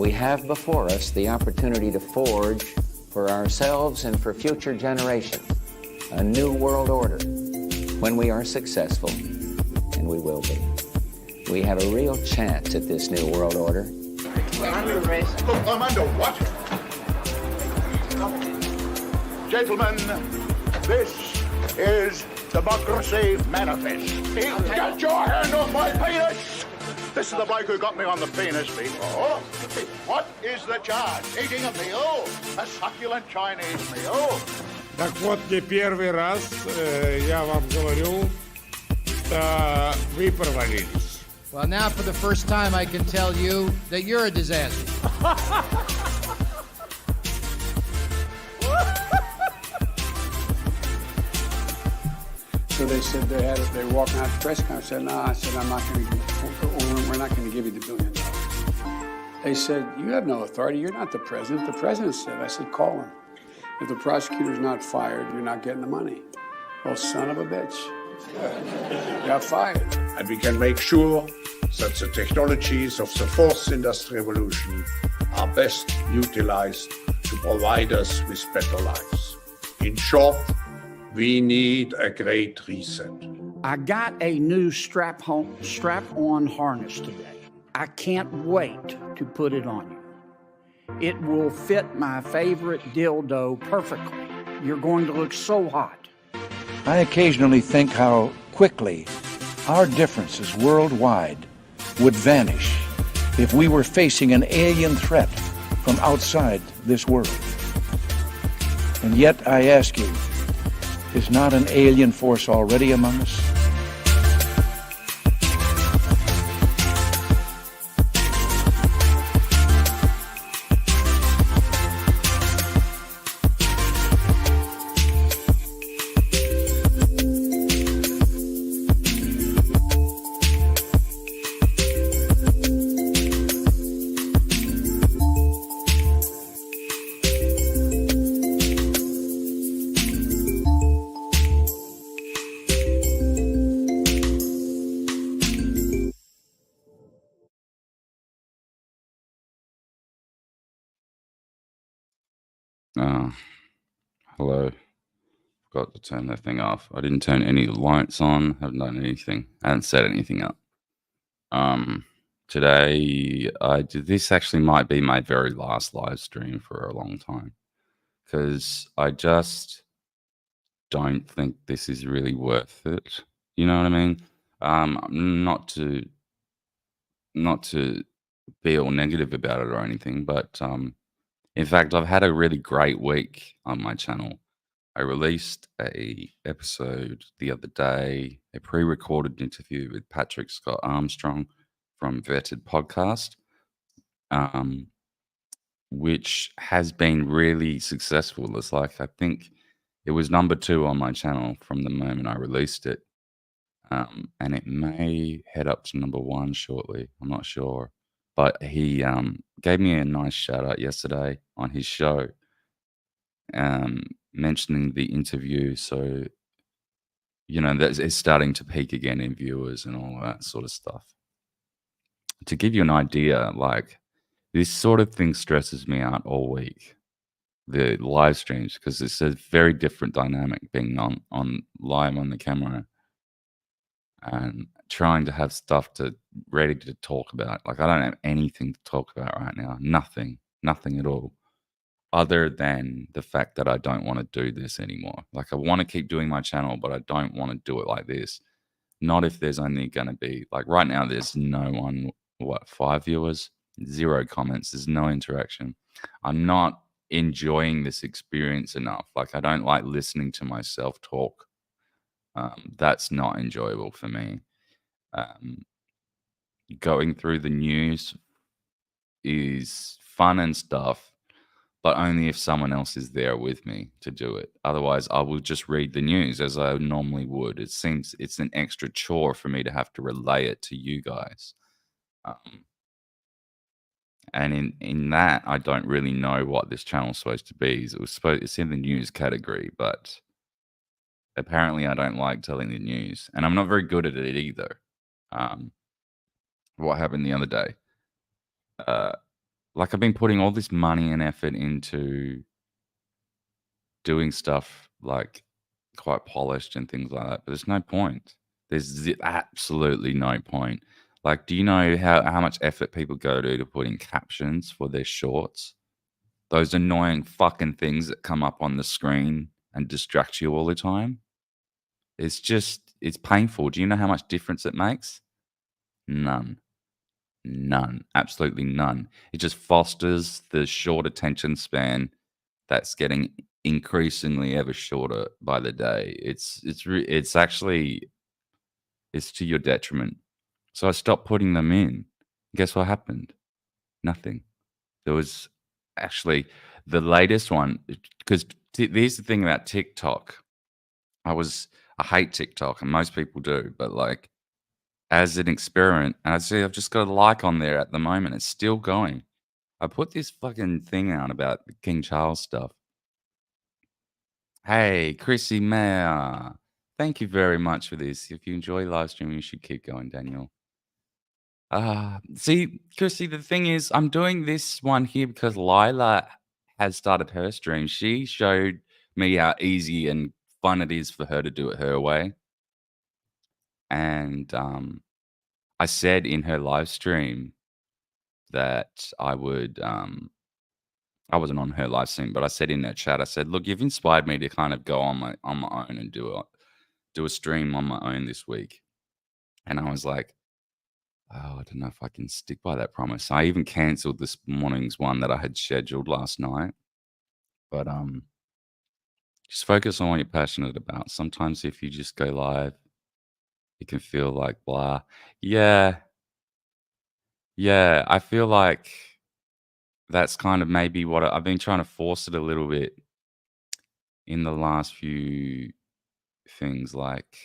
we have before us the opportunity to forge for ourselves and for future generations a new world order. When we are successful, and we will be, we have a real chance at this new world order. We're under arrest. I'm under what? Gentlemen, this is Democracy Manifest. Get your hand off my penis! This is the bloke who got me on the penis before. What is the charge? Eating a meal? A succulent Chinese meal? Так вот, не первый раз я вам говорю, что вы провалились. Well, now for the first time I can tell you that you're a disaster. So they said they were walking out the press conference. I said, no, I said, we're not going to give you the $1 billion. They said, you have no authority. You're not the president. The president said. I said, call him. If the prosecutor's not fired, you're not getting the money. Well, son of a bitch. Got fired. And we can make sure that the technologies of the fourth industrial revolution are best utilized to provide us with better lives. In short, we need a great reset. I got a new strap-on harness today. I can't wait to put it on you. It will fit my favorite dildo perfectly. You're going to look so hot. I occasionally think how quickly our differences worldwide would vanish if we were facing an alien threat from outside this world. And yet I ask you, is not an alien force already among us? Hello. Forgot to turn that thing off. I didn't turn any lights on. Haven't done anything. I haven't set anything up. Today, this actually might be my very last live stream for a long time, because I just don't think this is really worth it. You know what I mean? Not to be all negative about it or anything, but in fact, I've had a really great week on my channel. I released a episode the other day, a pre-recorded interview with Patrick Scott Armstrong from Vetted Podcast, which has been really successful. It's like, I think it was number 2 on my channel from the moment I released it. And it may head up to number 1 shortly. I'm not sure. But he gave me a nice shout out yesterday on his show, mentioning the interview. So, you know, that it's starting to peak again in viewers and all that sort of stuff. To give you an idea, like, this sort of thing stresses me out all week, the live streams, because it's a very different dynamic being on live on the camera and trying to have stuff ready to talk about. Like, I don't have anything to talk about right now. Nothing at all, other than the fact that I don't want to do this anymore. Like, I want to keep doing my channel, but I don't want to do it like this. Not if there's only going to be, like, right now there's no one, 5 viewers, 0 comments, there's no interaction. I'm not enjoying this experience enough. Like, I don't like listening to myself talk. That's not enjoyable for me. Going through the news is fun and stuff, but only if someone else is there with me to do it. Otherwise, I will just read the news as I normally would. It seems it's an extra chore for me to have to relay it to you guys. And in that, I don't really know what this channel's supposed to be. It's in the news category, but apparently I don't like telling the news, and I'm not very good at it either. What happened the other day? like I've been putting all this money and effort into doing stuff like quite polished and things like that, but there's no point. There's absolutely no point. Like, do you know how much effort people go to put in captions for their shorts? Those annoying fucking things that come up on the screen and distract you all the time. It's painful. Do you know how much difference it makes? None. None. Absolutely none. It just fosters the short attention span that's getting increasingly ever shorter by the day. It's actually to your detriment. So I stopped putting them in. Guess what happened? Nothing. There was actually the latest one, because here's the thing about TikTok. I hate TikTok, and most people do, but like as an experiment, and I've just got a like on there at the moment. It's still going. I put this fucking thing out about the King Charles stuff. Hey, Chrissy Mayer. Thank you very much for this. If you enjoy live streaming, you should keep going, Daniel. See, Chrissy, the thing is, I'm doing this one here because Lila has started her stream. She showed me how easy and fun it is for her to do it her way. And I said in her live stream that I would I wasn't on her live stream, but I said in that chat, I said, "Look, you've inspired me to kind of go on my own and do a stream on my own this week." And I was like, "Oh, I don't know if I can stick by that promise." I even cancelled this morning's one that I had scheduled last night. But just focus on what you're passionate about. Sometimes if you just go live, it can feel like blah. Yeah. Yeah, I feel like that's kind of maybe what I've been trying to force it a little bit in the last few things. Like,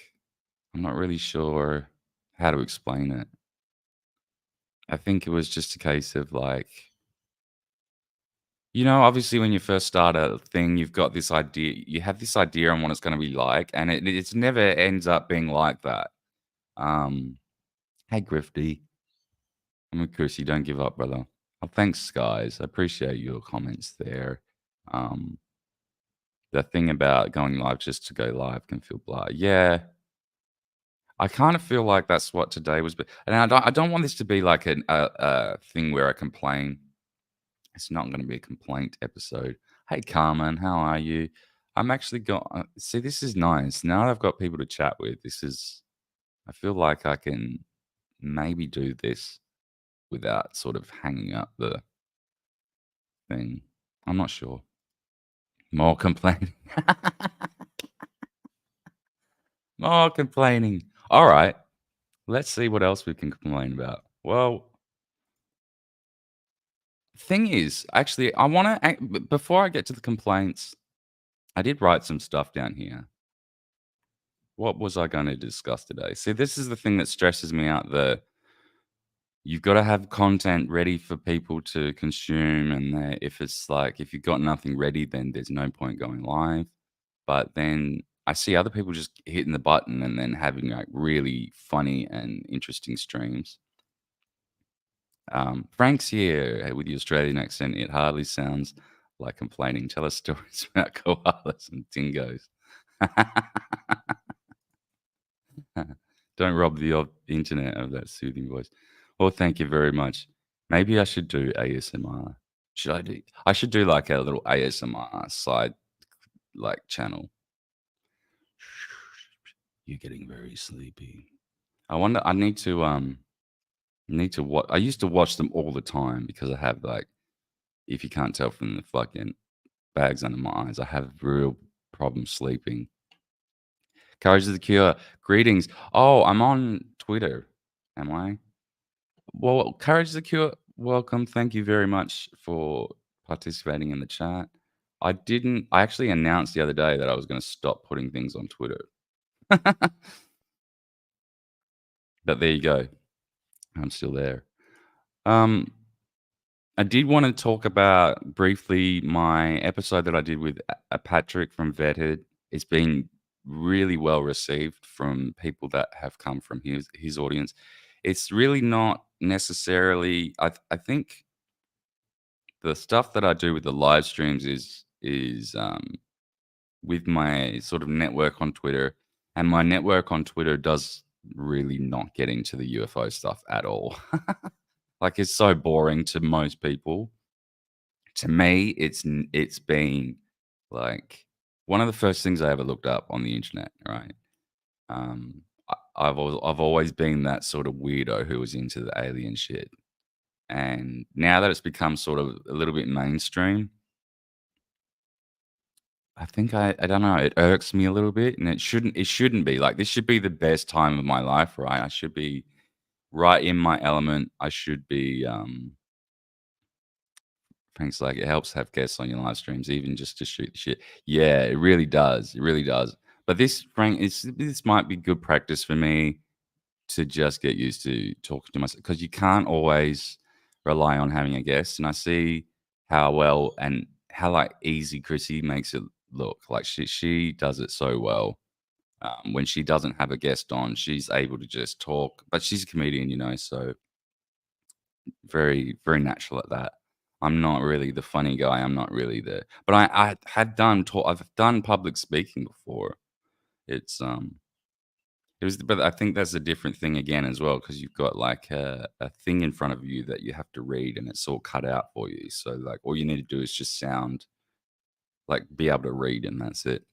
I'm not really sure how to explain it. I think it was just a case of like, obviously when you first start a thing, you've got this idea, you have this idea on what it's going to be like, and it's never ends up being like that. Hey, Grifty. I'm with Chrissy. Don't give up, brother. Oh, thanks, guys. I appreciate your comments there. The thing about going live just to go live can feel blah. Yeah. I kind of feel like that's what today was. And I don't want this to be like a thing where I complain. It's not going to be a complaint episode. Hey, Carmen, how are you? I'm actually got. See, this is nice. Now that I've got people to chat with, I feel like I can maybe do this without sort of hanging up the thing. I'm not sure. More complaining. More complaining. All right. Let's see what else we can complain about. Well, thing is, actually, I want to, before I get to the complaints, I did write some stuff down here. What was I going to discuss today? See, this is the thing that stresses me out. You've got to have content ready for people to consume. And if you've got nothing ready, then there's no point going live. But then I see other people just hitting the button and then having like really funny and interesting streams. Frank's here with the Australian accent. It hardly sounds like complaining. Tell us stories about koalas and dingoes. Don't rob the internet of that soothing voice. Well, thank you very much. Maybe I should do ASMR. I should do like a little ASMR side like channel. You're getting very sleepy. I wonder. I need to watch. I used to watch them all the time because I have like, if you can't tell from the fucking bags under my eyes, I have real problems sleeping. Courage is the cure. Greetings. Oh, I'm on Twitter. Am I? Well, Courage is the cure. Welcome. Thank you very much for participating in the chat. I actually announced the other day that I was going to stop putting things on Twitter. But there you go. I'm still there. I did want to talk about briefly my episode that I did with Patrick from Vetted. It's been really well received from people that have come from his audience. It's really not necessarily, I think the stuff that I do with the live streams is with my sort of network on Twitter, and my network on Twitter does really not get into the UFO stuff at all. Like, it's so boring to most people. To me, it's been like one of the first things I ever looked up on the internet, right? I've always been that sort of weirdo who was into the alien shit, and now that it's become sort of a little bit mainstream, I think I don't know, it irks me a little bit, and it shouldn't be. Like, this should be the best time of my life, right? I should be right in my element. I should be things like it helps have guests on your live streams, even just to shoot the shit. Yeah, it really does. It really does. But this, Frank, this might be good practice for me to just get used to talking to myself, because you can't always rely on having a guest. And I see how well and how like easy Chrissy makes it look. Like she does it so well. When she doesn't have a guest on, she's able to just talk. But she's a comedian, you know, so very, very natural at that. I'm not really the funny guy. I'm not really the. But I had done I've done public speaking before. It's It was, but I think that's a different thing again as well, because you've got like a thing in front of you that you have to read, and it's all cut out for you. So like all you need to do is just sound like be able to read, and that's it.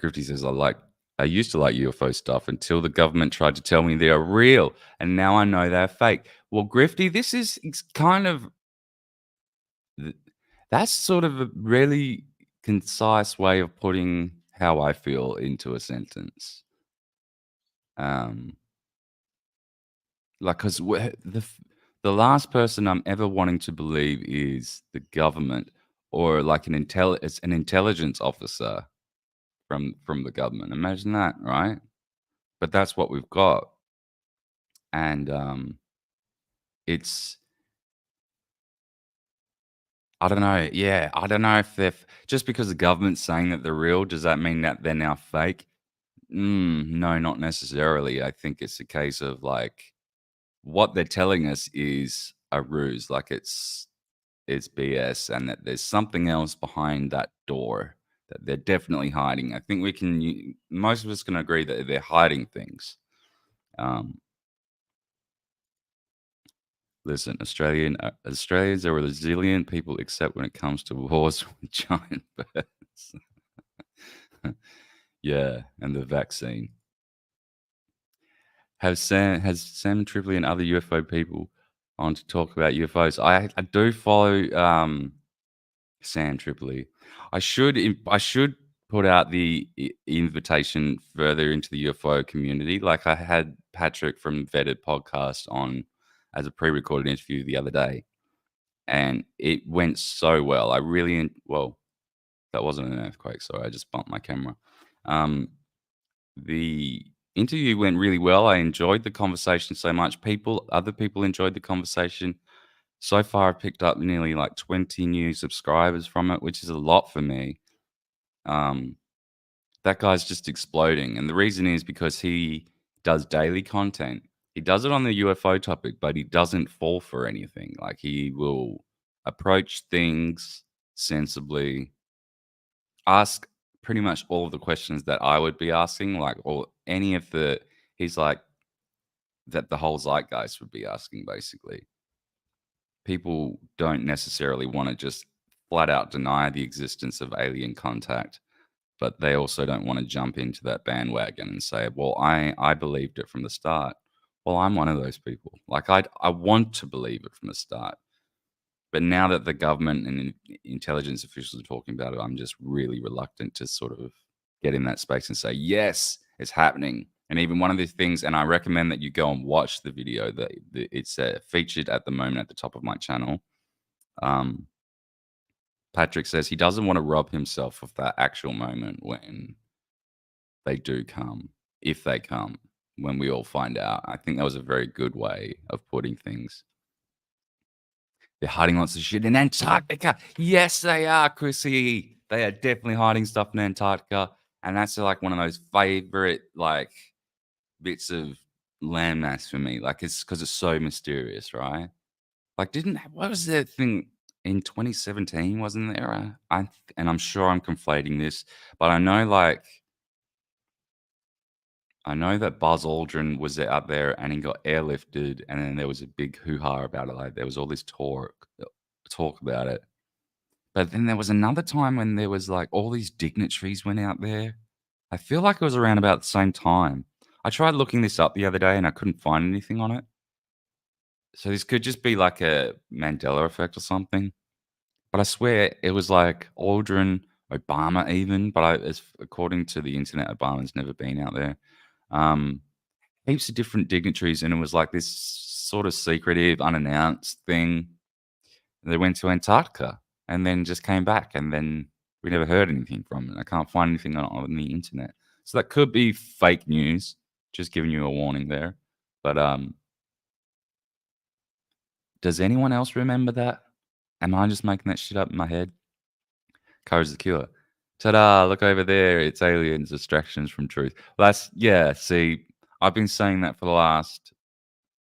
Grifty says, I used to like UFO stuff until the government tried to tell me they're real, and now I know they're fake. Well, Grifty, this is kind of that's sort of a really concise way of putting how I feel into a sentence. Like, because the last person I'm ever wanting to believe is the government, or like an intelligence officer from the government. Imagine that, right? But that's what we've got, and it's I don't know. Yeah, I don't know if they're just because the government's saying that they're real. Does that mean that they're now fake? No, not necessarily. I think it's a case of like what they're telling us is a ruse, like it's BS, and that there's something else behind that door that they're definitely hiding. I think most of us can agree that they're hiding things. Listen, Australians are resilient people, except when it comes to wars with giant birds. Yeah, and the vaccine. Has Sam Tripoli and other UFO people on to talk about UFOs? I do follow Sam Tripoli. I should put out the invitation further into the UFO community. Like I had Patrick from Vetted Podcast on as a pre-recorded interview the other day, and it went so well. Well, that wasn't an earthquake. Sorry, I just bumped my camera. The interview went really well. I enjoyed the conversation so much. Other people enjoyed the conversation. So far, I've picked up nearly like 20 new subscribers from it, which is a lot for me. That guy's just exploding. And the reason is because he does daily content. He does it on the UFO topic, but he doesn't fall for anything. Like he will approach things sensibly, ask pretty much all of the questions that I would be asking, like, or any of he's like, that the whole zeitgeist would be asking, basically. People don't necessarily want to just flat out deny the existence of alien contact, but they also don't want to jump into that bandwagon and say, well, I believed it from the start. Well, I'm one of those people. Like, I want to believe it from the start. But now that the government and intelligence officials are talking about it, I'm just really reluctant to sort of get in that space and say, yes, it's happening. And even one of the things, and I recommend that you go and watch the video that it's featured at the moment at the top of my channel. Patrick says he doesn't want to rob himself of that actual moment when they do come, if they come, when we all find out. I think that was a very good way of putting things. They're hiding lots of shit in Antarctica. Yes, they are, Chrissy. They are definitely hiding stuff in Antarctica. And that's like one of those favorite like bits of landmass for me. Like it's because it's so mysterious, right? Like what was that thing? in 2017, wasn't there? And I'm sure I'm conflating this, but I know that Buzz Aldrin was out there and he got airlifted, and then there was a big hoo-ha about it. Like there was all this talk about it. But then there was another time when there was like all these dignitaries went out there. I feel like it was around about the same time. I tried looking this up the other day and I couldn't find anything on it. So this could just be like a Mandela effect or something. But I swear it was like Aldrin, Obama even, but according to the internet, Obama's never been out there. Heaps of different dignitaries, and it was like this sort of secretive, unannounced thing. They went to Antarctica and then just came back, and then we never heard anything from it. I can't find anything on the internet. So that could be fake news, just giving you a warning there. But does anyone else remember that? Am I just making that shit up in my head? Courage the Cure. Ta-da, look over there. It's aliens, distractions from truth. Well, see, I've been saying that for the last,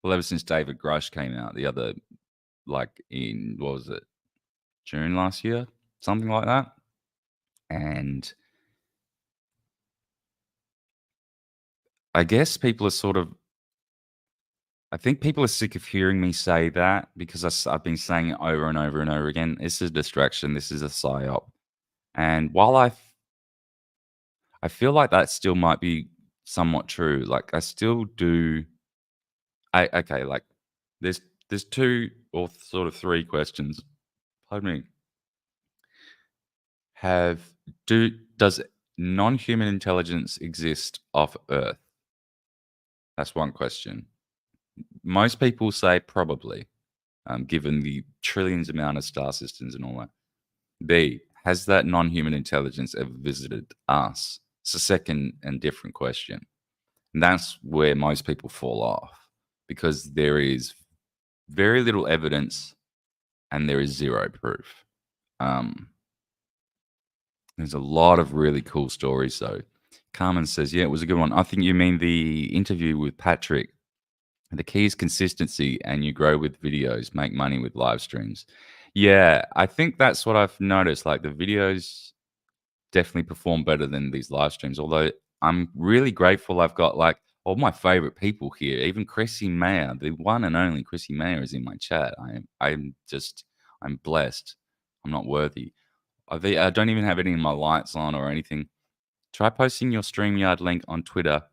ever since David Grusch came out the other, like in, what was it, June last year? Something like that. And I guess people are I think people are sick of hearing me say that because I've been saying it over and over and over again. This is a distraction. This is a psyop. And while I feel like that still might be somewhat true. Like I still do. Okay. Like there's 2 or sort of 3 questions. Pardon me. Does non-human intelligence exist off Earth? That's one question. Most people say probably, given the trillions amount of star systems and all that. B, has that non-human intelligence ever visited us? It's a second and different question. And that's where most people fall off because there is very little evidence and there is zero proof. There's a lot of really cool stories, though. Carmen says, yeah, it was a good one. I think you mean the interview with Patrick. The key is consistency, and you grow with videos, make money with live streams. Yeah, I think that's what I've noticed. Like the videos definitely perform better than these live streams. Although I'm really grateful I've got like all my favorite people here. Even Chrissy Mayer, the one and only Chrissy Mayer, is in my chat. I'm blessed. I'm not worthy. I don't even have any of my lights on or anything. Try posting your StreamYard link on Twitter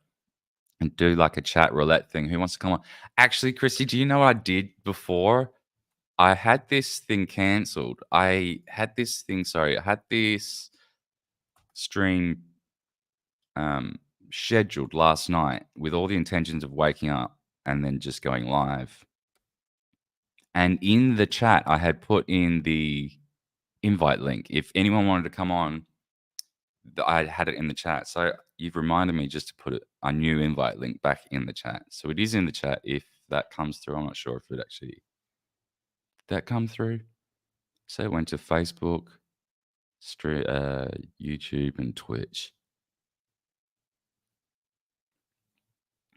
and do like a chat roulette thing. Who wants to come on? Actually, Chrissy, do you know what I did before? I had this thing cancelled. I had this stream scheduled last night with all the intentions of waking up and then just going live. And in the chat, I had put in the invite link. If anyone wanted to come on, I had it in the chat. So you've reminded me just to put a new invite link back in the chat. So it is in the chat if that comes through. I'm not sure if it actually did that come through. So it went to Facebook, YouTube, and Twitch.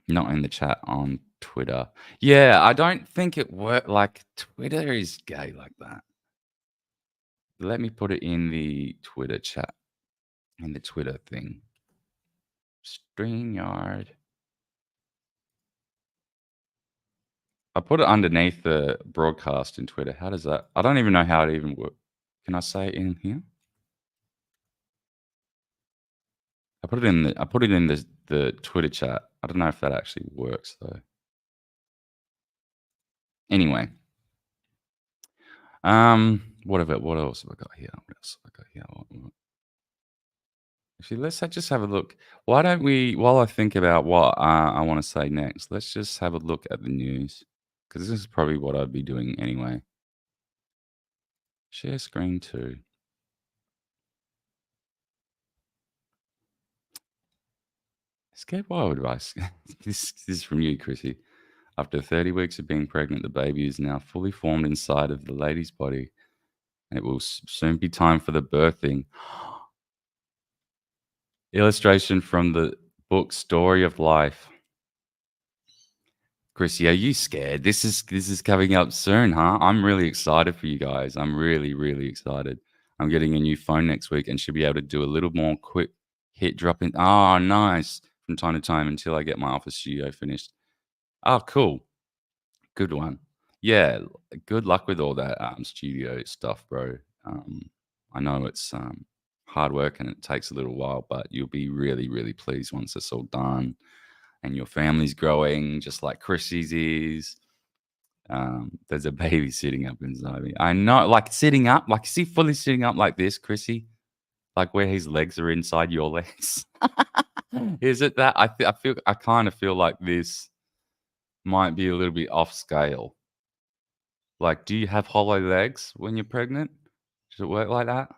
Not in the chat on Twitter. Yeah, I don't think it worked. Like Twitter is gay like that. Let me put it in the Twitter chat. In the Twitter thing. StreamYard. I put it underneath the broadcast in Twitter. How does that? I don't even know how it even works. Can I say it in here? I put it in the Twitter chat. I don't know if that actually works though. Anyway. What else have I got here? Actually, let's just have a look. Why don't we, while I think about what I want to say next, let's just have a look at the news. Because this is probably what I'd be doing anyway. Share screen 2. Scared wild advice. This is from you, Chrissy. After 30 weeks of being pregnant, the baby is now fully formed inside of the lady's body. And it will soon be time for the birthing. Illustration from the book Story of Life. Chrissy, are you scared? This is coming up soon, huh? I'm really excited for you guys. I'm really, really excited. I'm getting a new phone next week and should be able to do a little more quick hit drop in. Oh, nice. From time to time until I get my office studio finished. Oh, cool. Good one. Yeah, good luck with all that studio stuff, bro. I know it's hard work and it takes a little while, but you'll be really, really pleased once it's all done and your family's growing, just like Chrissy's is. There's a baby sitting up inside me. I know, like sitting up, like is he fully sitting up like this, Chrissy? Like where his legs are inside your legs? Is it that? I kind of feel like this might be a little bit off scale. Like, do you have hollow legs when you're pregnant? Does it work like that?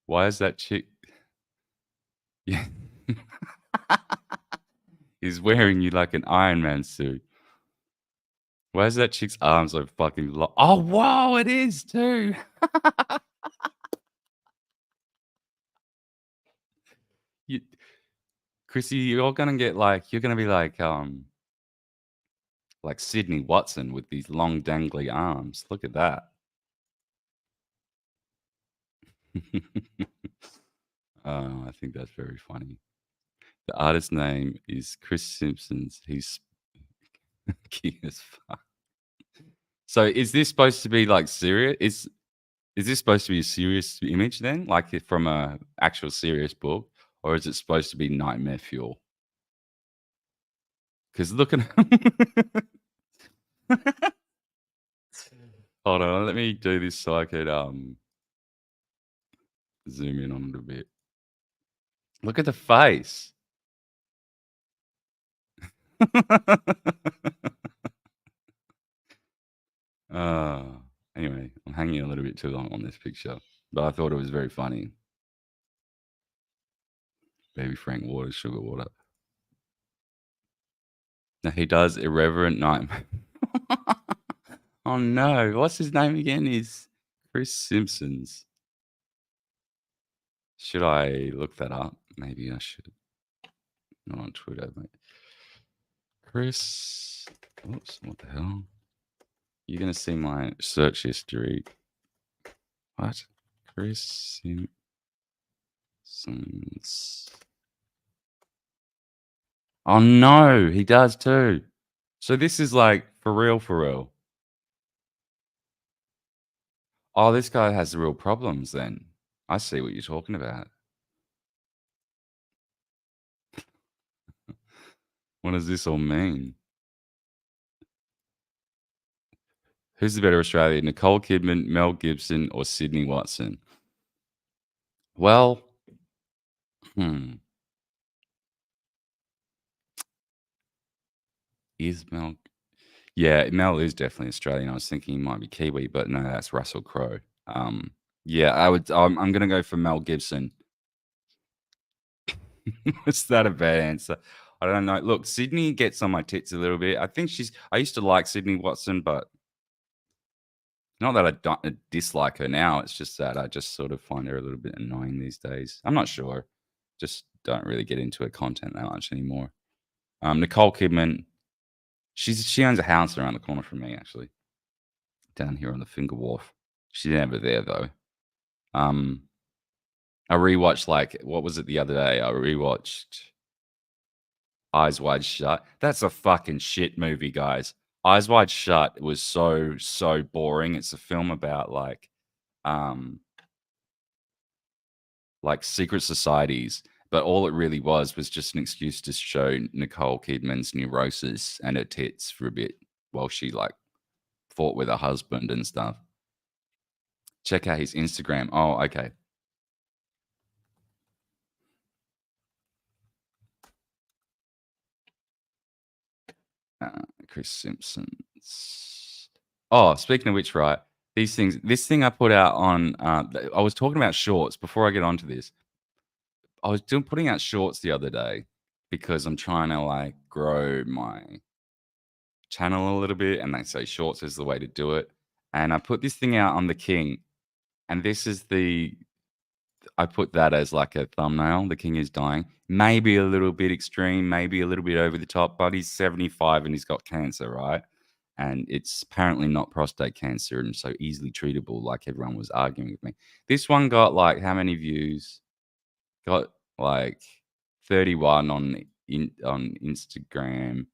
Why is that chick? Yeah. He's wearing you like an Iron Man suit. Why is that chick's arms so fucking long? Oh, wow, it is too. You, Chrissy, you're gonna be like Sydney Watson with these long dangly arms. Look at that. I think that's very funny. The artist's name is Chris Simpsons. He's cute as fuck. So is this supposed to be like serious? Is this supposed to be a serious image then? Like from a actual serious book? Or is it supposed to be nightmare fuel? Because look at hold on, let me do this so I could zoom in on it a bit. Look at the face. Anyway, I'm hanging a little bit too long on this picture, but I thought it was very funny. Baby Frank water, sugar water. Now he does irreverent nightmare. Oh no, what's his name again? Is Chris Simpsons. Should I look that up? Maybe I should. Not on Twitter, mate. Chris. Oops, what the hell? You're going to see my search history. What? Chris Simpsons. Oh no, he does too. So this is like for real, for real. Oh, this guy has real problems then. I see what you're talking about. What does this all mean? Who's the better Australian, Nicole Kidman, Mel Gibson, or Sydney Watson? Well, is Mel? Yeah, Mel is definitely Australian. I was thinking he might be Kiwi, but no, that's Russell Crowe. Yeah, I'm gonna go for Mel Gibson. Is that a bad answer? I don't know. Look, Sydney gets on my tits a little bit. I used to like Sydney Watson, but not that I don't dislike her now. It's just that I just sort of find her a little bit annoying these days. I'm not sure. Just don't really get into her content that much anymore. Nicole Kidman, she owns a house around the corner from me, actually, down here on the Finger Wharf. She's never there though. I rewatched what was it the other day? I rewatched Eyes Wide Shut. That's a fucking shit movie, guys. Eyes Wide Shut was so boring. It's a film about like secret societies, but all it really was just an excuse to show Nicole Kidman's neurosis and her tits for a bit while she fought with her husband and stuff. Check out his Instagram. Oh, okay. Chris Simpsons. Oh, speaking of which, right? This thing I put out on. I was talking about shorts before I get onto this. I was putting out shorts the other day because I'm trying to grow my channel a little bit, and they say shorts is the way to do it. And I put this thing out on the King, and this is the put that as like a thumbnail. The king is dying. Maybe a little bit extreme, maybe a little bit over the top, but he's 75 and he's got cancer, right? And it's apparently not prostate cancer and so easily treatable, like everyone was arguing with me. This one got like how many views? Got like 31 on Instagram.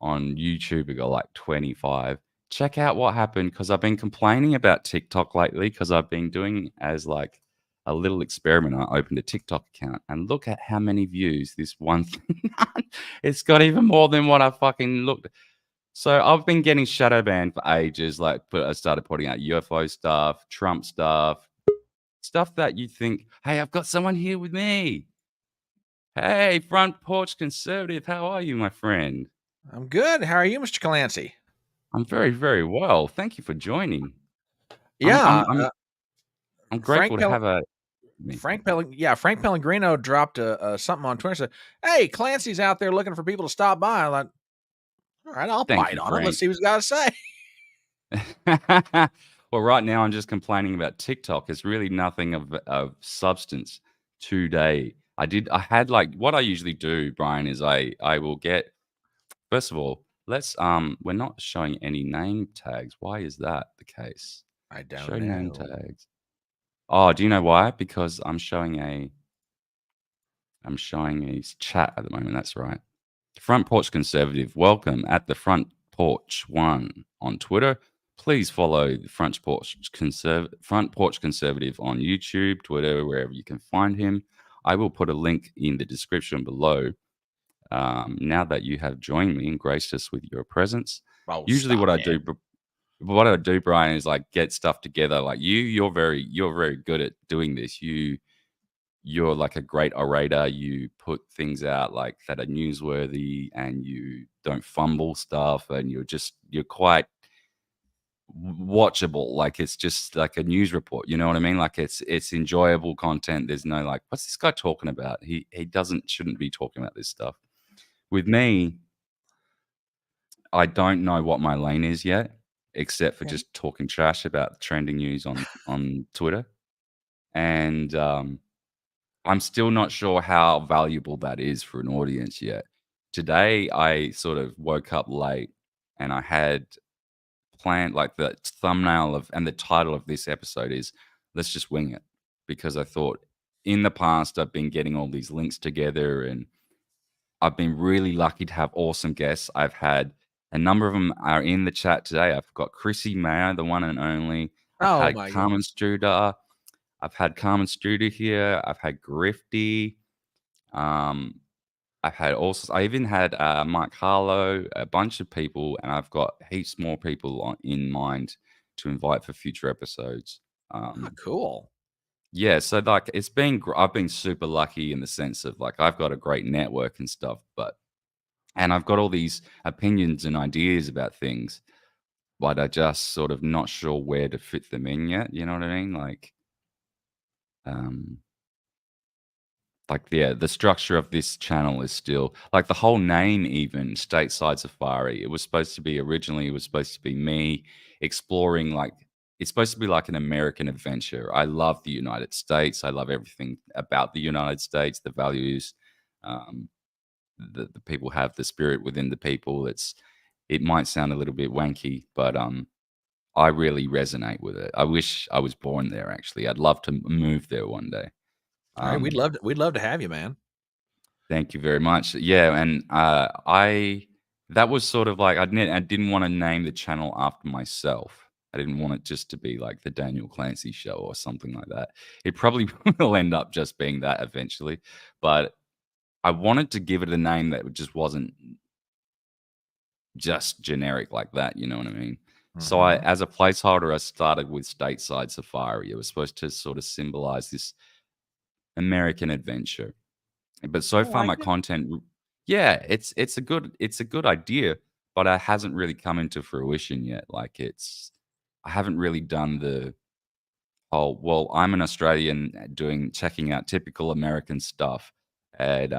On YouTube, it got like 25. Check out what happened because I've been complaining about TikTok lately because I've been doing as like a little experiment. I opened a TikTok account and look at how many views this one thing. It's got even more than what I fucking looked. So I've been getting shadow banned for ages. Like I started putting out UFO stuff, Trump stuff that you think, hey, I've got someone here with me. Hey, front porch conservative, how are you, my friend? I'm good. How are you, Mr. Clancy? I'm very, very well. Thank you for joining. Yeah, I'm grateful to have Frank Pellegrino dropped something on Twitter. Said, "Hey, Clancy's out there looking for people to stop by." I thought, all right, I'll bite on it. Let's see what he's got to say. Well, right now I'm just complaining about TikTok. It's really nothing of substance today. I had like what I usually do, Brian, is I will get. First of all, let's we're not showing any name tags. Why is that the case? I don't show know. Name tags. Oh, do you know why? Because I'm showing a chat at the moment. That's right. Front Porch Conservative. Welcome at the Front Porch One on Twitter. Please follow the Front Porch Conservative on YouTube, Twitter, wherever you can find him. I will put a link in the description below. Now that you have joined me and graced us with your presence, usually what I do, Brian, is like get stuff together. Like you're very good at doing this. You're like a great orator. You put things out like that are newsworthy, and you don't fumble stuff, and you're quite watchable. Like it's just like a news report. You know what I mean? Like it's enjoyable content. There's no like, what's this guy talking about? He shouldn't be talking about this stuff. With me, I don't know what my lane is yet, except for just talking trash about trending news on Twitter. And I'm still not sure how valuable that is for an audience yet. Today, I sort of woke up late and I had planned like the thumbnail and the title of this episode is Let's Just Wing It. Because I thought in the past, I've been getting all these links together and I've been really lucky to have awesome guests. I've had a number of them are in the chat today. I've got Chrissy Mayer, the one and only. I've had Carmen Struder. I've had Carmen Struder here. I've had Grifty. I even had Mike Harlow, a bunch of people, and I've got heaps more people in mind to invite for future episodes. Cool. Yeah, so like I've been super lucky in the sense of like I've got a great network and stuff, and I've got all these opinions and ideas about things, but I just sort of not sure where to fit them in yet. You know what I mean? Like the structure of this channel is still like the whole name, even Stateside Safari. It was supposed to be me exploring like. It's supposed to be like an American adventure. I love the United States. I love everything about the United States, the values. The people have the spirit within the people. It might sound a little bit wanky, but I really resonate with it. I wish I was born there, actually. I'd love to move there one day. All right, we'd love to have you, man. Thank you very much. Yeah, and that was sort of like I didn't want to name the channel after myself. I didn't want it just to be like the Daniel Clancy show or something like that. It probably will end up just being that eventually. But I wanted to give it a name that just wasn't just generic like that. You know what I mean? Mm-hmm. So as a placeholder, I started with Stateside Safari. It was supposed to sort of symbolize this American adventure. But so far my content, it's a good idea, but it hasn't really come into fruition yet. Like I haven't really done the whole, well, I'm an Australian checking out typical American stuff and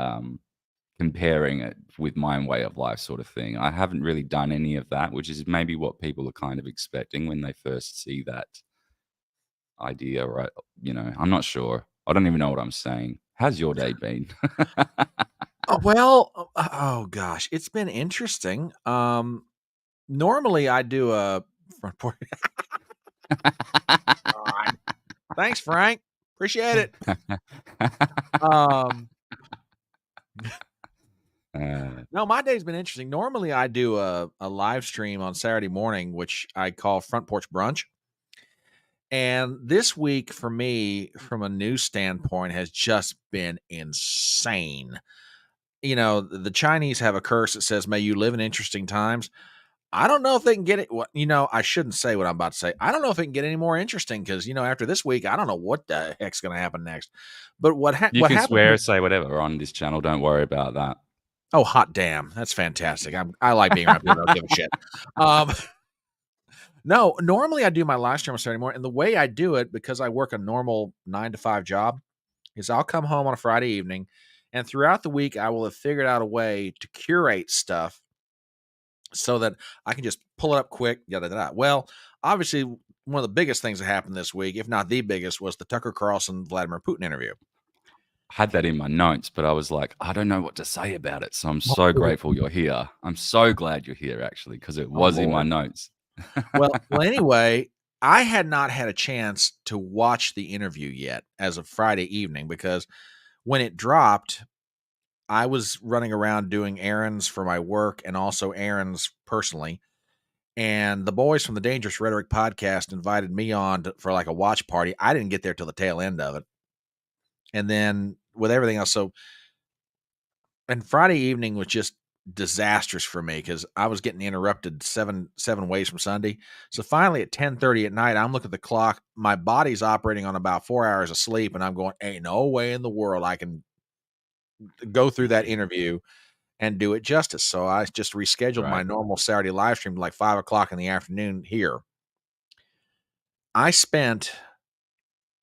comparing it with my own way of life sort of thing. I haven't really done any of that, which is maybe what people are kind of expecting when they first see that idea, right? You know, I'm not sure. I don't even know what I'm saying. How's your day been? Oh gosh, it's been interesting. Normally I do a front porch. God. Thanks, Frank. Appreciate it. No, my day's been interesting. Normally I do a live stream on Saturday morning, which I call Front Porch Brunch. And this week for me, from a news standpoint, has just been insane. You know, the Chinese have a curse that says, "May you live in interesting times." I don't know if they can get it. What I shouldn't say what I'm about to say. I don't know if it can get any more interesting because after this week, I don't know what the heck's going to happen next. But what You what can happened? swear, say whatever on this channel. Don't worry about that. Oh, hot damn! That's fantastic. I like being around people that don't give a shit. No, normally I do my live stream on Saturday morning, and the way I do it, because I work a normal 9 to 5 job, is I'll come home on a Friday evening, and throughout the week I will have figured out a way to curate stuff so that I can just pull it up quick. Yada yada. Well, obviously, one of the biggest things that happened this week, if not the biggest, was the Tucker Carlson Vladimir Putin interview. I had that in my notes, but I was like, I don't know what to say about it. So I'm so grateful you're here. I'm so glad you're here, actually, because it was in my notes. Well, anyway, I had not had a chance to watch the interview yet as of Friday evening because when it dropped, I was running around doing errands for my work and also errands personally. And the boys from the Dangerous Rhetoric podcast invited me on for like a watch party. I didn't get there till the tail end of it. And then with everything else. And Friday evening was just disastrous for me because I was getting interrupted seven ways from Sunday. So finally at 10:30 at night, I'm looking at the clock. My body's operating on about 4 hours of sleep. And I'm going, ain't no way in the world I can go through that interview and do it justice. So I just rescheduled my normal Saturday live stream to like 5 o'clock in the afternoon here. I spent,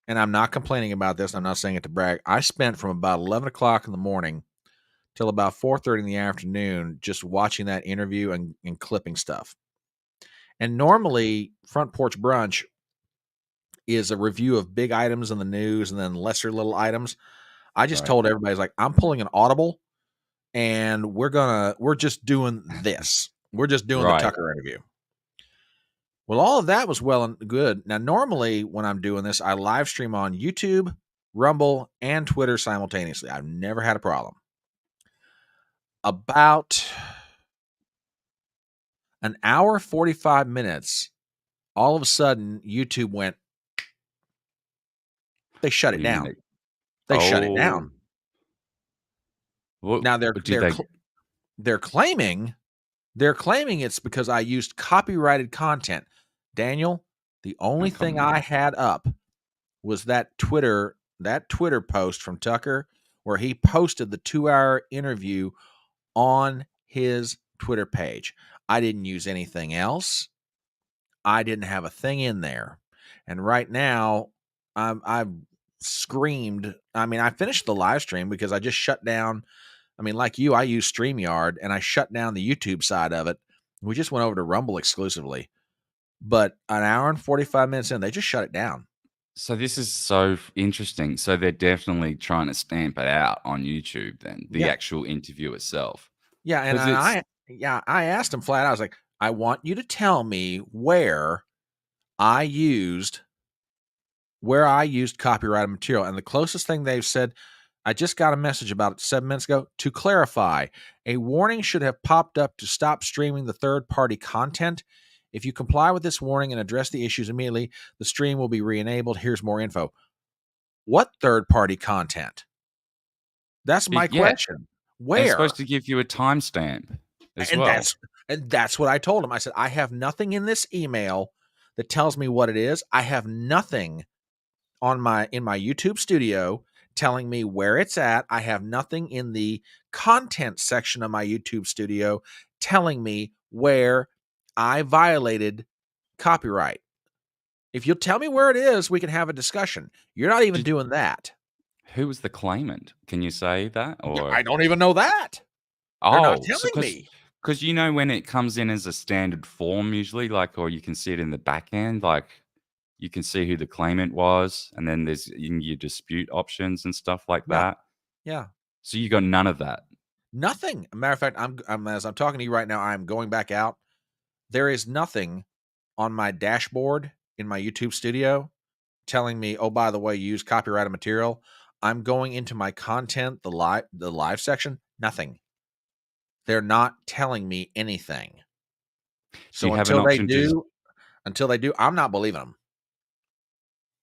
and I'm not complaining about this, I'm not saying it to brag, I spent from about 11 o'clock in the morning till about 4:30 in the afternoon just watching that interview and clipping stuff. And normally, Front Porch Brunch is a review of big items in the news and then lesser little items. I just told everybody, like, I'm pulling an audible and we're just doing this. We're just doing the Tucker interview. Well, all of that was well and good. Now, normally when I'm doing this, I live stream on YouTube, Rumble, and Twitter simultaneously. I've never had a problem. About an hour, 45 minutes, all of a sudden, YouTube went, they shut it down. They shut it down. Now they're claiming it's because I used copyrighted content. Daniel, the only thing I had up was that Twitter post from Tucker where he posted the 2-hour interview on his Twitter page. I didn't use anything else. I didn't have a thing in there. And right now, I've screamed. I mean, I finished the live stream because I just shut down. I mean, like you, I use StreamYard and I shut down the YouTube side of it. We just went over to Rumble exclusively. But an hour and 45 minutes in, they just shut it down. So this is so interesting. So they're definitely trying to stamp it out on YouTube then, the actual interview itself. Yeah, and I asked him flat out, I was like, I want you to tell me where I used copyrighted material. And the closest thing they've said, I just got a message about it 7 minutes ago. To clarify, a warning should have popped up to stop streaming the third-party content. If you comply with this warning and address the issues immediately, the stream will be re-enabled. Here's more info. What third-party content? That's my question. Where? It's supposed to give you a timestamp as well. That's what I told him. I said, I have nothing in this email that tells me what it is. I have nothing in my YouTube studio telling me where it's at. I have nothing in the content section of my YouTube studio telling me where I violated copyright. If you'll tell me where it is, we can have a discussion. You're not even doing that. Who was the claimant? Can you say that? Or I don't even know that. They're not telling me. Because when it comes in as a standard form, usually, or you can see it in the back end, you can see who the claimant was, and then there's in your dispute options and stuff like Yeah. that. Yeah. So you got none of that. Nothing. Matter of fact, I'm as I'm talking to you right now, I'm going back out. There is nothing on my dashboard in my YouTube studio telling me, oh, by the way, use copyrighted material. I'm going into my content, the live section, nothing. They're not telling me anything. Do you So have an option to until they do, I'm not believing them.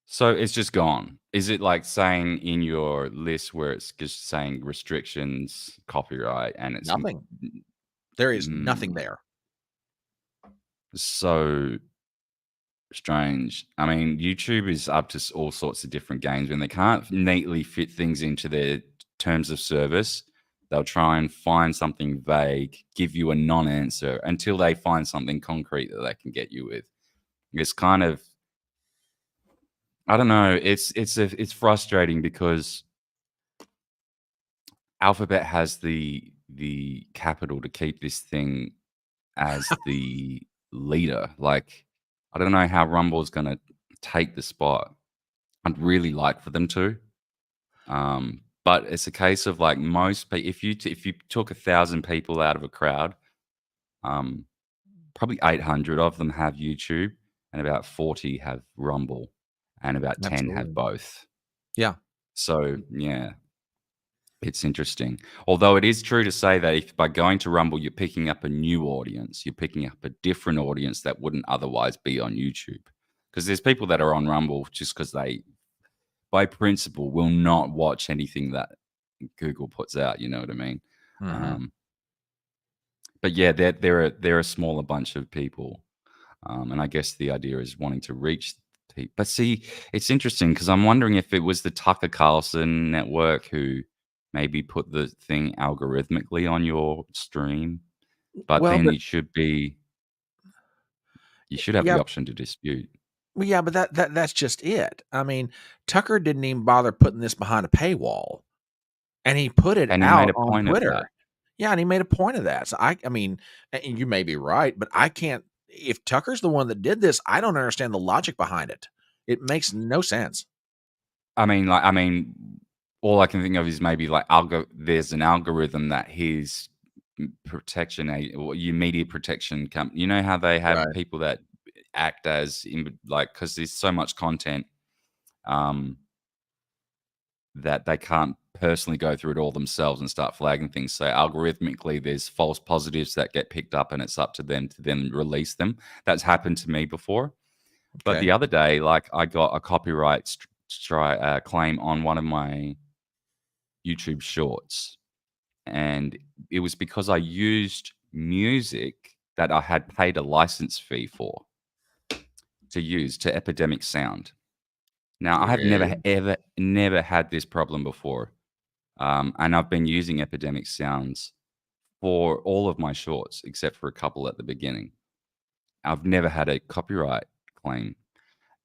So it's just gone. Is it like saying in your list where it's just saying restrictions, copyright, and it's Nothing. There is nothing there. So strange. I mean, YouTube is up to all sorts of different games when they can't neatly fit things into their terms of service. They'll try and find something vague, give you a non-answer until they find something concrete that they can get you with. It's kind of, I don't know. It's frustrating because Alphabet has the capital to keep this thing as the leader. Like, I don't know how Rumble is going to take the spot. I'd really like for them to, but it's a case of like most. If you took 1,000 people out of a crowd, probably 800 of them have YouTube, and about 40 have Rumble, and about 10 Absolutely. have both. Yeah. So yeah, it's interesting. Although it is true to say that if by going to Rumble, you're picking up a new audience, you're picking up a different audience that wouldn't otherwise be on YouTube. Because there's people that are on Rumble just because they, by principle, will not watch anything that Google puts out. You know what I mean? But yeah, they're a smaller bunch of people, and I guess the idea is wanting to reach people. But see, it's interesting because I'm wondering if it was the Tucker Carlson network who maybe put the thing algorithmically on your stream, but Well, then but you should have yeah, the option to dispute. well, yeah, but that's just it. I mean, Tucker didn't even bother putting this behind a paywall, and he put it And he made out a on point of that. Twitter. Yeah, and he made a point of that. So I mean, and you may be right, but I can't. If Tucker's the one that did this, I don't understand the logic behind it. It makes no sense. I mean, all I can think of is maybe like there's an algorithm that his protection or your media protection company. You know how they have Right. people that act as because there's so much content that they can't personally go through it all themselves and start flagging things. So algorithmically, there's false positives that get picked up, and it's up to them to then release them. That's happened to me before. But Okay. the other day, like I got a copyright claim on one of my YouTube shorts, and it was because I used music that I had paid a license fee for to use to Epidemic Sound. Now, I have never had this problem before, and I've been using Epidemic Sounds for all of my shorts except for a couple at the beginning. I've never had a copyright claim.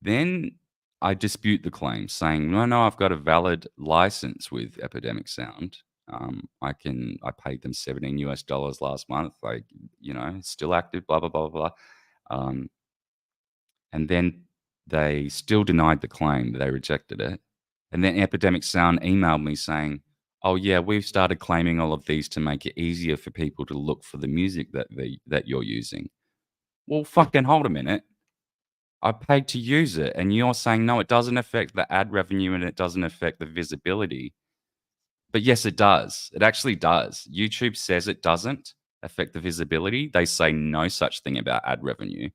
Then I dispute the claim, saying, no, I've got a valid license with Epidemic Sound. I paid them $17 last month. Like, it's still active, blah, blah, blah, blah. And then they still denied the claim. They rejected it. And then Epidemic Sound emailed me saying, oh, yeah, we've started claiming all of these to make it easier for people to look for the music that you're using. Well, fucking hold a minute. I paid to use it, and you're saying, no, it doesn't affect the ad revenue and it doesn't affect the visibility. But yes, it does. It actually does. YouTube says it doesn't affect the visibility. They say no such thing about ad revenue.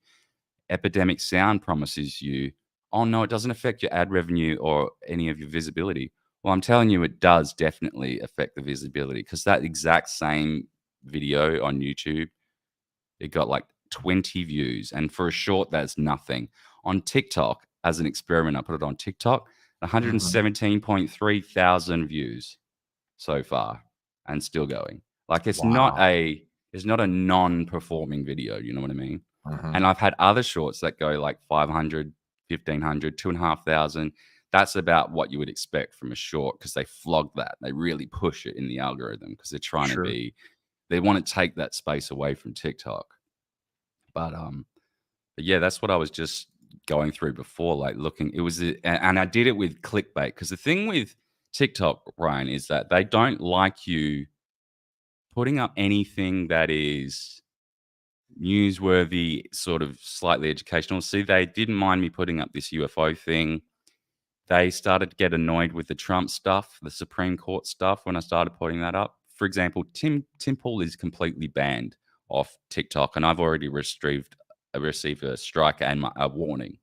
Epidemic Sound promises you, oh, no, it doesn't affect your ad revenue or any of your visibility. Well, I'm telling you, it does definitely affect the visibility because that exact same video on YouTube, it got like 20 views. And for a short, that's nothing. On TikTok, as an experiment, I put it on TikTok, 117.3 thousand views so far and still going. Like it's not a non-performing video, you know what I mean? And I've had other shorts that go like 500, 1,500, 2,500. That's about what you would expect from a short because they flog that. They really push it in the algorithm because they're trying to they want to take that space away from TikTok. But yeah, that's what I was just going through before, like looking. It was, and I did it with clickbait, because the thing with TikTok, Ryan, is that they don't like you putting up anything that is newsworthy, sort of slightly educational. See, they didn't mind me putting up this UFO thing. They started to get annoyed with the Trump stuff, the Supreme Court stuff, when I started putting that up. For example, Tim Pool is completely banned off TikTok, and I've already received a strike and a warning.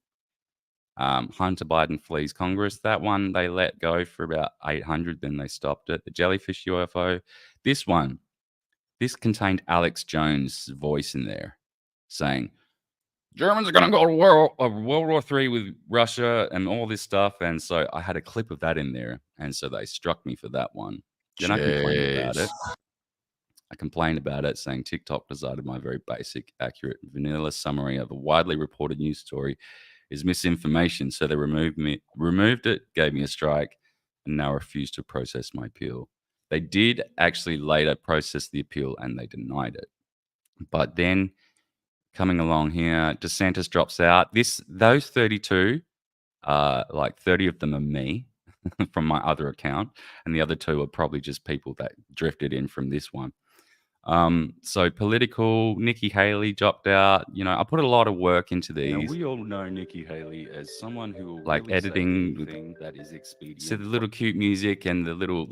Hunter Biden flees Congress. That one they let go for about 800, then they stopped it. The jellyfish UFO. This contained Alex Jones' voice in there saying, Germans are going to go to World War III with Russia and all this stuff. And so I had a clip of that in there. And so they struck me for that one. Then I complained about it, saying TikTok decided my very basic, accurate, vanilla summary of a widely reported news story is misinformation. So they removed it, gave me a strike, and now refused to process my appeal. They did actually later process the appeal, and they denied it. But then coming along here, DeSantis drops out. Those 32, like 30 of them are me from my other account, and the other 2 are probably just people that drifted in from this one. So political, Nikki Haley dropped out. I put a lot of work into these. Now, we all know Nikki Haley as someone who will like really editing say anything that is expedient. So the little cute music and the little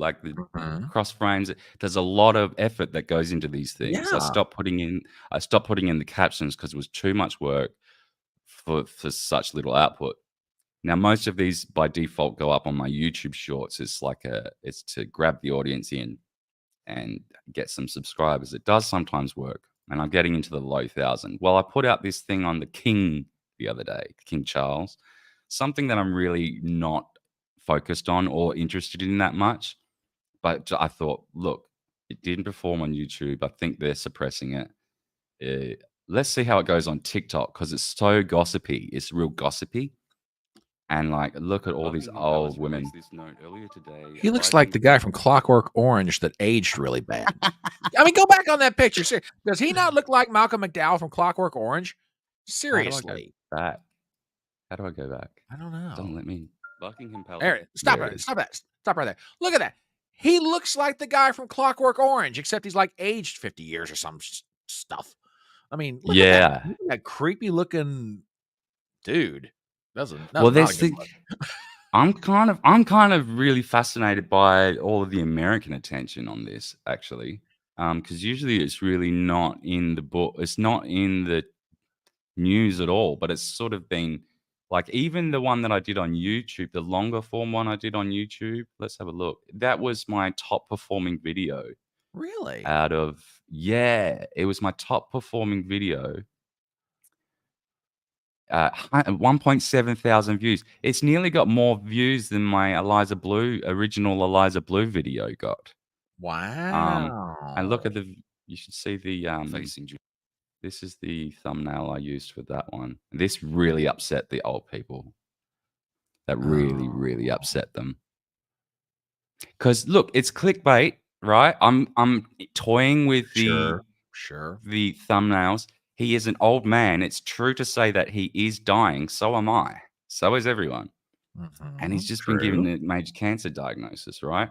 cross frames. There's a lot of effort that goes into these things. Yeah. I stopped putting in the captions because it was too much work for such little output. Now, most of these by default go up on my YouTube Shorts. It's to grab the audience in and get some subscribers. It does sometimes work, and I'm getting into the low 1,000. Well, I put out this thing on the King the other day, King Charles, something that I'm really not focused on or interested in that much. But I thought, look, it didn't perform on YouTube. I think they're suppressing it. Let's see how it goes on TikTok, because it's so gossipy. It's real gossipy. And look at all these old women. He looks like the guy from Clockwork Orange that aged really bad. I mean, go back on that picture. Does he not look like Malcolm McDowell from Clockwork Orange? Seriously. How do I go back? I don't know. Don't let me. Buckingham Palace. Aaron, stop right there. Look at that. He looks like the guy from Clockwork Orange, except he's aged 50 years or some stuff. I mean, look at that creepy looking dude. I'm kind of really fascinated by all of the American attention on this, actually, because usually it's really not in the book. It's not in the news at all, but it's sort of been even the one that I did on YouTube, the longer form one I did on YouTube. Let's have a look. That was my top performing video. Really? It was my top performing video. 1.7 thousand views. It's nearly got more views than my original Eliza Blue video got. Wow. And look at you should see the facing. This is the thumbnail I used for that one. This really upset the old people. That really, really upset them. Because look, it's clickbait, right? I'm toying with the thumbnails. He is an old man. It's true to say that he is dying. So am I. So is everyone. And he's just been given a major cancer diagnosis, right?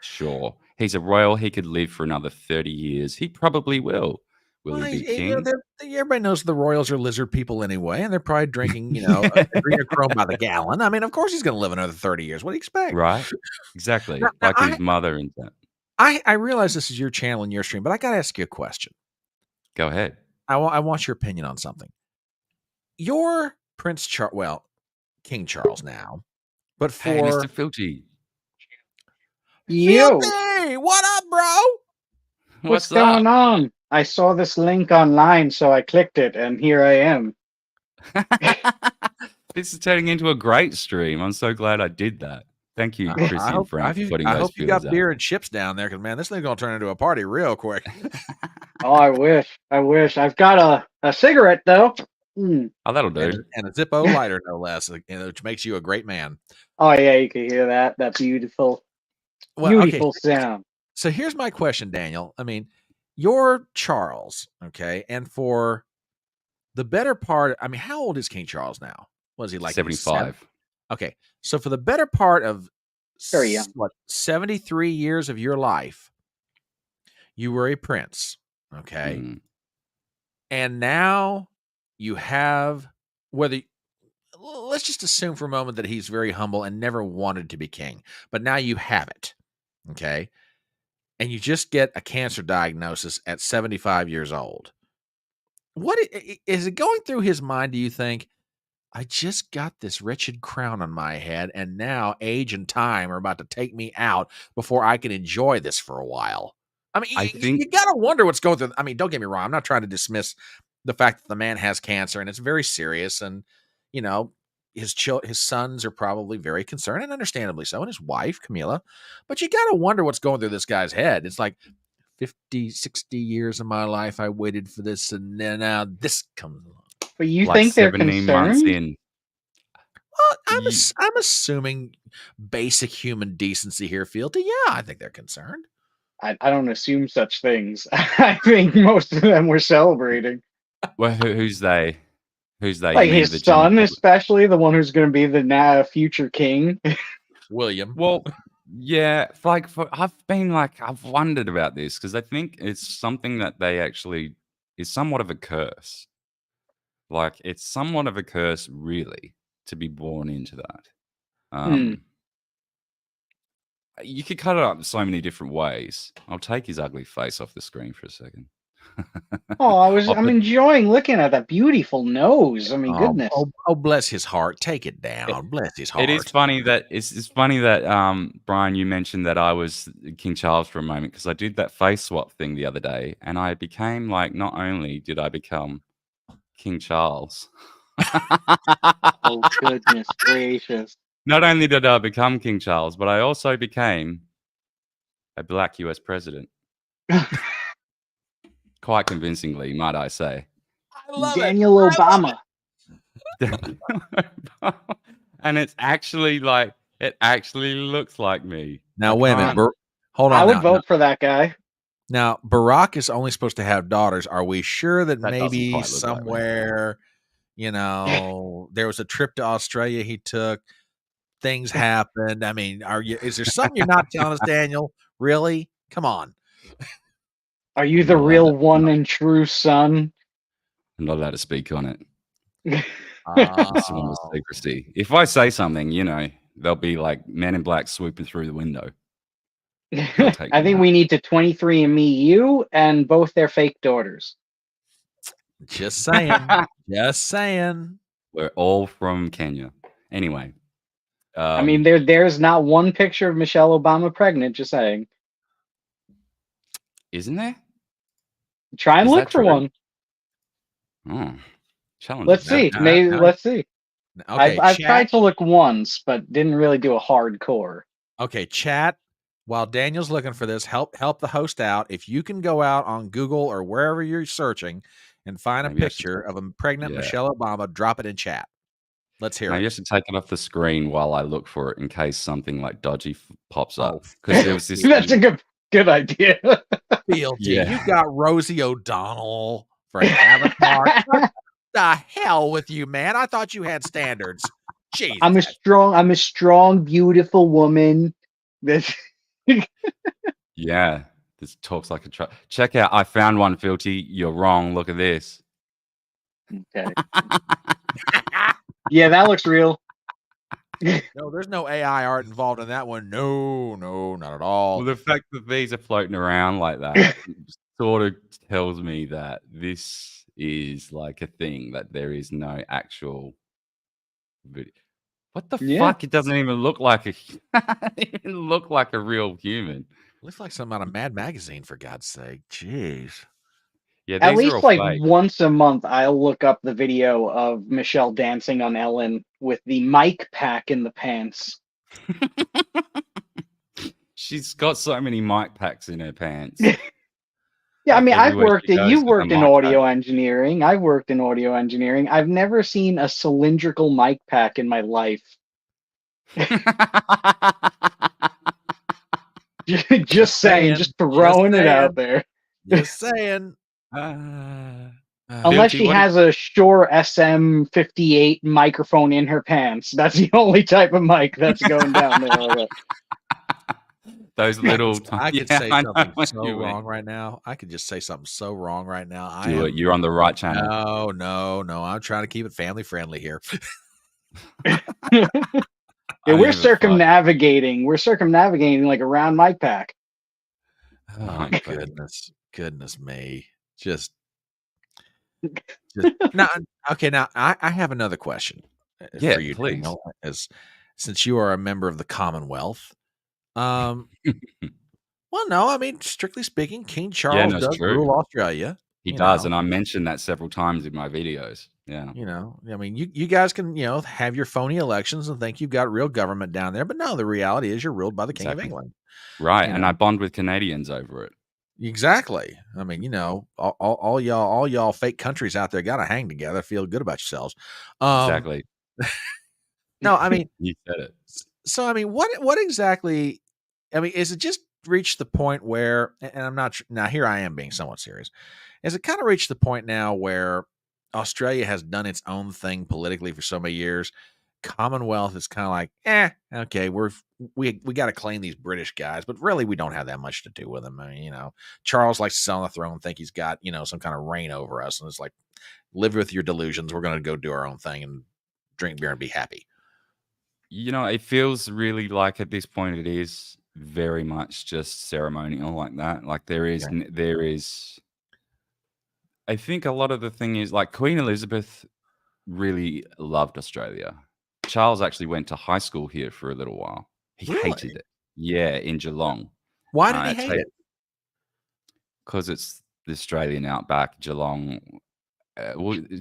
Sure. He's a royal. He could live for another 30 years. He probably will. Will he be king? Everybody knows the royals are lizard people anyway, and they're probably drinking, adrenochrome by the gallon. I mean, of course he's going to live another 30 years. What do you expect? Right. Exactly. His mother and that. I realize this is your channel and your stream, but I got to ask you a question. Go ahead. I want your opinion on something. Your King Charles now, but for Mr. Filthy. Filthy, what up, bro? What's going on? I saw this link online, so I clicked it, and here I am. This is turning into a great stream. I'm so glad I did that. Thank you, Chris and Frank, for putting those. I hope you got beer and chips down there, because man, this thing's gonna turn into a party real quick. Oh, I wish. I've got a cigarette though. Oh, that'll do. And a Zippo lighter, no less, which makes you a great man. Oh yeah, you can hear that beautiful sound. So here's my question, Daniel. I mean, you're Charles, okay, and for the better part, I mean, how old is King Charles now? Was he like 75? Okay. So for the better part of Very young. 73 years of your life, you were a prince. Okay. Mm. And now you have, let's just assume for a moment that he's very humble and never wanted to be king, but now you have it. Okay. And you just get a cancer diagnosis at 75 years old. What is it going through his mind? Do you think, I just got this wretched crown on my head, and now age and time are about to take me out before I can enjoy this for a while? I mean, you got to wonder what's going through. I mean, don't get me wrong. I'm not trying to dismiss the fact that the man has cancer, and it's very serious. And, you know, his sons are probably very concerned, and understandably so, and his wife, Camilla. But you got to wonder what's going through this guy's head. It's like 50, 60 years of my life, I waited for this, and then now this comes along. But you think they're 17 months concerned? in. Well, I'm assuming basic human decency here, Fealty. Yeah, I think they're concerned. I don't assume such things. I think most of them were celebrating. Well, who's they? Who's they? Like his son, especially the one who's going to be the future king. William. Well, yeah, I've wondered about this because I think it's something that they actually is somewhat of a curse. Like, it's somewhat of a curse, really, to be born into that. You could cut it up in so many different ways. I'll take his ugly face off the screen for a second. Oh, I'm enjoying looking at that beautiful nose. I mean, goodness. Oh, bless his heart. Take it down. Bless his heart. It is funny that it's funny that Brian, you mentioned that I was King Charles for a moment because I did that face swap thing the other day, and I became like, not only did I become King Charles. Oh, goodness gracious. Not only did I become King Charles, but I also became a black US president. Quite convincingly, might I say. I love Daniel Obama. And it's actually like, it actually looks like me. Now, wait a minute. Hold on. I would vote for that guy. Now, Barack is only supposed to have daughters. Are we sure that maybe somewhere, you know, there was a trip to Australia he took, things happened? I mean, is there something you're not telling us, Daniel? Really? Come on. Are you the real one and true son? I'm not allowed to speak on it. It's one of secrecy. If I say something, you know, there'll be like Men in Black swooping through the window. I think we need to 23andMe you and both their fake daughters. Just saying. Just saying. We're all from Kenya. Anyway. I mean, there's not one picture of Michelle Obama pregnant, just saying. Isn't there? Try and look for one. Oh, challenge. Let's see. Let's see. Okay, I've tried to look once, but didn't really do a hardcore. Okay, chat. While Daniel's looking for this, help the host out. If you can go out on Google or wherever you're searching and find a picture of a pregnant Michelle Obama, drop it in chat. Let's hear it. Maybe I should take it off the screen while I look for it in case something like dodgy pops up. Because there was this. That's a good idea. Fealty, you got Rosie O'Donnell for an avatar. What the hell with you, man? I thought you had standards. Jeez. I'm a strong, beautiful woman. Yeah, this talks like a truck. Check out. I found one, Fealty. You're wrong. Look at this. Okay. Yeah, that looks real. No, there's no AI art involved in that one. No, not at all. Well, the fact that these are floating around like that sort of tells me that this is like a thing, that there is no actual video. What the fuck? It doesn't even look like a real human. Looks like something out of Mad Magazine, for God's sake. Jeez. Yeah, at least like fake. once a month, I'll look up the video of Michelle dancing on Ellen with the mic pack in the pants. She's got so many mic packs in her pants. Yeah, I mean, you've worked in audio engineering. I've worked in audio engineering. I've never seen a cylindrical mic pack in my life. Just saying, just throwing it out there. Just saying. Unless Filthy, she what? has a Shure SM58 microphone in her pants. That's the only type of mic that's going down there. Those little. I could Yeah, say I know something what so you mean. wrong right now. I could just say something so wrong right now. I Do it. am You're on the right channel. no. I'm trying to keep it family friendly here. Yeah, I don't we're give a fuck. circumnavigating. We're circumnavigating like around mic pack. Oh Okay. goodness me. Just now. Okay, now I have another question Yeah, for you, please. Daniel, as since you are a member of the Commonwealth. Well, no, I mean, strictly speaking, King Yeah, Charles no, it's does true. rule Australia. He You does, know, and I mentioned that several times in my videos. Yeah. I mean, you guys can, have your phony elections and think you've got real government down there, but no, the reality is you're ruled by the King of Exactly. England. Right, You and I know, bond with Canadians over it. exactly. I mean, all y'all fake countries out there got to hang together, feel good about yourselves. Exactly. No, I mean, You said it. so I mean, what exactly? I mean, is it just reached the point where, and I'm not now here I am being somewhat serious. Has it kind of reached the point now where Australia has done its own thing politically for so many years? Commonwealth is kind of like, okay, we got to claim these British guys, but really we don't have that much to do with them. I mean, Charles likes to sit on the throne, think he's got some kind of reign over us, and it's like, live with your delusions. We're going to go do our own thing and drink beer and be happy. It feels really like at this point it is very much just ceremonial like that. Like there is, I think a lot of the thing is like Queen Elizabeth really loved Australia. Charles actually went to high school here for a little while. He hated it. Yeah, in Geelong. Why did he hate it? Because it's the Australian outback. Geelong.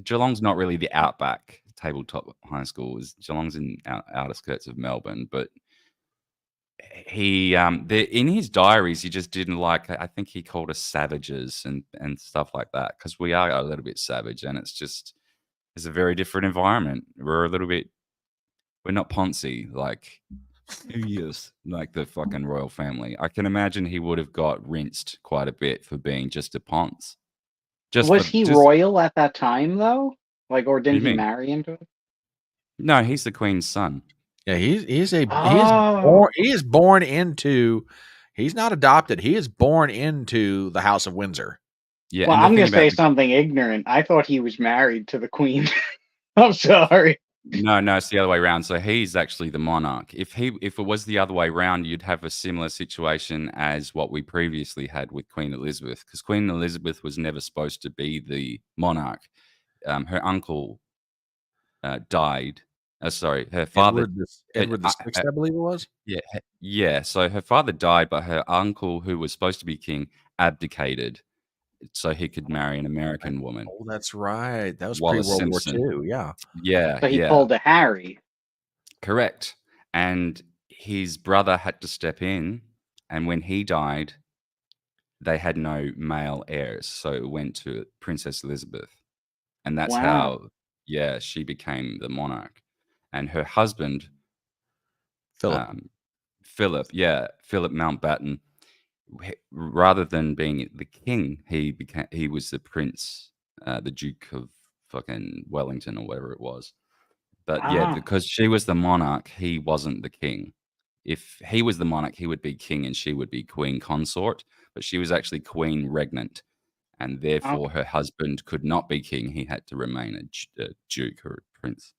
Geelong's not really the outback tabletop high school. Geelong's in outer skirts of Melbourne, but he in his diaries he just didn't like. I think he called us savages and stuff like that because we are a little bit savage, and it's a very different environment. We're not Ponzi like yes, like the fucking royal family. I can imagine he would have got rinsed quite a bit for being just a Ponce. Was he royal at that time though? Like, or didn't he marry into it? No, he's the Queen's son. Yeah, he is born into. He's not adopted. He is born into the House of Windsor. Yeah. Well, I'm going to say something ignorant. I thought he was married to the Queen. I'm sorry. No, it's the other way around. So he's actually the monarch. If it was the other way around, you'd have a similar situation as what we previously had with Queen Elizabeth, because Queen Elizabeth was never supposed to be the monarch. Her uncle died. Sorry, her father. Edward the Sixth, I believe it was. Yeah. So her father died, but her uncle, who was supposed to be king, abdicated, so he could marry an American woman. Oh, that's right. That was pre-World War II. Yeah. Yeah. So he pulled a Harry. Correct. And his brother had to step in, and when he died, they had no male heirs, so it went to Princess Elizabeth, and that's how, she became the monarch. And her husband, Philip Mountbatten, rather than being the king, he was the prince, the Duke of fucking Wellington or whatever it was. But because she was the monarch, he wasn't the king. If he was the monarch, he would be king and she would be queen consort, but she was actually queen regnant, and therefore her husband could not be king. He had to remain a duke or a prince.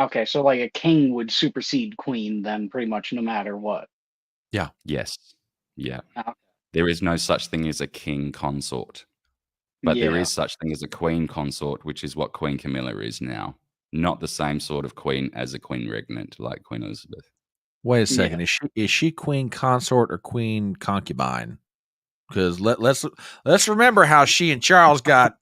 Okay, so like a king would supersede queen then pretty much no matter what. Yeah. Yes. Yeah. There is no such thing as a king consort, but there is such thing as a queen consort, which is what Queen Camilla is now. Not the same sort of queen as a queen regnant like Queen Elizabeth. Wait a second. Is she queen consort or queen concubine? Because let's remember how she and Charles got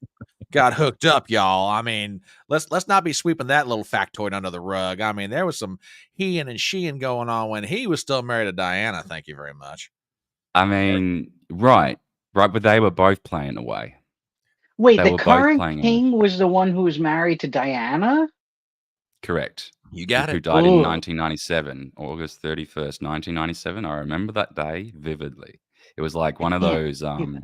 hooked up, y'all. I mean, let's not be sweeping that little factoid under the rug. I mean, there was some he-ing and she-ing going on when he was still married to Diana. Thank you very much. I mean, right, but they were both playing away. Wait, the current king was the one who was married to Diana? Correct. You got it. Who died in 1997, August 31st, 1997. I remember that day vividly. It was like one of those. Do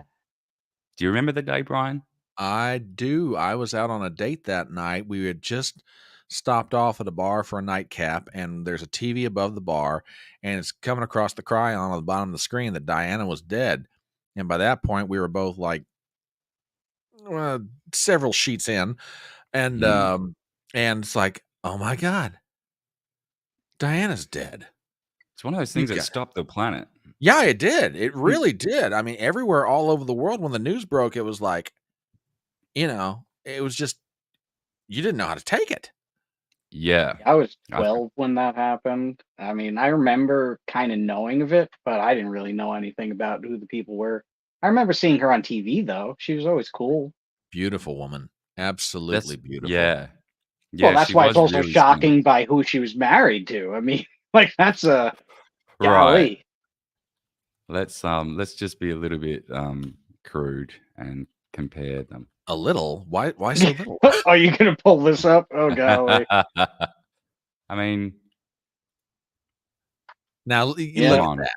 you remember the day, Brian? I do. I was out on a date that night. We had just stopped off at a bar for a nightcap, and there's a TV above the bar, and it's coming across the chyron on the bottom of the screen that Diana was dead. And by that point, we were both like several sheets in, and it's like, oh my God, Diana's dead. It's one of those things that stopped the planet. Yeah, it did. It really did. I mean, everywhere all over the world, when the news broke, it was like, it was just, you didn't know how to take it. Yeah. I was 12 when that happened. I mean, I remember kind of knowing of it, but I didn't really know anything about who the people were. I remember seeing her on TV, though. She was always cool. Beautiful woman. Absolutely beautiful. Yeah. Well, that's why it's also really shocking by who she was married to. I mean, like, that's a golly. Right. Let's just be a little bit crude and compare them. A little? Why so little? Are you going to pull this up? Oh, golly. I mean, now look at that.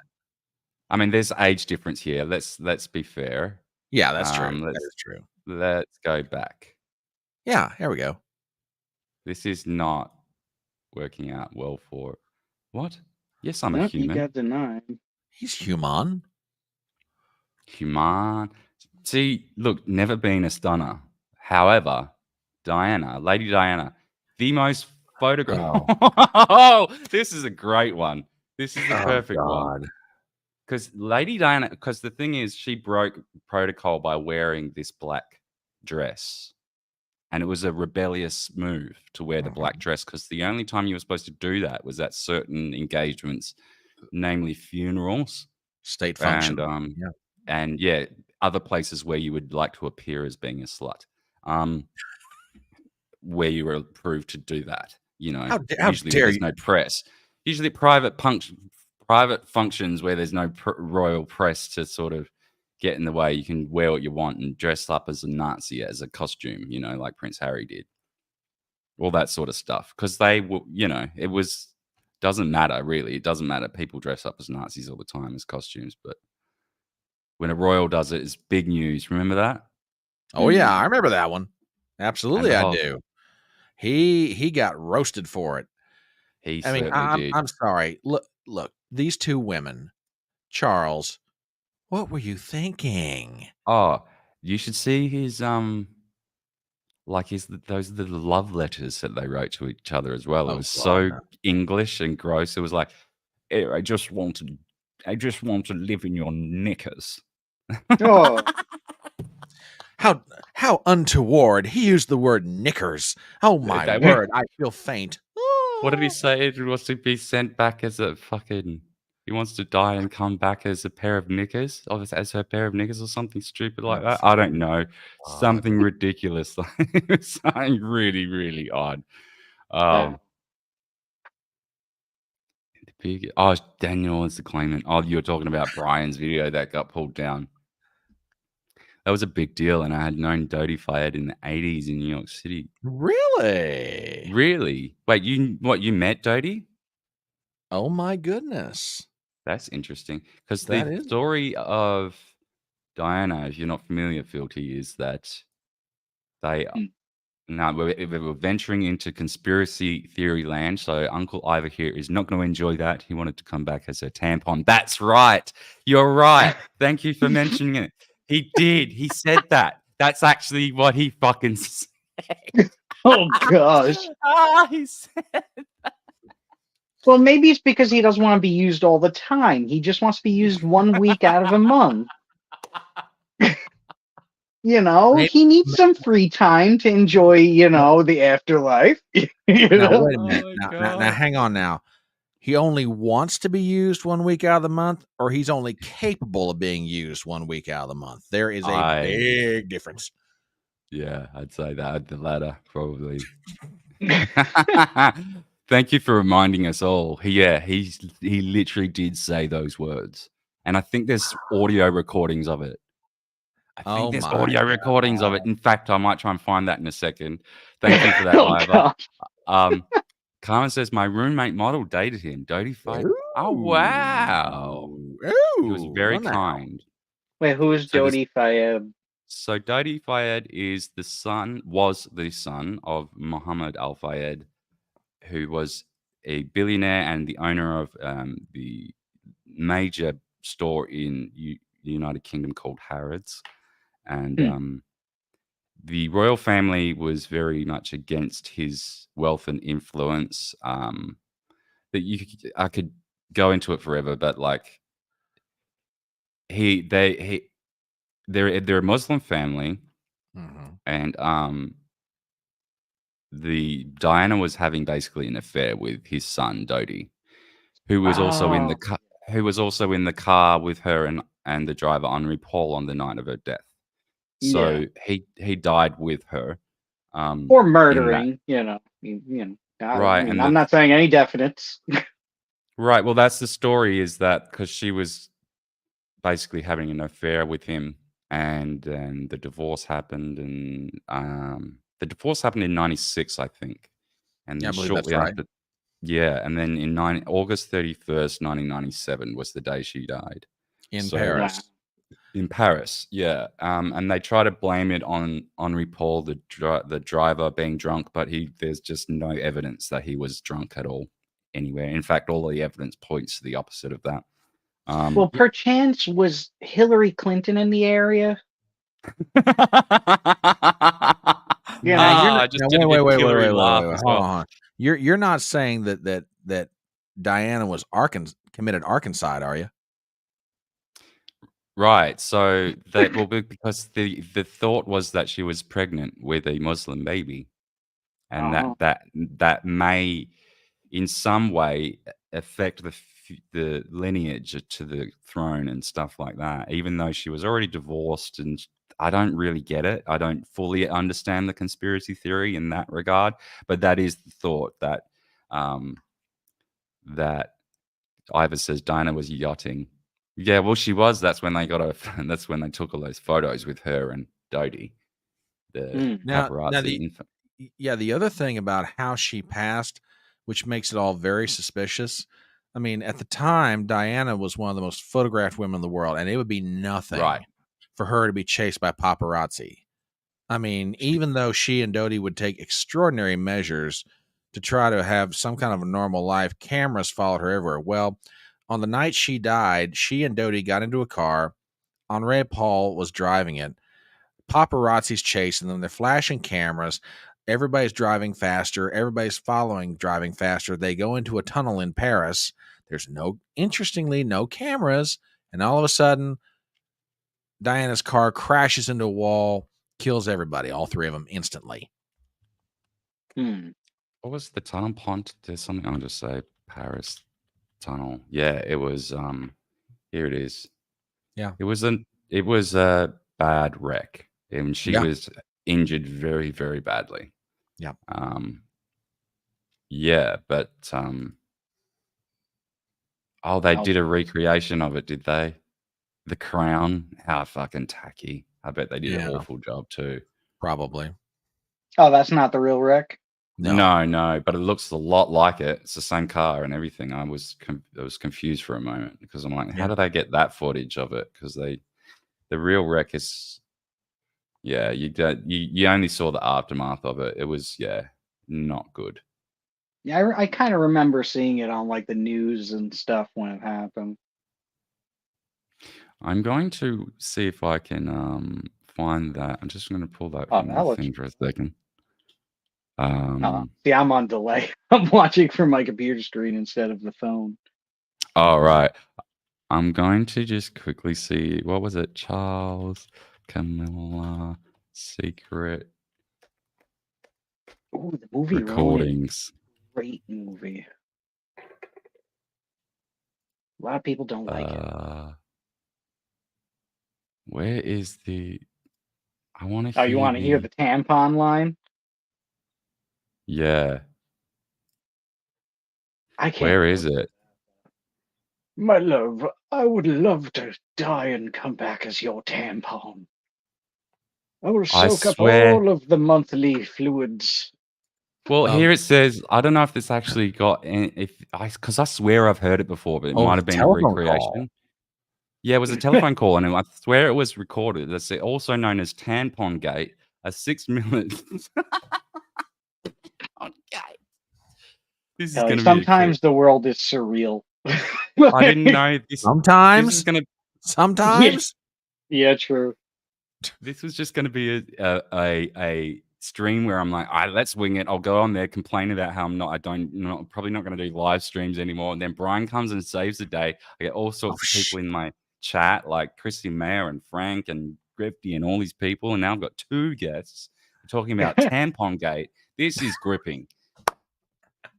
I mean, there's age difference here. Let's be fair. Yeah, that's true. That is true. Let's go back. Yeah, here we go. This is not working out well for what? Yes, I'm a human. He got denied. He's human. Human. See, look, never been a stunner. However, Lady Diana, the most photograph. Oh, this is a great one. This is the perfect one. Because Lady Diana, because the thing is, she broke protocol by wearing this black dress. And it was a rebellious move to wear the black dress, because the only time you were supposed to do that was at certain engagements, namely funerals, state function, and other places where you would like to appear as being a slut, where you were approved to do that. How usually dare there's you? no press. Usually private functions where there's no royal press to sort of get in the way. You can wear what you want and dress up as a Nazi as a costume, like Prince Harry did. All that sort of stuff. Because they will, doesn't matter really. It doesn't matter. People dress up as Nazis all the time as costumes, but when a royal does it, it's big news. Remember that? Oh yeah, I remember that one. Absolutely, I do. He got roasted for it. I'm sorry. Look, these two women, Charles. What were you thinking? Oh, you should see his those are the love letters that they wrote to each other as well. It was so English and gross. It was like, I just want to live in your knickers. Oh. How untoward. He used the word knickers. Oh my word, I feel faint. What did he say? It was to be sent back as a fucking... He wants to die and come back as a pair of knickers, or as her pair of knickers, or something stupid like that. I don't know. Something ridiculous. Something really, really odd. Daniel is the claimant. Oh, you're talking about Brian's video that got pulled down. That was a big deal, and I had known Dodie Fayed in the 80s in New York City. Really? Really? Wait, you met Dodie? Oh my goodness. That's interesting, because the story of Diana, if you're not familiar, Filty, is that they were venturing into conspiracy theory land. So Uncle Ivor here is not going to enjoy that. He wanted to come back as a tampon. That's right. You're right. Thank you for mentioning it. He did. He said that. That's actually what he fucking said. Oh gosh. He said that. Well, maybe it's because he doesn't want to be used all the time. He just wants to be used 1 week out of a month. He needs some free time to enjoy, the afterlife. Now, wait a minute. Now, hang on now. He only wants to be used 1 week out of the month, or he's only capable of being used 1 week out of the month? There is a big difference. Yeah, I'd say that. The latter, probably. Thank you for reminding us all. He literally did say those words. And I think there's audio recordings of it. I think there's audio recordings of it. In fact, I might try and find that in a second. Thank you for that, Ivor. Carmen says, my roommate model dated him. Dodie Fayed. Oh, wow. Ooh, He was very kind. Wait, who is Dodie Fayed? So Dodi Fayed was the son of Muhammad Al Fayed, who was a billionaire and the owner of the major store in the United Kingdom called Harrods. And the royal family was very much against his wealth and influence. I could go into it forever, but like they're a Muslim family, and the Diana was having basically an affair with his son Dodi, who was also in the car with her and the driver Henri Paul on the night of her death. So he died with her, or in that. murdering. Right, and I'm not saying any definites. Right. Well, that's the story, is that because she was basically having an affair with him, and then the divorce happened, and the divorce happened in '96, I think, and Yeah, I then believe that's shortly right. after, yeah, and then in August 31st, 1997 was the day she died In So- Paris. In Paris, yeah, and they try to blame it on Henri Paul, the driver, being drunk, but there's just no evidence that he was drunk at all anywhere. In fact, all the evidence points to the opposite of that. Well, perchance was Hillary Clinton in the area? Now, I just didn't wait, get Hillary laugh as hold well. on. You're not saying that Diana was committed arkancide, are you? Right. So because the thought was that she was pregnant with a Muslim baby, and that may, in some way, affect the lineage to the throne and stuff like that. Even though she was already divorced, and I don't really get it. I don't fully understand the conspiracy theory in that regard, but that is the thought that that Ivor says Diana was yachting. Yeah, well, she was. That's when they got her. That's when they took all those photos with her and Dodi, the paparazzi. The other thing about how she passed, which makes it all very suspicious. I mean, at the time, Diana was one of the most photographed women in the world, and it would be nothing for her to be chased by paparazzi. I mean, even though she and Dodi would take extraordinary measures to try to have some kind of a normal life, cameras followed her everywhere. Well, on the night she died, she and Dodi got into a car. Henri Paul was driving it. Paparazzi's chasing them. They're flashing cameras. Everybody's driving faster. Everybody's driving faster. They go into a tunnel in Paris. There's interestingly, no cameras. And all of a sudden, Diana's car crashes into a wall, kills everybody, all three of them instantly. What was the tunnel pont? There's something I'll just say. Paris tunnel. Yeah, it was. Here it is. Yeah, it was a bad wreck, and she was injured very, very badly. Yeah. Yeah, but they did a recreation of it, did they? The Crown. How fucking tacky. I bet they did an awful job too. Probably. Oh, that's not the real wreck? No, but it looks a lot like it. It's the same car and everything. I was confused for a moment, because I'm like, how did I get that footage of it? Because the real wreck is, you only saw the aftermath of it. It was not good. Yeah, I kind of remember seeing it on like the news and stuff when it happened. I'm going to see if I can find that. I'm just going to pull that thing for a second. See, I'm on delay. I'm watching from my computer screen instead of the phone. All right. I'm going to just quickly see, what was it? Charles Camilla Secret. Oh, the movie recordings. Great movie. A lot of people don't like it. Where is the? I want to. Oh, you want to hear the tampon line? Yeah. I can't. Where is it? My love, I would love to die and come back as your tampon. I will soak up all of the monthly fluids. Well, here it says, I don't know if this actually got, because I swear I've heard it before, but it might have been a recreation. Call. Yeah, it was a telephone call, and I swear it was recorded. That's also known as Tampon Gate, a 6-minute. Okay. This is Kelly, going to be a sometimes the world is surreal. I didn't know this. Sometimes. This is going to. Sometimes. Yeah, true. This was just going to be a stream where I'm like, all right, let's wing it. I'll go on there, complain about how probably not going to do live streams anymore. And then Brian comes and saves the day. I get all sorts of people in my chat, like Christy Mayer and Frank and Grifty and all these people. And now I've got 2 guests talking about Tampon Gate. This is gripping.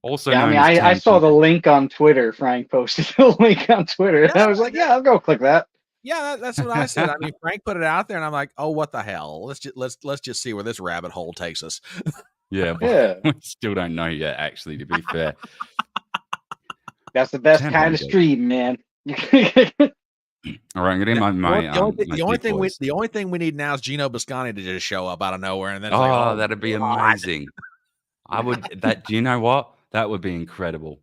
Also, yeah, I mean, I saw the link on Twitter. Frank posted the link on Twitter, and I was like, "Yeah, I'll go click that." Yeah, that's what I said. I mean, Frank put it out there, and I'm like, "Oh, what the hell? Let's just see where this rabbit hole takes us." Yeah, but we still don't know yet. Actually, to be fair, that's the best kind of stream, man. All right, I'm getting the only thing we need now is Gino Biscani to just show up out of nowhere, and then it's like, that'd be amazing. I would. Do you know what? That would be incredible.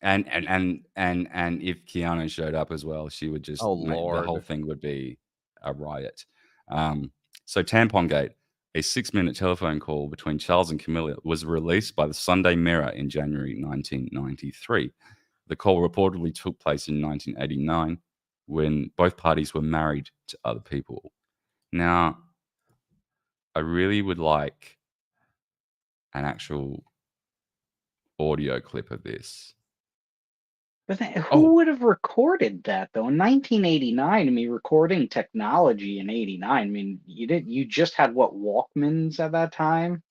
And if Keanu showed up as well, she would just the whole thing would be a riot. So Tampon Gate, a 6-minute telephone call between Charles and Camilla, was released by the Sunday Mirror in January 1993. The call reportedly took place in 1989 when both parties were married to other people. Now, I really would like an actual audio clip of this. But who would have recorded that though? In 1989, I mean, recording technology in '89. I mean, you just had Walkmans at that time,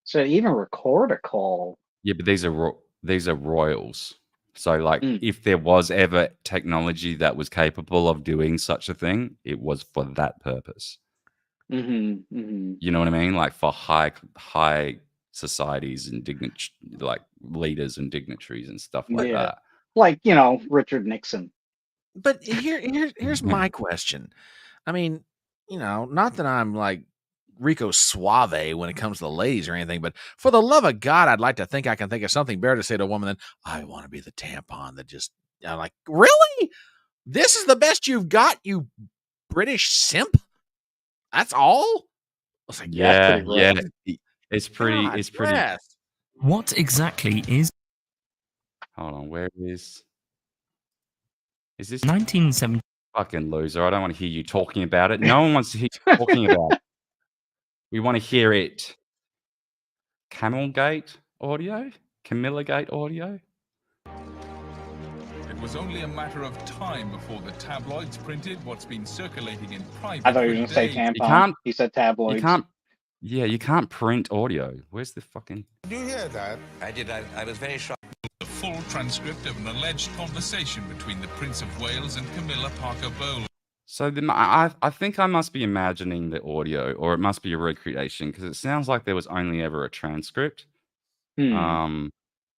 so to even record a call. Yeah, but these are royals. So, like, if there was ever technology that was capable of doing such a thing, it was for that purpose. Mm-hmm, mm-hmm. You know what I mean? Like for high societies and like leaders and dignitaries and stuff like that. Like, Richard Nixon. But here's my question. I mean, not that I'm like Rico Suave when it comes to the ladies or anything, but for the love of God, I'd like to think I can think of something better to say to a woman than, I want to be the tampon that just, I'm like, really? This is the best you've got, you British simp? That's all? I was like, yeah. It's pretty. What exactly is? Hold on, where is this 1970? Fucking loser! I don't want to hear you talking about it. No one wants to hear you talking about it. We want to hear it. Camilla Gate audio. It was only a matter of time before the tabloids printed what's been circulating in private. I thought you were going to say tampon. He said tabloids. You can't print audio. Where's the fucking... Did you hear that? I did. I was very shocked. The full transcript of an alleged conversation between the Prince of Wales and Camilla Parker Bowles. So I think I must be imagining the audio, or it must be a recreation, because it sounds like there was only ever a transcript. Well,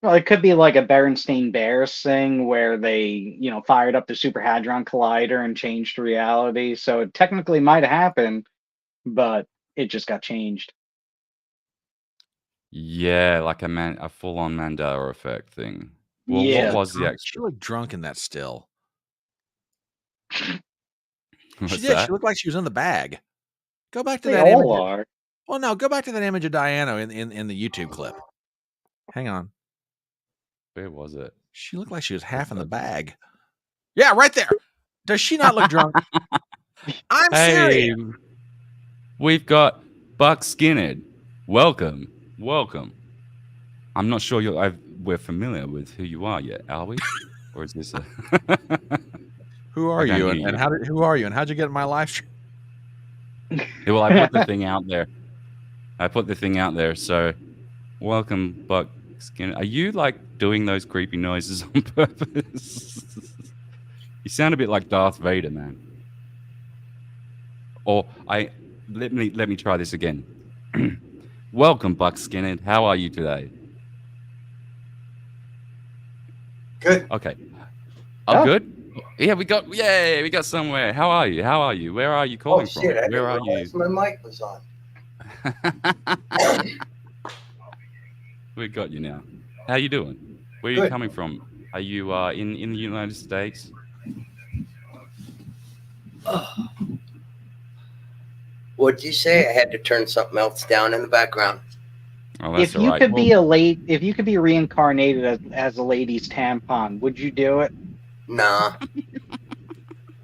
it could be like a Berenstain Bears thing where they, fired up the Super Hadron Collider and changed reality. So it technically might have happened, but it just got changed. Yeah, like a full-on Mandela effect thing. Well, yeah. What was the actual? She looked drunk in that still. What's she did. that? She looked like she was in the bag. Go back to They that all image. are. Well, no, go back to that image of Diana in the YouTube clip. Hang on. Where was it? She looked like she was half in the bag. Yeah, right there. Does she not look drunk? I'm serious. We've got Buck Skinnerd. Welcome. I'm not sure we're familiar with who you are yet, are we? Or is this a... Who are you? And who are you? And how'd you get in my live stream? Well, I put the thing out there. So, welcome, Buck Skinnerd. Are you like doing those creepy noises on purpose? You sound a bit like Darth Vader, man. Or let me try this again. Welcome, Buck Skinnerd. How are you today? Good. Okay. Oh, good. Yeah, we got somewhere. How are you? Where are you calling from? Where are you? My mic was on. We got you now. How you doing? Where are you coming from? Are you in the United States? What'd you say? I had to turn something else down in the background. Oh, If you could be if you could be reincarnated as a lady's tampon, would you do it? Nah.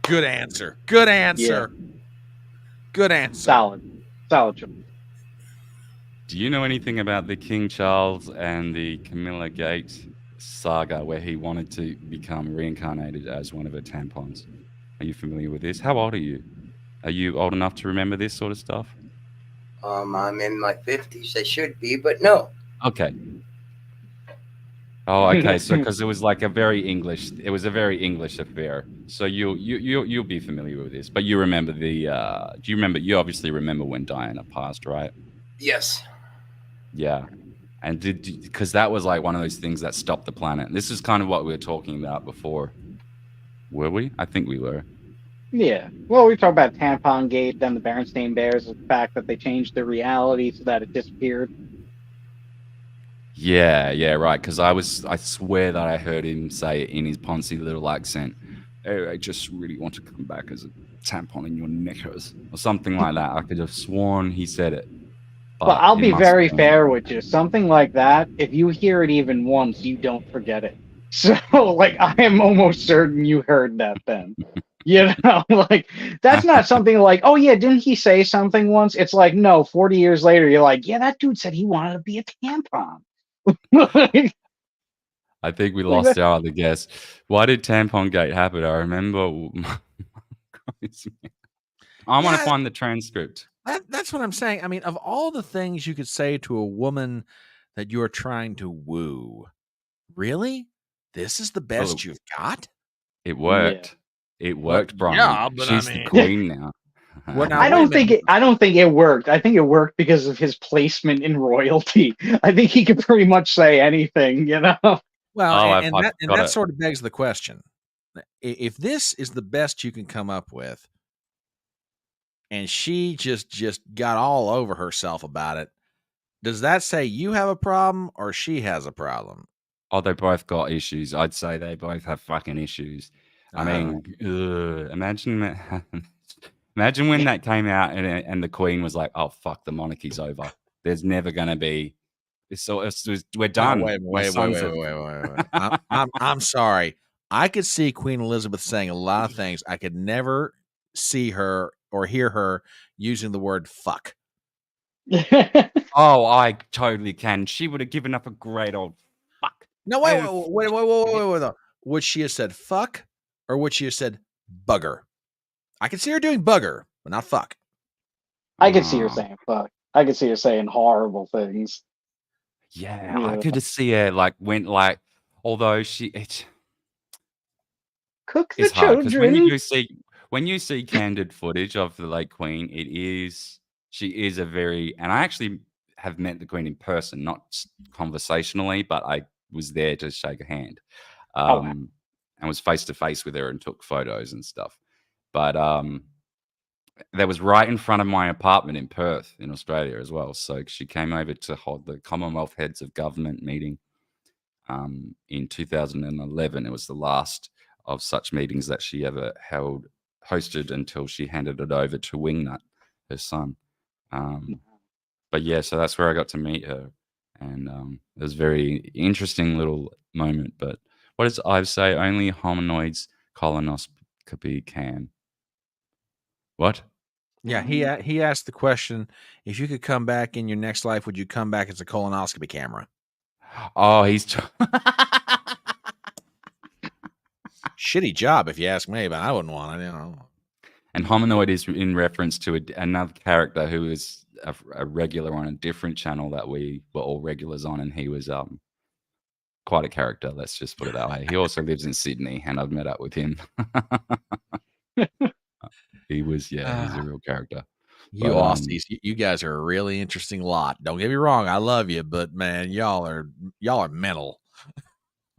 Good answer. Good answer. Yeah. Good answer. Solid. Solid choice. Do you know anything about the King Charles and the Camilla Gate saga where he wanted to become reincarnated as one of her tampons? Are you familiar with this? How old are you? Are you old enough to remember this sort of stuff? I'm in my 50s. I should be, but no. Okay. Oh, okay. So, because it was like a very English affair. So you'll be familiar with this, but you remember the? Do you remember? You obviously remember when Diana passed, right? Yes. Yeah. And because that was like one of those things that stopped the planet. This is kind of what we were talking about before. Were we? I think we were. Yeah. Well, we talked about Tampon Gate, then the Berenstain Bears, the fact that they changed the reality so that it disappeared. Yeah, right. Because I swear that I heard him say it in his Ponzi little accent. Oh, I just really want to come back as a tampon in your knickers, or something like that. I could have sworn he said it. But I'll be very fair with you. Something like that, if you hear it even once, you don't forget it. So, like, I am almost certain you heard that then. You know, like, that's not something like, oh, yeah, didn't he say something once? It's like, no, 40 years later, you're like, yeah, that dude said he wanted to be a tampon. I think we lost our other guess. Why did Tampon Gate happen? I remember. I want to find the transcript. That's what I'm saying. I mean, of all the things you could say to a woman that you're trying to woo, really? This is the best you've got? It worked. Yeah. It worked, Brian. Yeah, but she's the queen now. I don't think it worked. I think it worked because of his placement in royalty. I think he could pretty much say anything, you know. Well, that sort of begs the question. If this is the best you can come up with, and she just got all over herself about it, does that say you have a problem or she has a problem? Oh, they both got issues. I'd say they both have fucking issues. I mean, imagine when that came out and the Queen was like, "Oh fuck, the monarchy's over. There's never gonna be. We're done." Wait. I'm sorry. I could see Queen Elizabeth saying a lot of things. I could never see her or hear her using the word "fuck." Oh, I totally can. She would have given up a great old fuck. No, wait. Would she have said "fuck" or would she have said "bugger"? I could see her doing "bugger," but not "fuck." I could see her saying "fuck." I could see her saying horrible things. Yeah. I could see her although it's cook the hard, children. When you see candid footage of the late Queen, she is a very, and I actually have met the Queen in person, not conversationally, but I was there to shake her hand, and was face to face with her and took photos and stuff. But that was right in front of my apartment in Perth, in Australia as well. So she came over to hold the Commonwealth Heads of Government meeting in 2011. It was the last of such meetings that she ever hosted until she handed it over to Wingnut, her son. But yeah, so that's where I got to meet her, and it was a very interesting little moment. But what does Ives say? Only hominoids colonoscopy can. What? Yeah, he asked the question: if you could come back in your next life, would you come back as a colonoscopy camera? Oh, he's shitty job, if you ask me, but I wouldn't want it. You know. And hominoid is in reference to another character who is a regular on a different channel that we were all regulars on, and he was quite a character. Let's just put it that way. He also lives in Sydney, and I've met up with him. He's a real character. You Aussies, you guys are a really interesting lot. Don't get me wrong, I love you, but man, y'all are mental.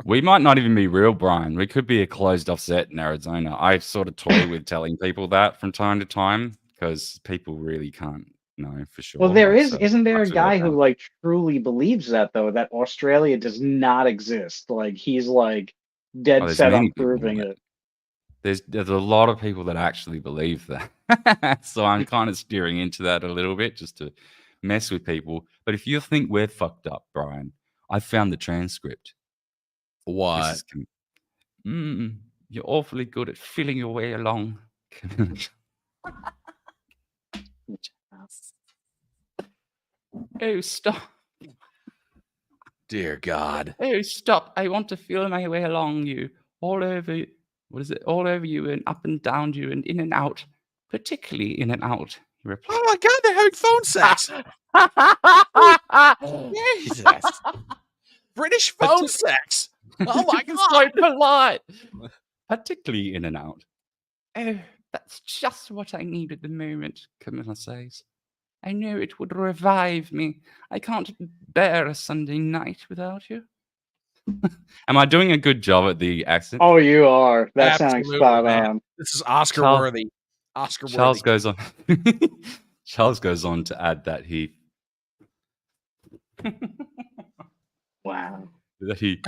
We might not even be real, Brian. We could be a closed off set in Arizona. I sort of toy with telling people that from time to time because people really can't know for sure. Well, isn't there a guy who like truly believes that though, that Australia does not exist? Like he's like dead set on proving it. there's a lot of people that actually believe that. So I'm kind of steering into that a little bit just to mess with people. But if you think we're fucked up, Brian, I found the transcript. What? You're awfully good at feeling your way along. Oh, stop. Dear God. Oh, stop. I want to feel my way along you. All over, what is it? All over you and up and down you and in and out. Particularly in and out. He replied. Oh my God, they're having phone sex. Jesus. British phone sex. Oh my God. So polite. Particularly in and out. Oh, that's just what I need at the moment, Camilla says. I know it would revive me. I can't bear a Sunday night without you. Am I doing a good job at the accent? Oh, you are. That sounds Absolutely, spot man. on. This is Oscar worthy. Charles goes on. Charles goes on to add that he. Wow. That he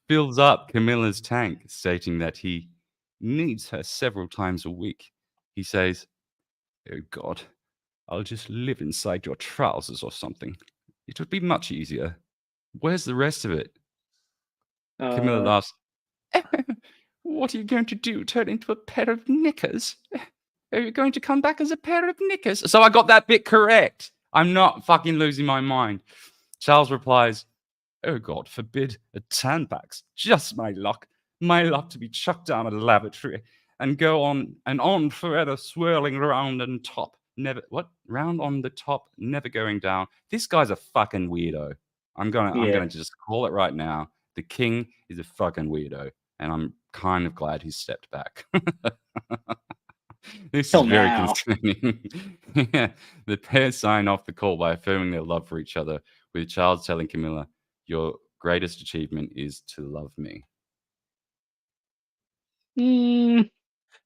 fills up Camilla's tank, stating that he needs her several times a week. He says, "Oh God, I'll just live inside your trousers or something. It would be much easier. Where's the rest of it?" Camilla laughs. What are you going to do? Turn into a pair of knickers? Are you going to come back as a pair of knickers? So I got that bit correct. I'm not fucking losing my mind. Charles replies, "Oh, God forbid, a tanpax. Just my luck. My luck to be chucked down a lavatory and go on and on forever, swirling round and top. Never, what? Round on the top, never going down." This guy's a fucking weirdo. I'm gonna just call it right now. The king is a fucking weirdo, and I'm kind of glad he stepped back. This is very concerning. Yeah. The pair sign off the call by affirming their love for each other, with Charles telling Camilla, "Your greatest achievement is to love me." No,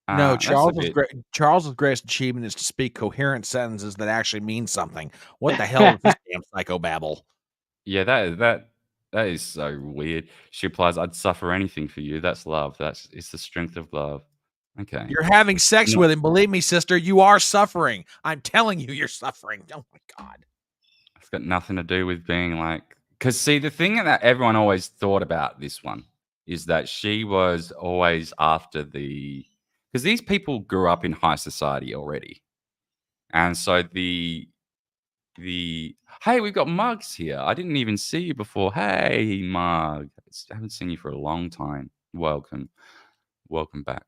That's a bit- Charles's greatest achievement is to speak coherent sentences that actually mean something. What the hell is this damn psychobabble? Yeah, that is so weird. She replies, "I'd suffer anything for you. That's love. It's the strength of love." Okay. You're having sex with him. Believe me, sister, you are suffering. I'm telling you, you're suffering. Oh my God. It's got nothing to do with being like, because see, the thing that everyone always thought about this one is that she was always after because these people grew up in high society already. And so the hey, we've got Mugs here. I didn't even see you before. Hey, Mug. I haven't seen you for a long time. Welcome back.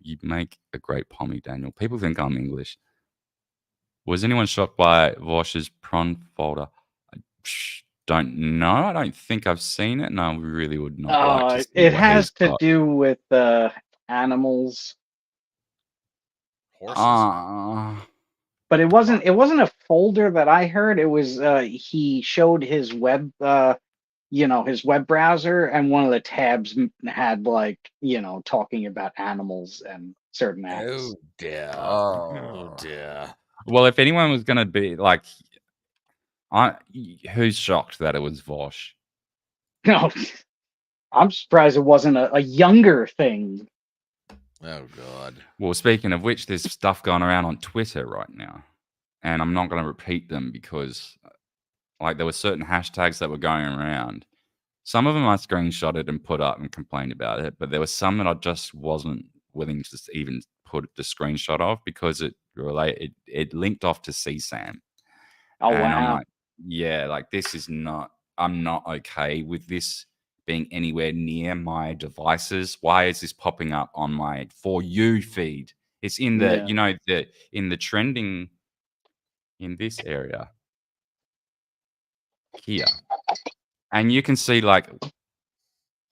You make a great pommy, Daniel. People think I'm English. Was anyone shocked by Vosh's prawn folder? I don't know. I don't think I've seen it. No, we really would not like to see it what has he's to got. do with animals. Horses. But it wasn't a folder that I heard. It was he showed his web his web browser, and one of the tabs had talking about animals and certain acts. Oh dear. Oh dear. Well, if anyone was going to be like, who's shocked that it was Vosh? No, I'm surprised it wasn't a younger thing. Oh God. Well, speaking of which, there's stuff going around on Twitter right now, and I'm not going to repeat them because, there were certain hashtags that were going around. Some of them I screenshotted and put up and complained about it, but there were some that I just wasn't willing to even put the screenshot of because it linked off to CSAM. Oh, and wow. I'm like, yeah, this is not. I'm not okay with this being anywhere near my devices. Why is this popping up on my For You feed? It's in the, in the trending in this area here. And you can see,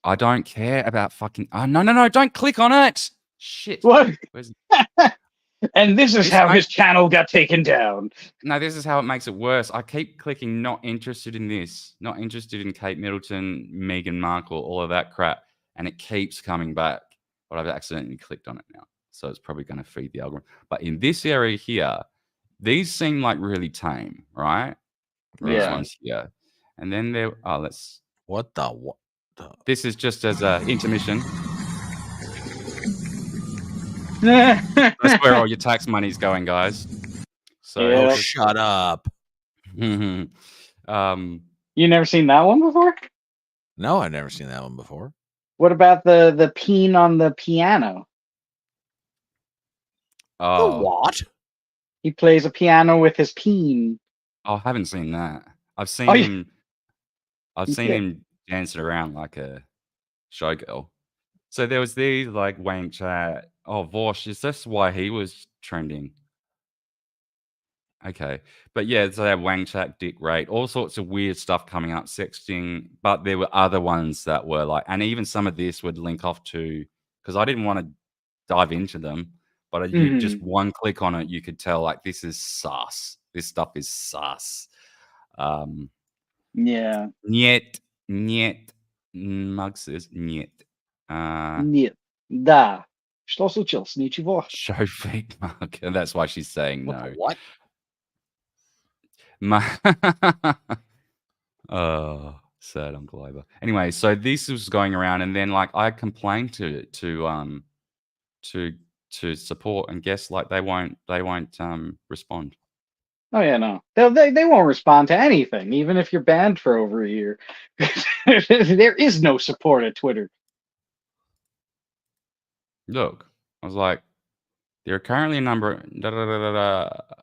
I don't care about fucking... Oh, no, don't click on it! Shit. What? And this is how his channel got taken down. No, this is how it makes it worse. I keep clicking not interested in this, not interested in Kate Middleton, Meghan Markle, all of that crap, and it keeps coming back. But I've accidentally clicked on it now, so it's probably going to feed the algorithm. But in this area here, these seem like really tame, right? These ones here. And then there... Oh, let's... What the... This is just as a intermission. That's where all your tax money's going, guys. So Yeah. Shut up. You never seen that one before? No, I've never seen that one before. What about the peen on the piano? The what? He plays a piano with his peen. Oh, I haven't seen that. I've seen Oh, yeah. him. I've seen him dancing around like a showgirl. So there was these like wank chat. Oh, Vosh, is this why he was trending? Okay. But yeah, so they have Wang Chat, Dick Rate, all sorts of weird stuff coming up, sexting. But there were other ones that were like, and even some of this would link off to, because I didn't want to dive into them, but you just one click on it, you could tell like this is sus. This stuff is sus. Yeah. Niet. Mug says niet. Нет. Да. Что случилось? Ничего. Show fake mug. And that's why she's saying no. What? Oh, sad Uncle Ivor. Anyway, so this was going around, and then like I complained to support, and guess like they won't respond. Oh yeah, no. They won't respond to anything, even if you're banned for over a year. There is no support at Twitter. Look, I was like, there are currently a number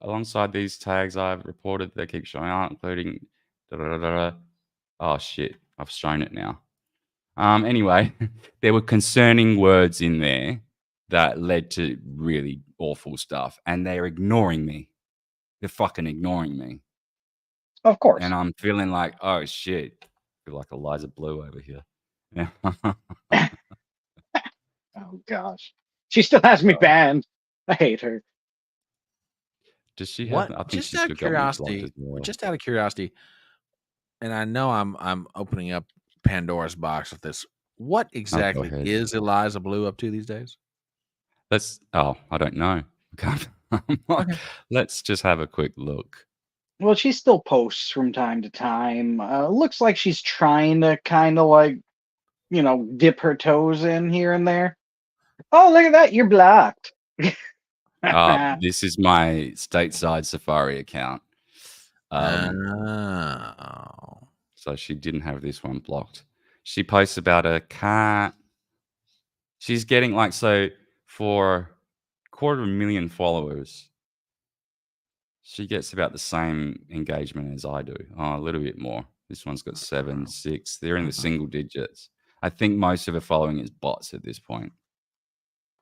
alongside these tags I've reported that keep showing up, including oh shit, I've shown it now. Anyway, there were concerning words in there that led to really awful stuff, and they're ignoring me. They're fucking ignoring me. Of course. And I'm feeling like, oh shit, I feel like Eliza Blue over here. Yeah. Oh gosh, she still has me banned. I hate her. Does she have? What? I think Just she's out of still got me blocked curiosity. as well. Just out of curiosity, and I know I'm opening up Pandora's box with this. What exactly ahead. is Eliza Blue up to these days? I don't know. Let's just have a quick look. Well, she still posts from time to time. Looks like she's trying to kind of like, dip her toes in here and there. Oh, look at that! You're blocked. This is my Stateside Safari account. So she didn't have this one blocked. She posts about a car. She's getting like, so for 250,000 followers, she gets about the same engagement as I do. Oh, a little bit more. This one's got 7, 6. They're in the single digits. I think most of her following is bots at this point.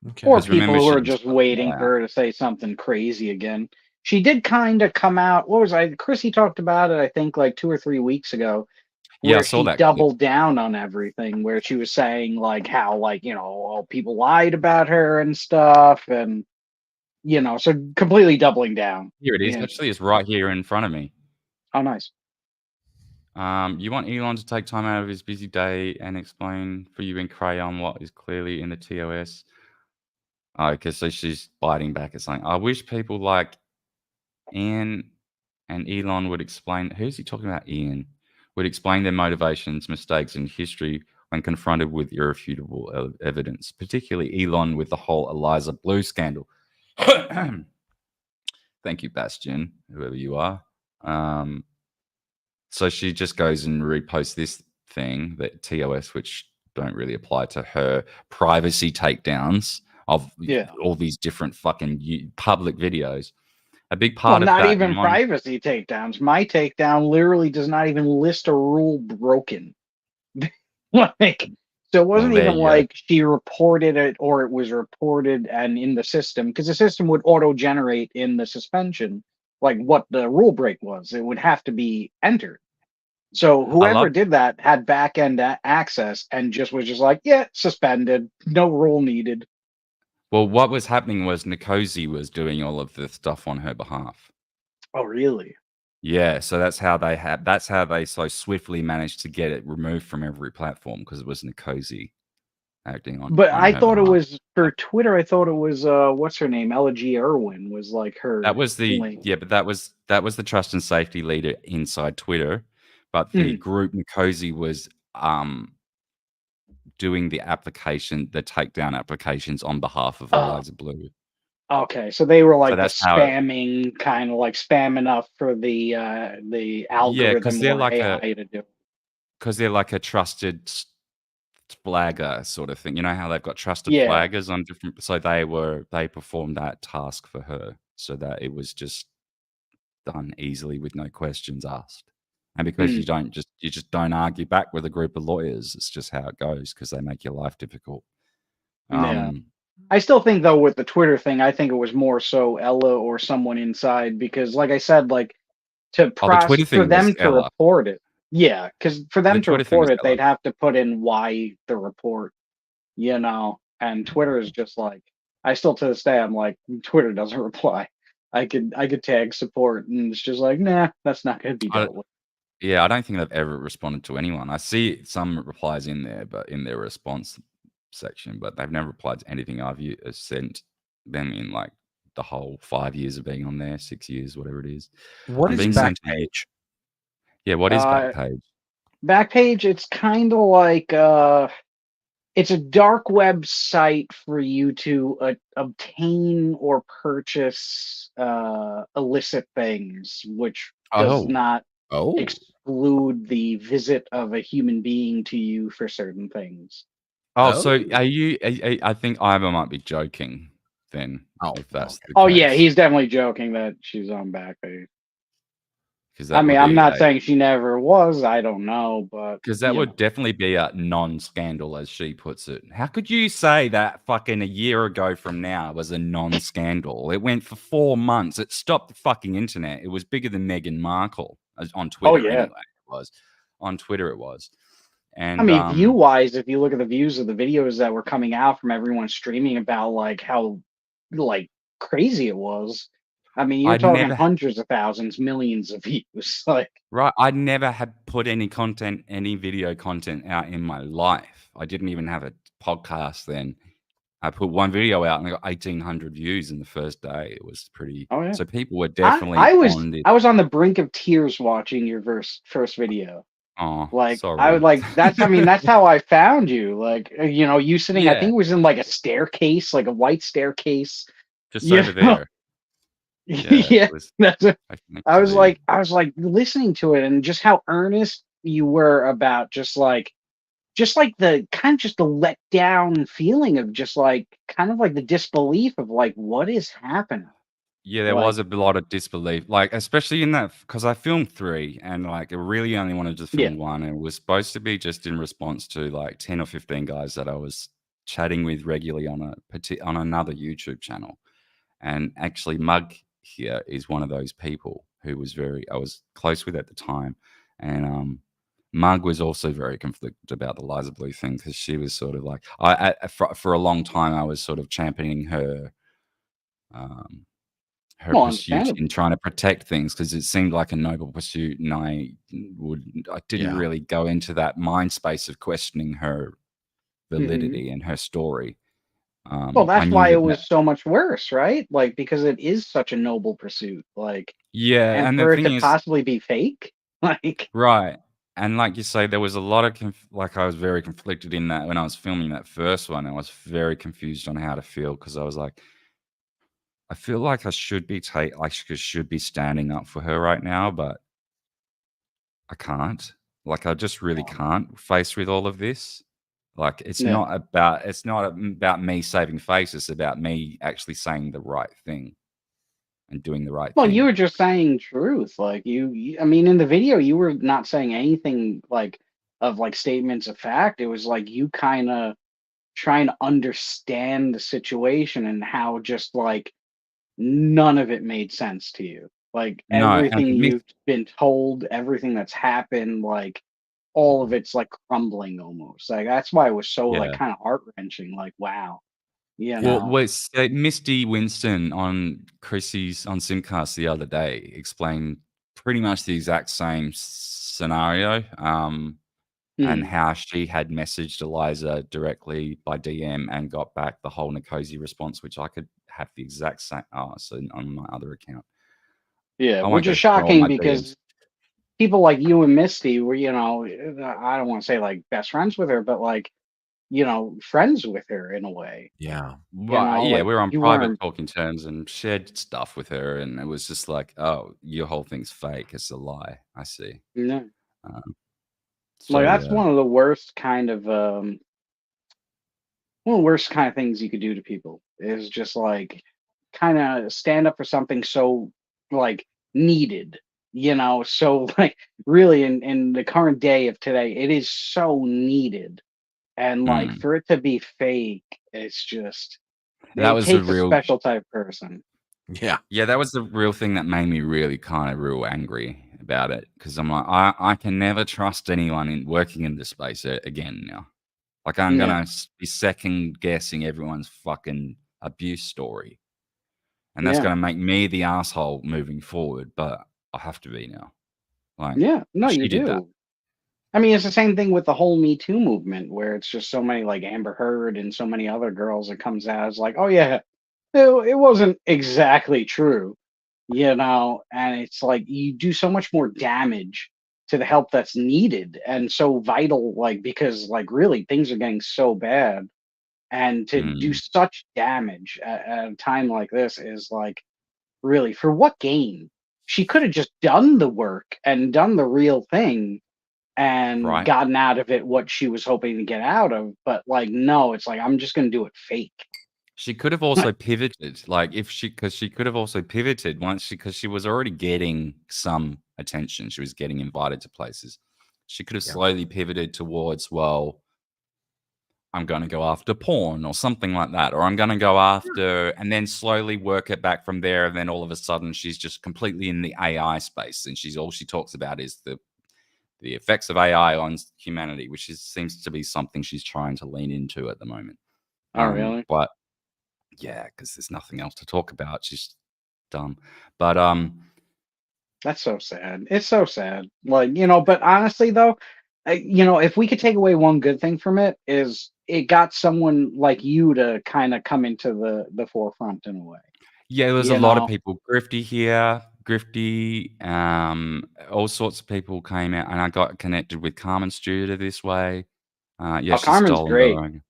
Okay. Or 'Cause people remember, who she are was just put waiting out. for her to say something crazy again. She did kind of come out. What was Chrissy talked about it, I think, like 2 or 3 weeks ago. Yeah, I Where saw she that clip. doubled down on everything, where she was saying like how people lied about her and stuff, and so completely doubling down. Here it is. Yeah. Actually, it's right here in front of me. Oh, nice. You want Elon to take time out of his busy day and explain for you in crayon what is clearly in the TOS. Okay, so she's biting back at something. I wish people like Ian and Elon would explain. Who's he talking about? Ian would explain their motivations, mistakes, and history when confronted with irrefutable evidence, particularly Elon with the whole Eliza Blue scandal. Thank you, Bastion, whoever you are. So she just goes and reposts this thing, that TOS, which don't really apply to her privacy takedowns of all these different fucking public videos. A big part of not that. even privacy takedowns. My takedown literally does not even list a rule broken. So it wasn't even like she reported it or it was reported and in the system, because the system would auto-generate in the suspension like what the rule break was. It would have to be entered. So whoever did that had back-end access and was just like, yeah, suspended, no rule needed. Well, what was happening was Nikosi was doing all of the stuff on her behalf. Oh, really? Yeah, so that's how they so swiftly managed to get it removed from every platform, because it was Nikosi acting on. But on I her thought behalf. it was for Twitter. I thought it was what's her name? Ella G. Irwin was like her. That was the link. but that was the trust and safety leader inside Twitter. But the group Nikosi was doing the takedown applications on behalf of Eliza Blue. Okay, so they were like the that's how it- spamming, kind of like spam enough for the algorithm they're or like AI to do. because they're like a trusted flagger sort of thing. You know how they've got trusted Yeah. flaggers on different. So they performed that task for her, so that it was just done easily with no questions asked. And because you just don't argue back with a group of lawyers. It's just how it goes because they make your life difficult. Yeah. I still think though with the Twitter thing, I think it was more so Ella or someone inside because, like I said, like the Twitter for thing them was to Ella. report it. Yeah, because for them to Twitter thing report was it, they'd Ella. have to put in why the report, And Twitter is just like, I still to this day, I'm like, Twitter doesn't reply. I could tag support, and it's just like, nah, that's not going to be dealt with. Yeah, I don't think they've ever responded to anyone. I see some replies in there, but in their response section, but they've never replied to anything I've sent them in like the whole 5 years of being on there, 6 years, whatever it is. What I'm is being sent to- Backpage? Yeah, what is Backpage? Backpage, it's kind of like it's a dark web site for you to obtain or purchase illicit things, which does not exclude the visit of a human being to you for certain things. So are you? I think Ivor might be joking then. If that's the Oh case. yeah, he's definitely joking that she's on Backpage. 'Cause I that mean, would I'm be not saying she never was. I don't know, but because that would definitely be a non-scandal, as she puts it. How could you say that fucking a year ago from now was a non-scandal? It went for 4 months. It stopped the fucking internet. It was bigger than Meghan Markle on Twitter. yeah. Anyway, it was on Twitter. It was, and I mean, view-wise, if you look at the views of the videos that were coming out from everyone streaming about like how like crazy it was. I mean, you're talking hundreds of thousands, millions of views. Like, right, I never had put any video content out in my life. I didn't even have a podcast then. I put one video out and I got 1,800 views in the first day. It was pretty. Oh, yeah. So people were definitely. I was on the brink of tears watching your first video. Oh, like sorry. I would like that's. I mean, that's how I found you. Like, you sitting. I think it was in like a staircase, like a white staircase, just over there. Yeah, that's it. I was like listening to it and just how earnest you were about just like the kind of just the let down feeling of just like kind of like the disbelief of like what is happening. Yeah, there was a lot of disbelief, like especially in that because I filmed 3 and like I really only wanted to film 1, and it was supposed to be just in response to like 10 or 15 guys that I was chatting with regularly on another YouTube channel, and actually Mug here is one of those people who was I was close with at the time, and Mug was also very conflicted about the Eliza Blue thing because she was sort of like for a long time I was sort of championing her pursuit in trying to protect things because it seemed like a noble pursuit, and I didn't really go into that mind space of questioning her validity and her story. Well, that's why it was so much worse, right? Like, because it is such a noble pursuit. Like, and for it to possibly be fake, like, right. And like you say, there was a lot of I was very conflicted in that when I was filming that first one. I was very confused on how to feel because I was like, I feel like I should be standing up for her right now, but I can't. Like, I just really can't face with all of this. Like, it's not about me saving face. It's about me actually saying the right thing and doing the right thing. Well, you were just saying truth. Like I mean, in the video, you were not saying anything like of like statements of fact. It was like you kind of trying to understand the situation and how just like none of it made sense to you. Like everything you've been told, everything that's happened, like all of it's like crumbling almost. Like that's why it was so like kind of heart wrenching. Like, wow. Well, was Misty Winston on Chrissy's on Simcast the other day explained pretty much the exact same scenario, and how she had messaged Eliza directly by DM and got back the whole Nicosi response, which I could have the exact same so on my other account. Yeah, which is shocking because people like you and Misty were, I don't want to say like best friends with her, but like friends with her in a way. Yeah. Well, yeah, Like we were on you private weren't. talking terms and shared stuff with her, and it was just like, oh, your whole thing's fake. It's a lie. I see. No. So Like that's yeah, one of the worst kind of one of the worst kind of things you could do to people is just like kind of stand up for something so like needed, so like really in the current day of today, it is so needed. And like mm. for it to be fake, it's just That it was the takes a real. special type of person. Yeah. Yeah, that was the real thing that made me really kind of real angry about it because I'm like, I can never trust anyone in working in this space again now. Like I'm Yeah. gonna be second guessing everyone's fucking abuse story, and that's Yeah. gonna make me the asshole moving forward. But I have to be now. Like Yeah. No, you she did that. do. I mean, it's the same thing with the whole Me Too movement, where it's just so many like Amber Heard and so many other girls that comes out as like, oh yeah, it wasn't exactly true, and it's like you do so much more damage to the help that's needed and so vital, like because like really things are getting so bad, and to do Mm. such damage at a time like this is like really for what gain? She could have just done the work and done the real thing and Right. gotten out of it what she was hoping to get out of. But like, no, it's like I'm just gonna do it fake. She could have also pivoted, like because she could have also pivoted once because she was already getting some attention. She was getting invited to places. She could have Yeah. slowly pivoted towards, well, I'm going to go after porn or something like that, or I'm going to go after, and then slowly work it back from there. And then all of a sudden, she's just completely in the AI space, and all she talks about is the effects of AI on humanity, which seems to be something she's trying to lean into at the moment. Oh, really? But yeah, because there's nothing else to talk about. She's dumb. But That's so sad. It's so sad. Like, but honestly though, if we could take away one good thing from it is it got someone like you to kind of come into the forefront in a way. yeah, there was a You lot of know? people. Grifty here, Grifty, all sorts of people came out, and I got connected with Carmen Studer this way. Yeah, Oh, she's Carmen's stolen great. her.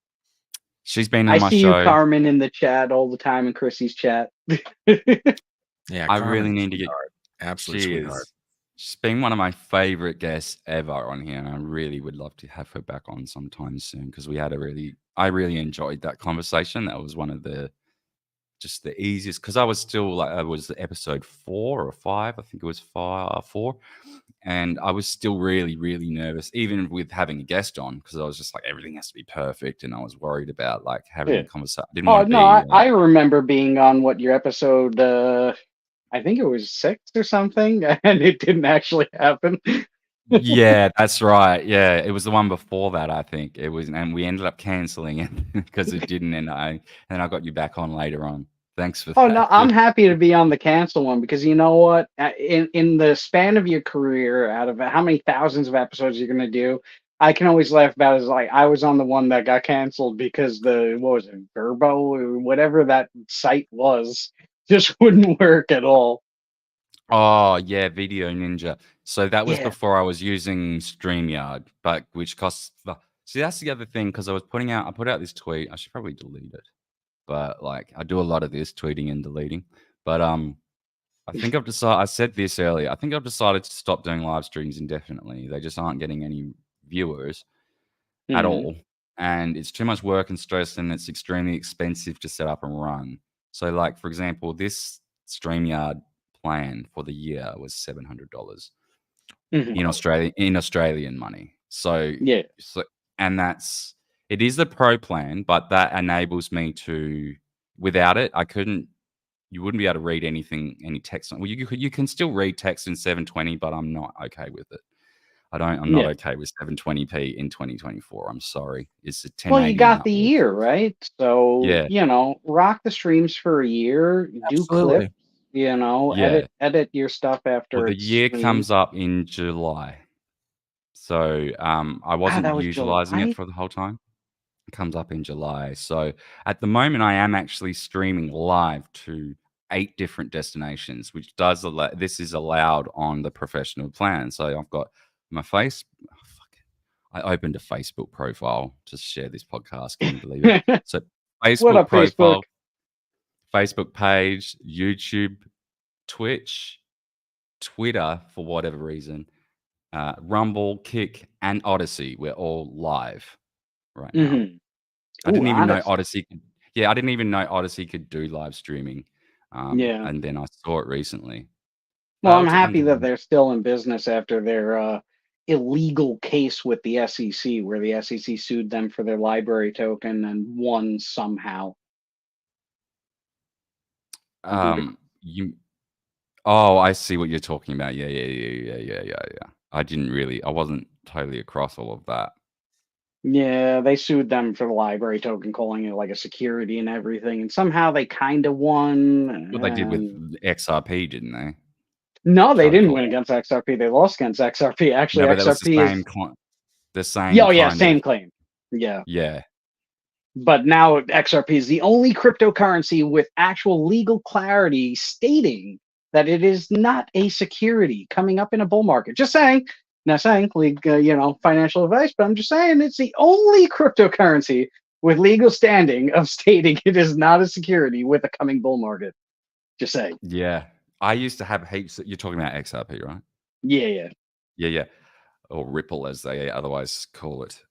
She's been I on my see you, show. Carmen, in the chat all the time in Chrissy's chat. Yeah. I Carmen's really a need to get. sweetheart. Absolute She sweetheart. is. She's been one of my favorite guests ever on here, and I really would love to have her back on sometime soon because I really enjoyed that conversation. That was one of the easiest because I was still like I was episode 4 or 5. I think it was 4, and I was still really really nervous, even with having a guest on because I was just like everything has to be perfect, and I was worried about like having Yeah. a conversation. I didn't Oh want to no, be. I remember being on your episode. I think it was 6 or something, and it didn't actually happen. Yeah, that's right. Yeah, it was the one before that, I think. It was, and we ended up canceling it because it didn't. And I got you back on later on. Thanks for Oh no, that. I'm happy to be on the cancel one because you know what? In the span of your career, out of how many thousands of episodes you're gonna do, I can always laugh about it. Is like I was on the one that got canceled because what was it, Verbo or whatever that site was, just wouldn't work at all. Oh yeah, Video Ninja. So that was Yeah. before I was using StreamYard, but which costs. See, that's the other thing because I put out this tweet. I should probably delete it, but like I do a lot of this tweeting and deleting. But I think I've decided. I said this earlier. I think I've decided to stop doing live streams indefinitely. They just aren't getting any viewers at all, and it's too much work and stress, and it's extremely expensive to set up and run. So, like for example, this StreamYard plan for the year was $700 in Australian money. So Yeah. And it is the pro plan, but that enables me to. Without it, you wouldn't be able to read any text. Well, you can still read text in 720, but I'm not okay with it. I'm not okay with 720p in 2024. I'm sorry. It's a 1080. Well, you got the year, right? So, Yeah. rock the streams for a year, do clips, Yeah. edit your stuff after Well, the it's year streamed. comes up in July. So I wasn't that was utilizing July? it for the whole time. It comes up in July. So at the moment, I am actually streaming live to 8 different destinations, which this is allowed on the professional plan. So I've got my face. I opened a Facebook profile to share this podcast. Can you believe it? So What Facebook up, Facebook? profile, Facebook page, YouTube, Twitch, Twitter for whatever reason, Rumble, Kick, and Odyssey. We're all live right now. Mhm. I didn't Ooh, even know Odyssey. Odyssey could. Yeah, I didn't even know Odyssey could do live streaming. Yeah. And then I saw it recently. Well, I'm It's happy that under- they're still in business after their illegal case with the SEC, where the SEC sued them for their library token and won somehow. you. Oh, I see what you're talking about. Yeah. I wasn't totally across all of that. Yeah, they sued them for the library token, calling it like a security and everything, and somehow they kind of won. What they did with and- XRP, didn't they? No, they Try to didn't call- win against XRP. They lost against XRP. Actually, No, but that was XRP the is same. The same. yeah, kind same of- claim. Yeah. Yeah. But now XRP is the only cryptocurrency with actual legal clarity stating that it is not a security coming up in a bull market. Just saying, not saying financial advice, but I'm just saying it's the only cryptocurrency with legal standing of stating it is not a security with a coming bull market. Just saying. Yeah. I used to have heaps. You're talking about XRP, right? Yeah. Yeah. Or Ripple, as they otherwise call it.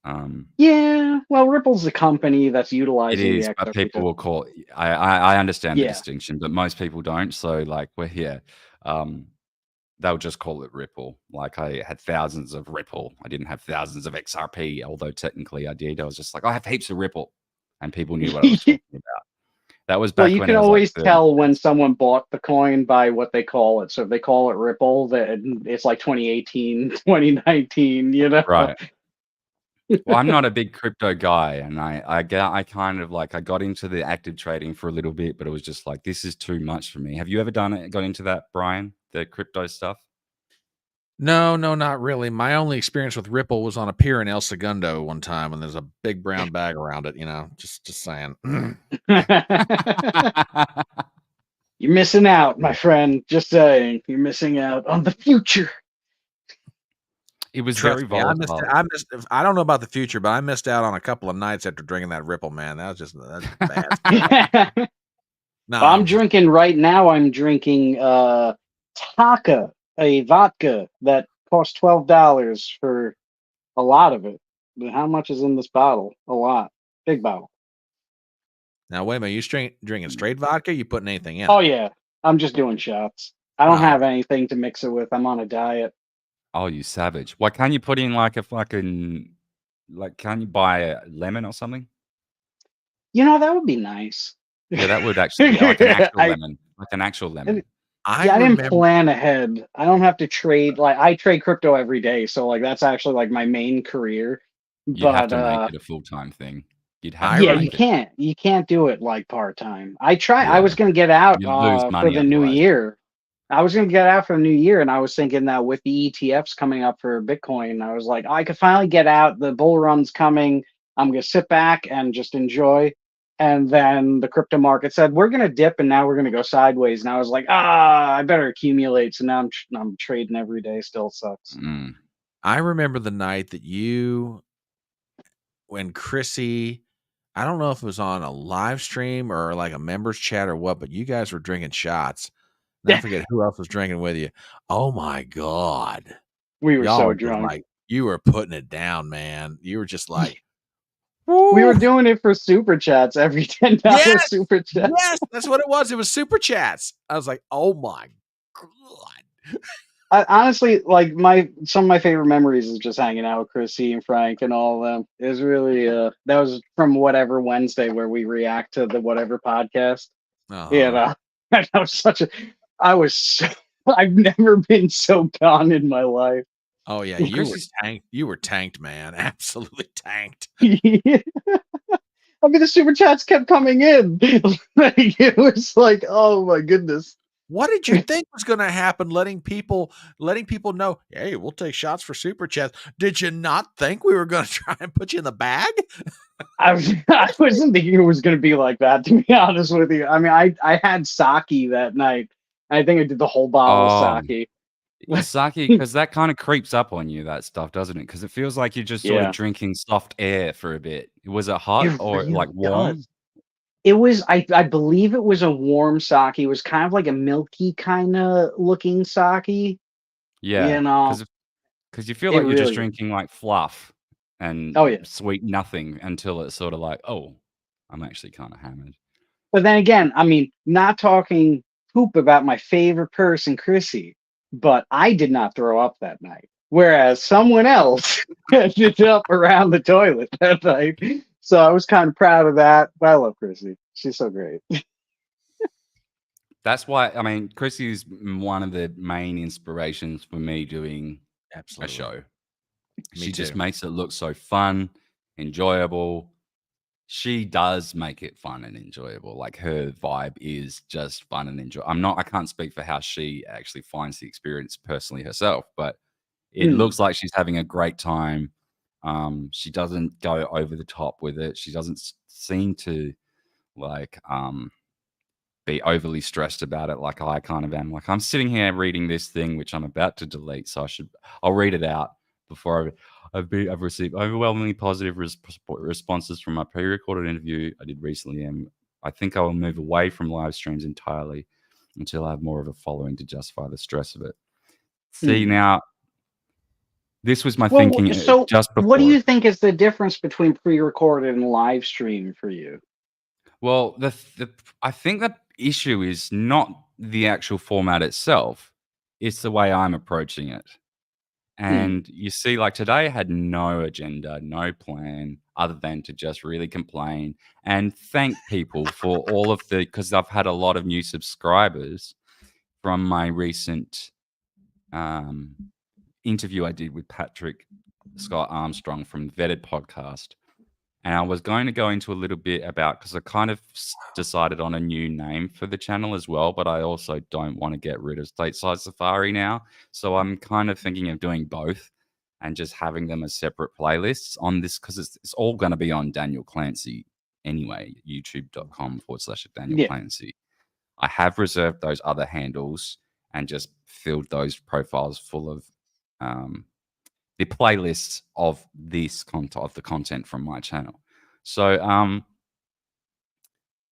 Yeah. Well, Ripple's a company that's It utilizing is, the but XRP people token. will call it. I understand the Yeah. distinction, but most people don't. So, like, we're here. They'll just call it Ripple. Like, I had thousands of Ripple. I didn't have thousands of XRP, although technically I did. I was just like, I have heaps of Ripple, and people knew what I was talking about. That was back Well, you when can it was always like tell when someone bought the coin by what they call it. So if they call it Ripple, that it's like 2018, 2019, right. Well, I'm not a big crypto guy, and I kind of like I got into the active trading for a little bit, but it was just like this is too much for me. Have you ever got into that, Brian? The crypto stuff? No, not really. My only experience with Ripple was on a pier in El Segundo one time, and there's a big brown bag around it. Just saying. You're missing out, my friend. Just saying, you're missing out on the future. It was Trust very me, volatile. I missed. I don't know about the future, but I missed out on a couple of nights after drinking that Ripple. Man, that's bad. No, Well, I'm drinking right now. I'm drinking Taka, a vodka that costs $12 for a lot of it. But how much is in this bottle? A lot. Big bottle. Now wait a minute. You drinking straight vodka? You putting anything in? Oh yeah, I'm just doing shots. I don't have anything to mix it with. I'm on a diet. Oh, you savage! Why can't you put in like a fucking Can't you buy a lemon or something? That would be nice. Yeah, that would actually be like an actual lemon, like an actual lemon. I didn't plan ahead. I don't have to trade. Like I trade crypto every day, so like that's actually like my main career. You'd have to make it a full-time thing. You'd have to yeah, make you can't do it like part-time. I was gonna get out You'd lose for money the new otherwise. year. I was gonna get out for the new year, and I was thinking that with the ETFs coming up for Bitcoin, I was like, I could finally get out. The bull run's coming. I'm gonna sit back and just enjoy. And then the crypto market said we're gonna dip, and now we're gonna go sideways. And I was like, I better accumulate. So now I'm trading every day. Still sucks. I remember the night that when Chrissy, I don't know if it was on a live stream or like a members chat or what, but you guys were drinking shots. And I forget who else was drinking with you. Oh my God. We were Y'all so were just drunk. like, you were putting it down, man. You were just like, we were doing it for super chats every $10 Yes! super chat. Yes, that's what it was. It was super chats. I was like, oh my God. I, honestly, like some of my favorite memories is just hanging out with Chrissy and Frank and all of them. It was really that was from whatever Wednesday where we react to the whatever podcast. Uh-huh. That was I've never been so gone in my life. Oh yeah, you just tanked. You were tanked, man. Absolutely tanked. I mean, the super chats kept coming in. It was like, oh my goodness. What did you think was going to happen? Letting people know, hey, we'll take shots for super chats. Did you not think we were going to try and put you in the bag? I wasn't thinking it was going to be like that, to be honest with you. I mean, I had sake that night. I think I did the whole bottle of sake. Sake, because that kind of creeps up on you, that stuff, doesn't it? Because it feels like you're just sort of Yeah, drinking soft air for a bit. Was it hot it or like really warm? does. It was, I believe it was a warm sake. It was kind of like a milky kind of looking sake. Yeah, You know, because you feel it like you're just really. drinking like fluff and Oh yeah. sweet nothing until it's sort of like, oh, I'm actually kind of hammered. But then again, I mean, not talking poop about my favorite person, Chrissy, but I did not throw up that night. Whereas someone else ended up around the toilet that night. So I was kind of proud of that. But I love Chrissy. She's so great. That's why, I mean, Chrissy is one of the main inspirations for me doing a Absolutely. show. Me She just too. makes it look so fun, enjoyable. She does make it fun and enjoyable. Like her vibe is just fun and enjoy. I can't speak for how she actually finds the experience personally herself, but it looks like she's having a great time. She doesn't go over the top with it. She doesn't seem to like be overly stressed about it like I kind of am. Like I'm sitting here reading this thing which I'm about to delete, so I'll read it out before I've received overwhelmingly positive responses from my pre-recorded interview I did recently, and I think I will move away from live streams entirely until I have more of a following to justify the stress of it. See, now this was my Well, thinking so just what do before. you think is the difference between pre-recorded and live stream for you? Well, I think the issue is not the actual format itself; it's the way I'm approaching it. And you see, like today, I had no agenda, no plan, other than to just really complain and thank people for all of because I've had a lot of new subscribers from my recent interview I did with Patrick Scott Armstrong from the Vetted podcast. And I was going to go into a little bit about, because I kind of decided on a new name for the channel as well, but I also don't want to get rid of Stateside Safari now. So I'm kind of thinking of doing both and just having them as separate playlists on this, because it's all going to be on Daniel Clancy anyway, youtube.com/Daniel Yeah. Clancy. I have reserved those other handles and just filled those profiles full of the playlists of this of the content from my channel. So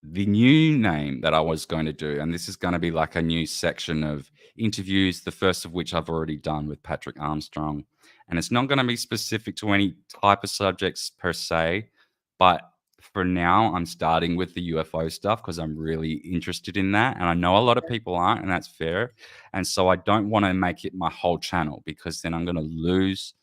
the new name that I was going to do, and this is going to be like a new section of interviews, the first of which I've already done with Patrick Armstrong, and it's not going to be specific to any type of subjects per se, but for now I'm starting with the UFO stuff because I'm really interested in that, and I know a lot of people aren't, and that's fair. And so I don't want to make it my whole channel, because then I'm going to lose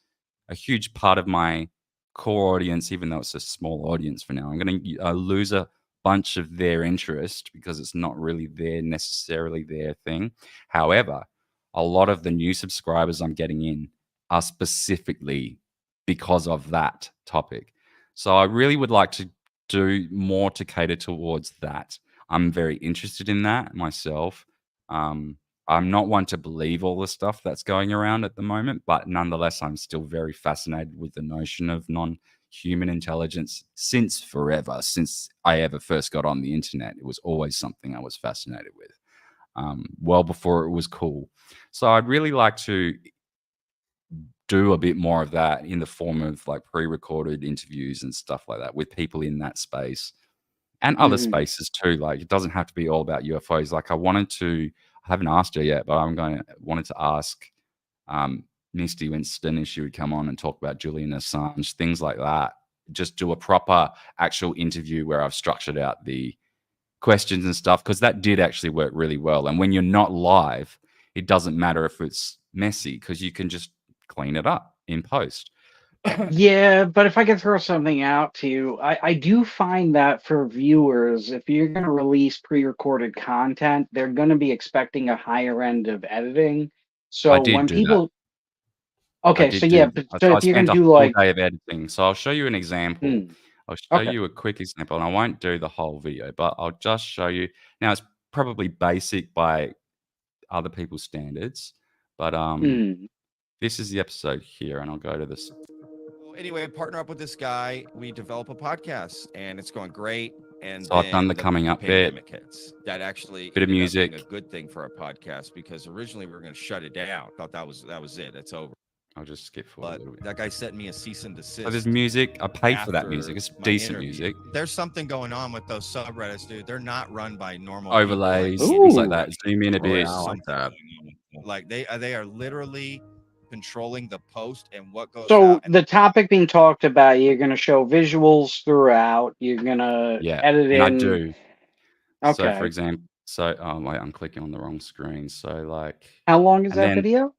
a huge part of my core audience, even though it's a small audience for now. I'm going to lose a bunch of their interest because it's not really necessarily their thing. However, a lot of the new subscribers I'm getting in are specifically because of that topic. So I really would like to do more to cater towards that. I'm very interested in that myself. I'm not one to believe all the stuff that's going around at the moment, but nonetheless, I'm still very fascinated with the notion of non-human intelligence since forever, since I ever first got on the internet. It was always something I was fascinated with, well before it was cool. So I'd really like to do a bit more of that in the form of like pre-recorded interviews and stuff like that with people in that space and other spaces too. Like it doesn't have to be all about UFOs. Like I haven't asked her yet, but wanted to ask Misty Winston if she would come on and talk about Julian Assange, things like that. Just do a proper actual interview where I've structured out the questions and stuff, because that did actually work really well. And when you're not live, it doesn't matter if it's messy, because you can just clean it up in post. Yeah, but if I could throw something out to you, I do find that for viewers, if you're going to release pre-recorded content, they're going to be expecting a higher end of editing. So I did when do that. people, I okay, did so do yeah, that. but So so I if you're going spent to a do full like, day of editing. So I'll show you an example. I'll show okay, you a quick example, and I won't do the whole video, but I'll just show you. Now, it's probably basic by other people's standards, but this is the episode here, and I'll go to this. anyway, I partner up with this guy. We develop a podcast, and it's going great. And So I've done the coming up bit, pandemic hits. That actually bit of ended up being music. a good thing for our podcast because originally we were going to shut it down. Thought that was it. That's over. I'll just skip forward a little bit. That guy sent me a cease and desist. So there's music. I pay for that after music. It's my decent interview. music. There's something going on with those subreddits, dude. They're not run by normal Overlays, people things like that. Zoom in a Oh, yeah, bit. I like that. Like they are literally controlling the post and what goes So out. the topic being talked about, you're going to show visuals throughout. You're going to Yeah, edit and I in. do. So, for Okay. example, wait, I'm clicking on the wrong screen. So, like, How long is and that then video?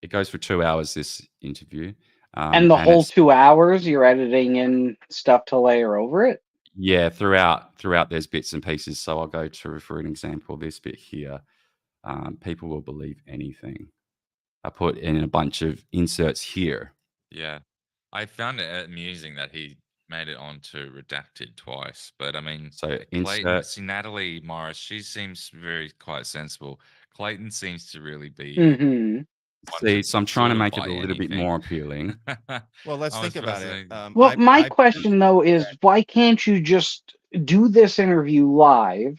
it goes for 2 hours. This interview, And the and whole it's 2 hours, you're editing in stuff to layer over it? yeah throughout there's bits and pieces. So I'll go to for an example this bit here. People will believe anything. I put in a bunch of inserts here. Yeah. I found it amusing that he made it onto redacted twice. But I mean, So Clayton, insert. see Natalie Morris, she seems very quite sensible. Clayton seems to really be Mm-hmm. See, so I'm trying to absorbed make it by a little bit anything. more appealing. Well, let's I was think about it. fascinated. Well, my question, though, is why can't you just do this interview live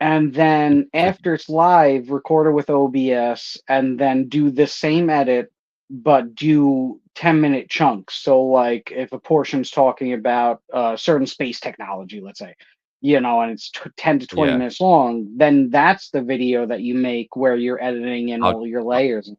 and then after it's live, record it with OBS and then do the same edit, but do 10-minute chunks? So, like, if a portion's talking about certain space technology, let's say, and it's 10 to 20 Yeah. minutes long, then that's the video that you make where you're editing in all your layers.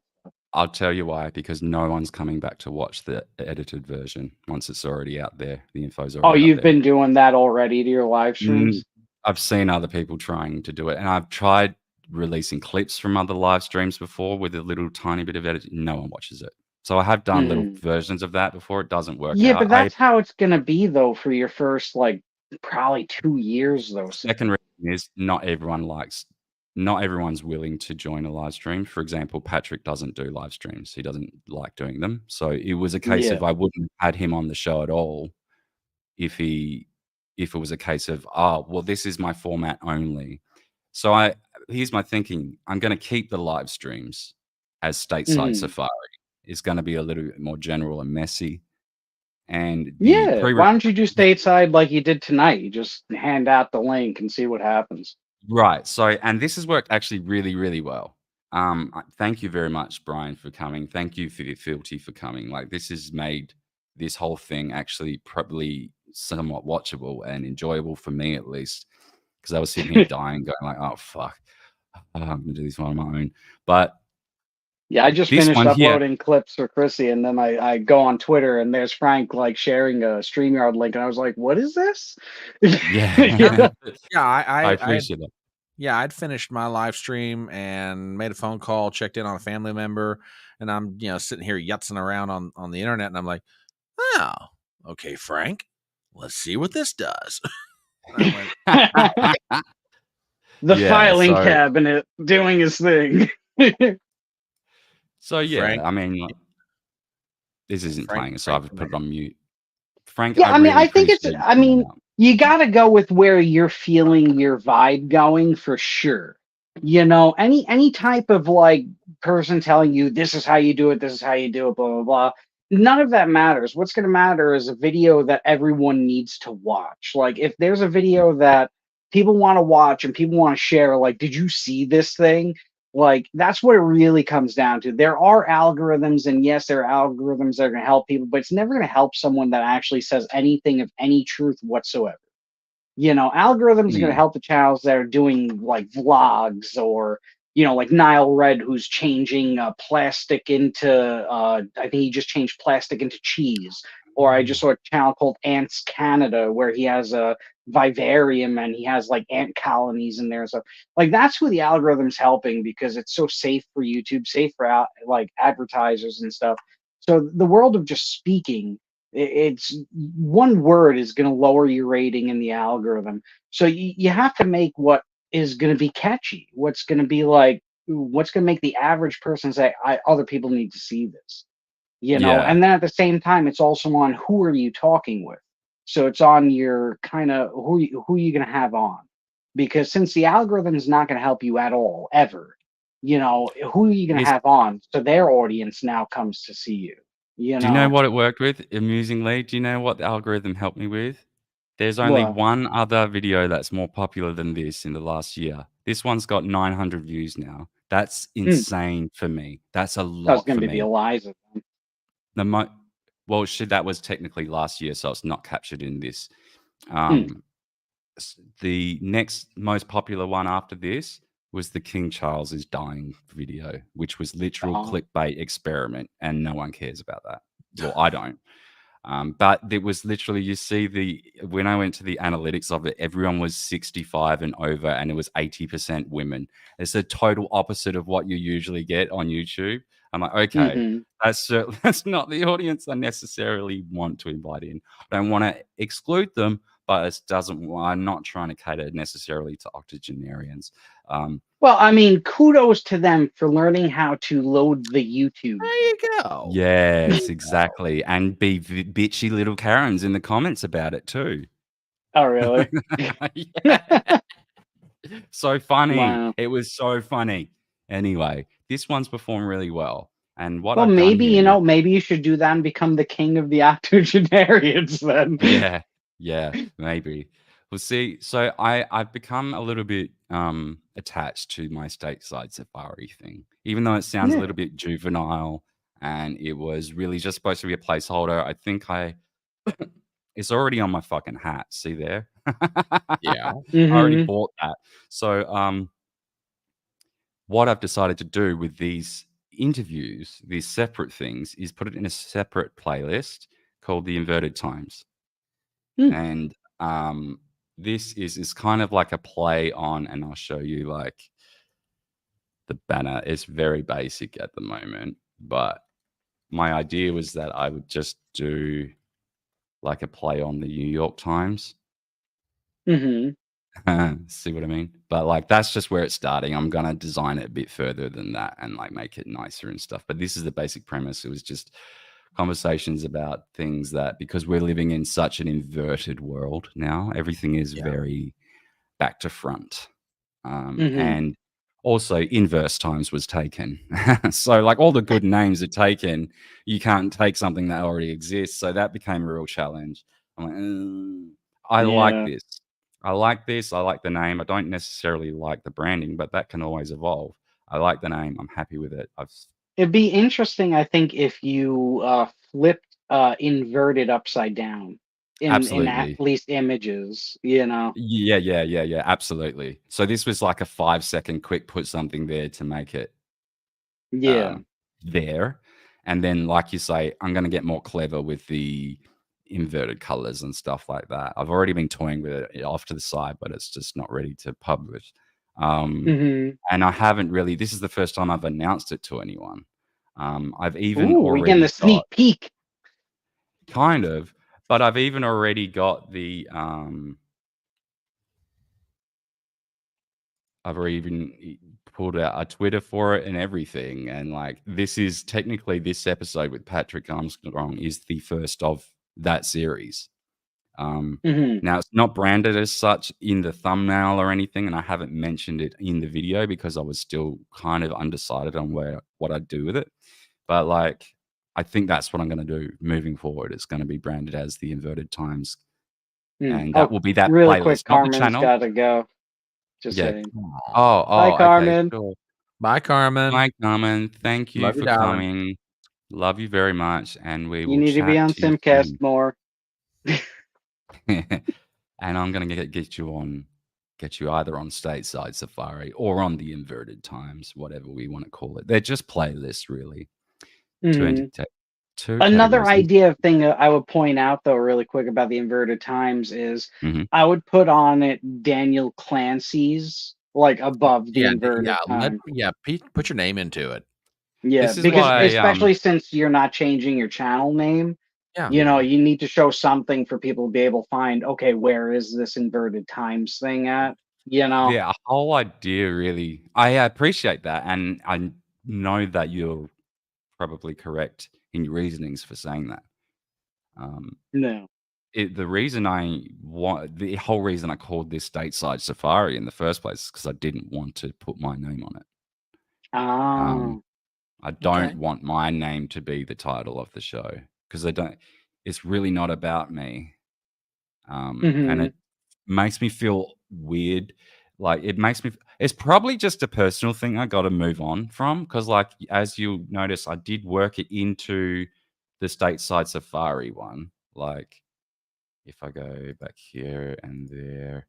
I'll tell you why, because no one's coming back to watch the edited version once it's already out there. The info's already Oh, out you've there. been doing that already to your live streams? I've seen other people trying to do it, and I've tried releasing clips from other live streams before with a little tiny bit of editing. No one watches it. So I have done little versions of that before. It doesn't work Yeah, out. but that's how it's gonna be though for your first probably 2 years though. Second reason is not everyone's willing to join a live stream. For example, Patrick doesn't do live streams. He doesn't like doing them. So it was a case of I wouldn't have had him on the show at all if it was a case of, well, this is my format only. So here's my thinking. I'm going to keep the live streams as Stateside Safari. It's going to be a little bit more general and messy. And why don't you do Stateside like you did tonight? You just hand out the link and see what happens. Right. So, and this has worked actually really, really well. Thank you very much, Brian, for coming. Thank you for Filthy for coming. Like, this has made this whole thing actually probably somewhat watchable and enjoyable for me, at least, because I was sitting here dying, going like, "Oh fuck, I'm gonna do this one on my own." But yeah, I just this finished one here- uploading clips for Chrissy, and then I go on Twitter, and there's Frank sharing a StreamYard link, and I was like, "What is this?" Yeah, I appreciate that. Yeah, I'd finished my live stream and made a phone call, checked in on a family member, and I'm sitting here yutzing around on the internet, and I'm like, "Oh, okay, Frank, let's see what this does." The filing cabinet doing his thing. So yeah, Frank, I mean, this isn't playing, so I've put it on mute. Frank, Yeah, I think it's. appreciate I mean, you got to go with where you're feeling your vibe going for sure. Any type of person telling you this is how you do it, this is how you do it, blah blah blah. None of that matters. What's going to matter is a video that everyone needs to watch. Like, if there's a video that people want to watch and people want to share, like, did you see this thing? Like, that's what it really comes down to. There are algorithms, and yes, there are algorithms that are going to help people, but it's never going to help someone that actually says anything of any truth whatsoever. Algorithms are going to help the channels that are doing vlogs, or like Nile Red, who's changing plastic into I think he just changed plastic into cheese. Or I just saw a channel called Ants Canada where he has a vivarium and he has ant colonies in there. So that's who the algorithm's helping, because it's so safe for YouTube, safe for advertisers and stuff. So the world of just speaking, it's one word is going to lower your rating in the algorithm. So you have to make what is going to be catchy. What's going to be what's going to make the average person say, other people need to see this. And then at the same time, it's also on who are you talking with. So it's on your kind of who are you going to have on, because since the algorithm is not going to help you at all, ever, who are you going to have on? So their audience now comes to see you. You Do you know know what it worked with? Amusingly, do you know what the algorithm helped me with? There's only what? one other video that's more popular than this in the last year. This one's got 900 views now. That's insane for me. That's a That was lot going for to be the me. Eliza. Well, shit, that was technically last year, so it's not captured in this. Hmm. The next most popular one after this was the King Charles is dying video, which was literal clickbait experiment, and no one cares about that. Well, I don't. But it was literally, you see when I went to the analytics of it, everyone was 65 and over, and it was 80% women. It's the total opposite of what you usually get on YouTube. I'm like, okay, that's not the audience I necessarily want to invite in. I don't want to exclude them, but I'm not trying to cater necessarily to octogenarians. Well, I mean, kudos to them for learning how to load the YouTube. There you go. Yes, exactly. And be bitchy little Karens in the comments about it too. Oh, really? Yeah. So funny. Wow. It was so funny. Anyway, this one's performed really well. And what Well, I've done maybe, here, maybe you should do that and become the king of the octogenarians then. yeah, maybe. We'll see. So I've become a little bit attached to my Stateside Safari thing, even though it sounds a little bit juvenile and it was really just supposed to be a placeholder. I think it's already on my fucking hat. See there? Yeah. I already bought that. So what I've decided to do with these interviews, these separate things, is put it in a separate playlist called The Inverted Times. And this is kind of like a play on, and I'll show you like the banner. It's very basic at the moment, but my idea was that I would just do like a play on the New York Times. See what I mean? But like that's just where it's starting. I'm gonna design it a bit further than that and like make it nicer and stuff. But this is the basic premise. It was just conversations about things that, because we're living in such an inverted world now, everything is very back to front. And also inverse times was taken. So like all the good names are taken. You can't take something that already exists. So that became a real challenge. I'm like, I like this. I like this. I like the name. I don't necessarily like the branding, but that can always evolve. I like the name. I'm happy with it. It'd be interesting, I think, if you flipped inverted upside down in Absolutely. at least images, Yeah, absolutely. So this was like a 5-second quick put something there to make it there. And then, like you say, I'm going to get more clever with the inverted colors and stuff like that. I've already been toying with it off to the side, but it's just not ready to publish. And I haven't really, this is the first time I've announced it to anyone. I've even already we're getting the sneak peek. Kind of, but I've even already got the I've already even pulled out a Twitter for it and everything. And like, this is technically, this episode with Patrick Armstrong is the first of that series. Now it's not branded as such in the thumbnail or anything, and I haven't mentioned it in the video because I was still kind of undecided on what I'd do with it. But like, I think that's what I'm going to do moving forward. It's going to be branded as the Inverted Times, and that will be that really playlist, quick. not the Carmen's channel. got to go. Just saying. Bye, Carmen. Okay, sure. Bye, Carmen. Bye, Carmen. Thank you Love for you, darling. coming. Love you very much, and we will. You need to be on chat to you Simcast soon. more. And I'm gonna get you either on Stateside Safari or on the Inverted Times, whatever we want to call it. They're just playlists, really. Another idea thing I would point out, though, really quick about the Inverted Times is I would put on it Daniel Clancy's like above the Inverted Times. Pete, put your name into it. Yeah, because especially since you're not changing your channel name, you know, you need to show something for people to be able to find, okay, where is this Inverted Times thing at? You know? Yeah, a whole idea, really. I appreciate that, and I know that you're probably correct in your reasonings for saying that. No. The reason the whole reason I called this Stateside Safari in the first place is because I didn't want to put my name on it. I don't want my name to be the title of the show because it's really not about me. And it makes me feel weird. Like it's probably just a personal thing I got to move on from because, like, as you notice, I did work it into the Stateside Safari one. Like, if I go back here and there,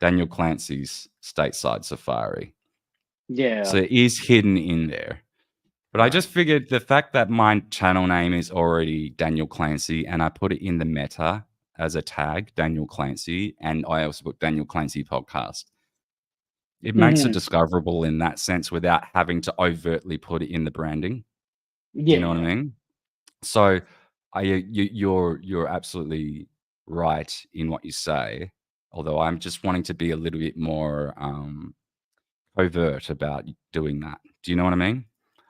Daniel Clancy's Stateside Safari. Yeah. So it is hidden in there. But I just figured the fact that my channel name is already Daniel Clancy and I put it in the meta as a tag, Daniel Clancy, and I also put Daniel Clancy podcast. It makes it discoverable in that sense without having to overtly put it in the branding. Yeah. Do you know what I mean? So you're absolutely right in what you say, although I'm just wanting to be a little bit more overt about doing that. Do you know what I mean?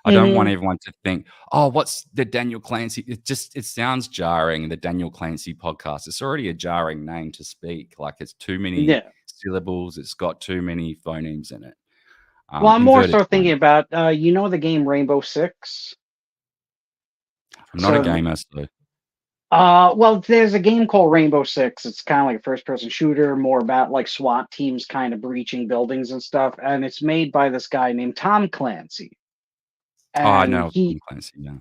I don't want everyone to think, oh, what's the Daniel Clancy? It sounds jarring, the Daniel Clancy podcast. It's already a jarring name to speak. Like, it's too many syllables. It's got too many phonemes in it. Well, I'm more so thinking about, the game Rainbow Six? I'm not a gamer, so. Well, there's a game called Rainbow Six. It's kind of like a first-person shooter, more about like SWAT teams kind of breaching buildings and stuff. And it's made by this guy named Tom Clancy. And I know Tom Clancy, yeah.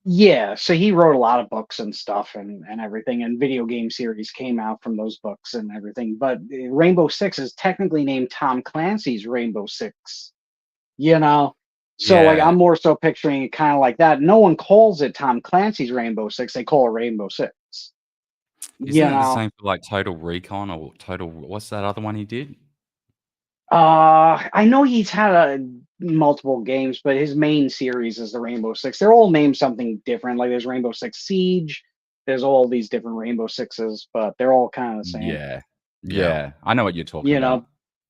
Yeah, so he wrote a lot of books and stuff and everything, and video game series came out from those books and everything. But Rainbow Six is technically named Tom Clancy's Rainbow Six, So like I'm more so picturing it kind of like that. No one calls it Tom Clancy's Rainbow Six; they call it Rainbow Six. Isn't it the same for like Total Recon or what's that other one he did? I know he's had multiple games, but his main series is the Rainbow Six. They're all named something different. Like there's Rainbow Six Siege. There's all these different Rainbow Sixes, but they're all kind of the same. Yeah. I know what you're talking about.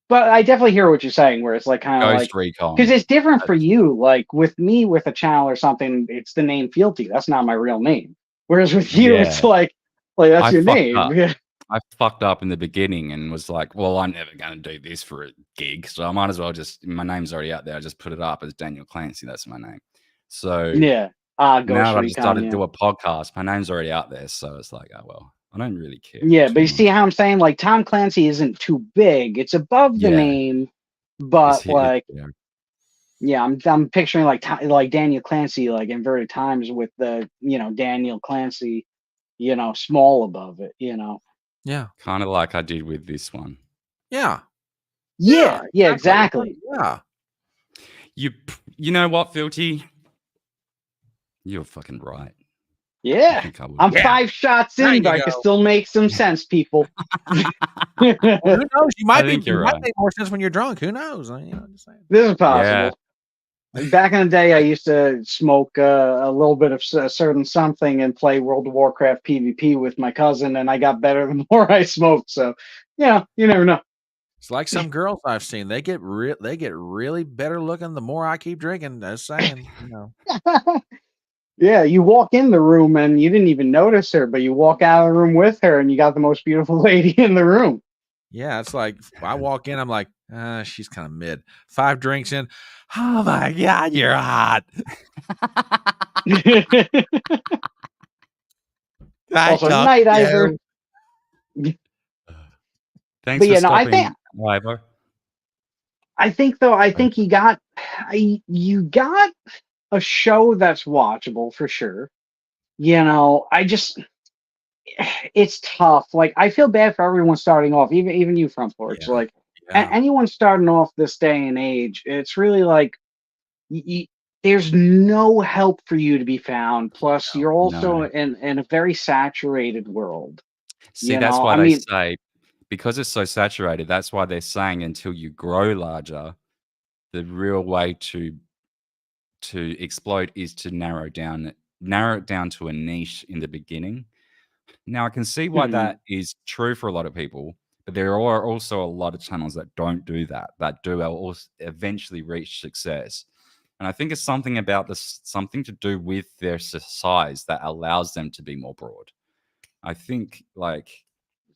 But I definitely hear what you're saying, where it's like kind of like Recon. Because it's different for you. Like with me, with a channel or something, it's the name Fealty. That's not my real name. Whereas with you, it's like that's your name. I fucked up in the beginning and was like, well, I'm never going to do this for a gig. So I might as well my name's already out there. I just put it up as Daniel Clancy. That's my name. So now that I've decided to do a podcast, my name's already out there. So it's like, oh, well, I don't really care. Yeah, but you see how I'm saying? Like Tom Clancy isn't too big. It's above the name, but I'm picturing like Daniel Clancy, like inverted times with the, Daniel Clancy, small above it, Yeah. Kind of like I did with this one. Yeah. Yeah, exactly. Yeah. You know what, Filty? You're fucking right. Yeah. I'm 5 shots in, but I can still make some sense, people. Well, who knows? You might make more sense when you're drunk. Who knows? This is possible. Back in the day, I used to smoke a little bit of a certain something and play World of Warcraft PvP with my cousin, and I got better the more I smoked. So, you never know. It's like some girls I've seen; they get really better looking the more I keep drinking. Just saying, Yeah, you walk in the room and you didn't even notice her, but you walk out of the room with her, and you got the most beautiful lady in the room. Yeah, it's like I walk in, I'm like, she's kind of mid. 5 drinks in, oh my god, you're hot. Also, night, Ivor. Thanks for stopping, Ivor. I think you got a show that's watchable for sure. It's tough. Like I feel bad for everyone starting off, even you, Front Porch. Anyone starting off this day and age, it's really like there's no help for you to be found. Plus, you're also in a very saturated world. See, that's why they say, because it's so saturated, that's why they're saying until you grow larger, the real way to explode is to narrow it down to a niche in the beginning. Now, I can see why that is true for a lot of people, but there are also a lot of channels that don't do that do eventually reach success. And I think it's something about something to do with their size that allows them to be more broad. I think, like,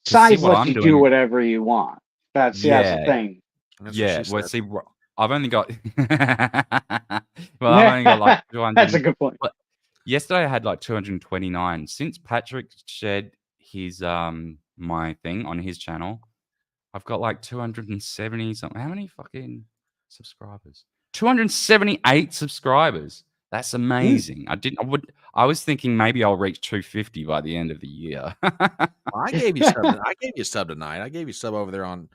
size lets you do whatever you want. That's the thing. Well, see, I've only got Well, I've only got like 200. That's a good point. Yesterday I had like 229. Since Patrick shared his my thing on his channel, I've got like 270 something. How many fucking subscribers? 278 subscribers. That's amazing. I was thinking maybe I'll reach 250 by the end of the year. I gave you sub. I gave you a sub tonight. I gave you a sub over there on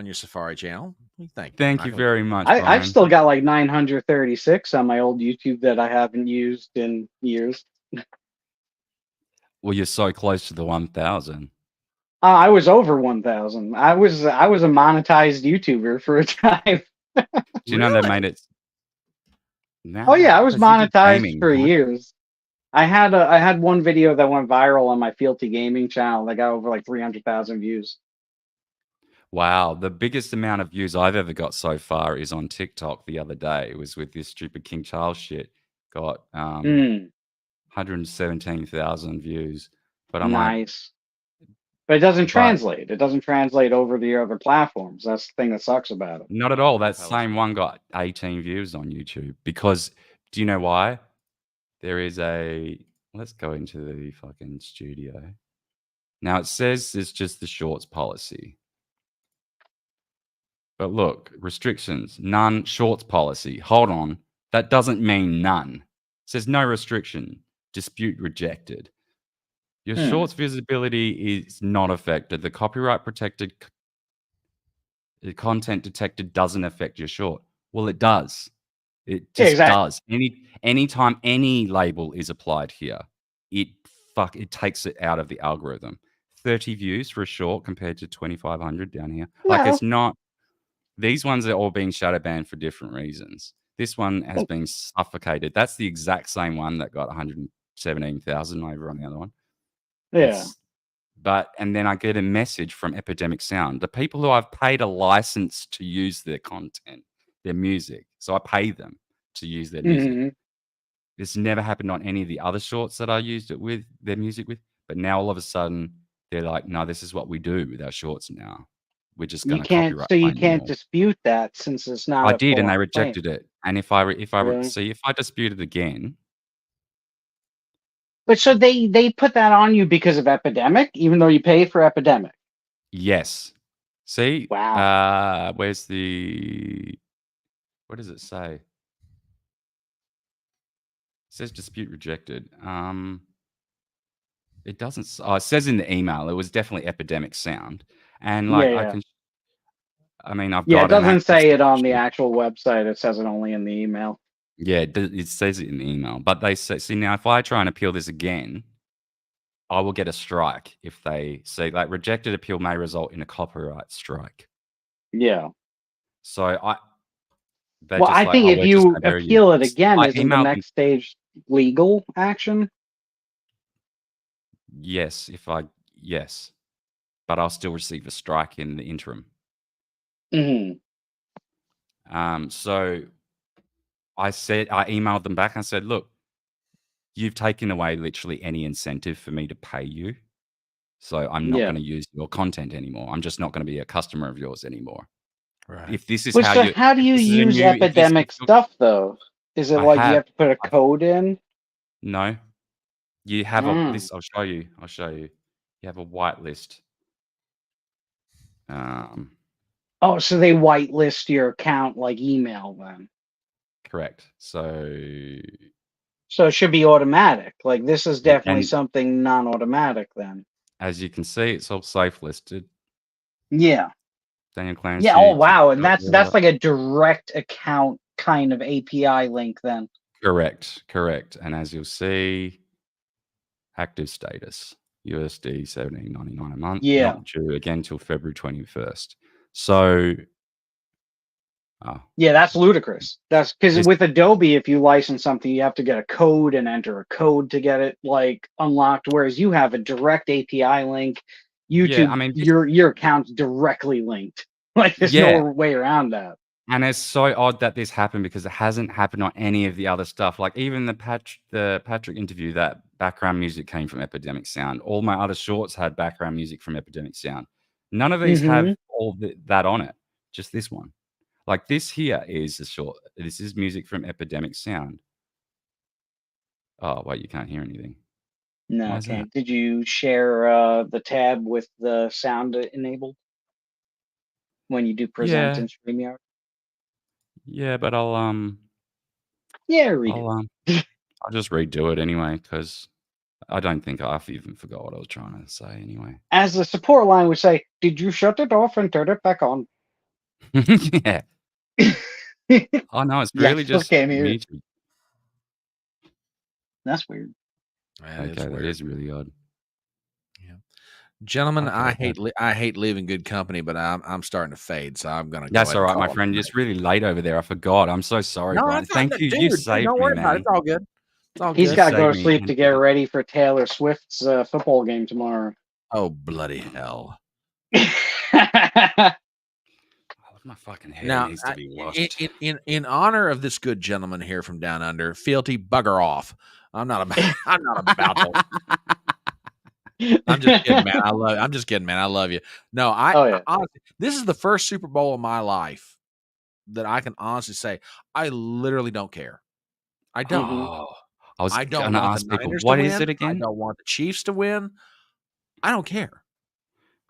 your Safari channel. Thank you very much. I've still got like 936 on my old YouTube that I haven't used in years. Well, you're so close to the 1,000. I was over 1,000. I was a monetized YouTuber for a time. Do you know they made it? Oh yeah, I was monetized gaming, for right? years. I had one video that went viral on my Fealty Gaming channel that got over like 300,000 views. Wow, the biggest amount of views I've ever got so far is on TikTok the other day. It was with this stupid King Charles shit. Got 117,000 views. But I'm like, Nice. But it doesn't translate. It doesn't translate over the other platforms. That's the thing that sucks about it. not at all. That same one got 18 views on YouTube. Because do you know why? There is let's go into the fucking studio. Now it says it's just the shorts policy. But look, restrictions, none, shorts policy. Hold on. That doesn't mean none. It says no restriction, dispute rejected. Your shorts visibility is not affected. The copyright protected content detected doesn't affect your short. Well, it does. It just does. Anytime any label is applied here, it takes it out of the algorithm. 30 views for a short compared to 2,500 down here. Like it's not. These ones are all being shadow banned for different reasons. This one has been suffocated. That's the exact same one that got 117,000 over on the other one. Yeah. And then I get a message from Epidemic Sound, the people who I've paid a license to use their content, their music. So I pay them to use their music. This never happened on any of the other shorts that I used it with, their music with. But now all of a sudden they're like, no, this is what we do with our shorts now. We're just going to copyright. So you can't dispute that since it's not. I did, and they rejected it. And if I dispute it again. But so they put that on you because of Epidemic, even though you pay for Epidemic. Yes. See? Wow. Where's the? What does it say? It says dispute rejected. It doesn't. Oh, it says in the email. It was definitely Epidemic Sound, and like I can. I mean, I've got. It doesn't say it on the actual website. It says it only in the email. Yeah, it says it in the email. But they say, see, now if I try and appeal this again, I will get a strike if they say like rejected appeal may result in a copyright strike. Yeah. So I think if you appeal it again, isn't the next stage legal action? Yes, but I'll still receive a strike in the interim. So I emailed them back and I said, look, you've taken away literally any incentive for me to pay you. So I'm not going to use your content anymore. I'm just not going to be a customer of yours anymore. Right. If this is how do you use Epidemic stuff though? Is it like you have to put a code in? No. You have this. I'll show you. You have a whitelist. Oh, so they whitelist your account like email then? Correct. So it should be automatic. Like this is definitely something non-automatic then. As you can see, it's all safe listed. Yeah. Daniel Clancy. Yeah. Oh wow, and that's like a direct account kind of API link then. Correct. And as you'll see, active status USD $17.99 a month. Yeah. Not due again till February 21st. So. Yeah, that's ludicrous. That's because with Adobe, if you license something, you have to get a code and enter a code to get it like unlocked. Whereas you have a direct API link. YouTube, your account's directly linked. Like there's no way around that. And it's so odd that this happened because it hasn't happened on any of the other stuff. Like even the Patrick interview, that background music came from Epidemic Sound. All my other shorts had background music from Epidemic Sound. None of these have all that on it. Just this one. Like this here is this is music from Epidemic Sound. Oh, wait, you can't hear anything. No, Why is okay. that? Did you share the tab with the sound enabled when you do present Yeah. in StreamYard? Yeah, but I'll redo I'll just redo it anyway because I don't think I've even forgot what I was trying to say anyway. As the support line would say, did you shut it off and turn it back on? Yeah. Oh no, it's Yeah, really still just can't hear it. muted. That's weird. Okay, that is really odd. Gentlemen, Okay, I hate leaving good company, but I'm starting to fade, so I'm gonna. That's go all ahead right, and my call it friend. a You're night. just really late over there. I forgot. I'm so sorry, No, Brian. that's not, Thank you. dude. You saved Don't me, worry about it. man. It's all good. It's all He's good. got to go to Saved me. sleep to get ready for Taylor Swift's football game tomorrow. Oh bloody hell! My fucking hair Now, needs to be washed. in honor of this good gentleman here from down under, Fealty, bugger off. I'm not about to. I'm just kidding, man. I'm just kidding, man. I love you. No, honestly, this is the first Super Bowl of my life that I can honestly say I literally don't care. I don't. Oh, I don't gonna want ask the people, Niners what to is win. it again? I don't want the Chiefs to win. I don't care.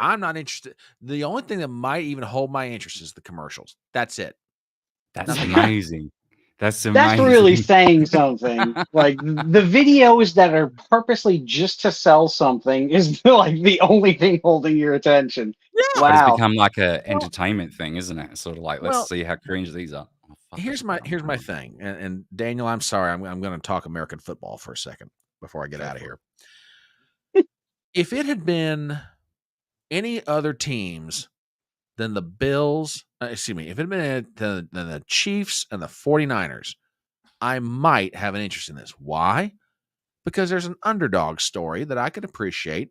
I'm not interested. The only thing that might even hold my interest is the commercials. That's it. That's Nothing amazing. That's amazing. That's really saying something. Like the videos that are purposely just to sell something is like the only thing holding your attention. Yeah. But it's Wow. become like a entertainment thing, isn't it? Sort of like, let's Well, see how cringe these are. Here's my thing, and Daniel, I'm sorry, I'm going to talk American football for a second before I get out of here. If it had been any other teams than the Bills, if it had been than the Chiefs and the 49ers, I might have an interest in this. Why? Because there's an underdog story that I could appreciate,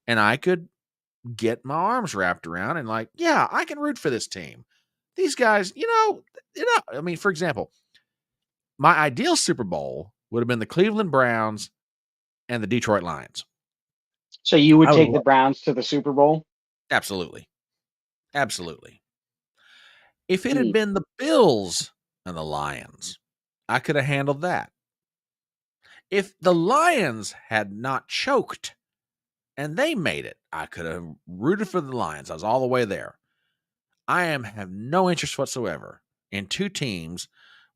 and I could get my arms wrapped around, and like, yeah, I can root for this team. These guys, I mean, for example, my ideal Super Bowl would have been the Cleveland Browns and the Detroit Lions. So you would take the Browns to the Super Bowl? Absolutely. Absolutely. If it had been the Bills and the Lions, I could have handled that. If the Lions had not choked and they made it, I could have rooted for the Lions. I was all the way there. I have no interest whatsoever in two teams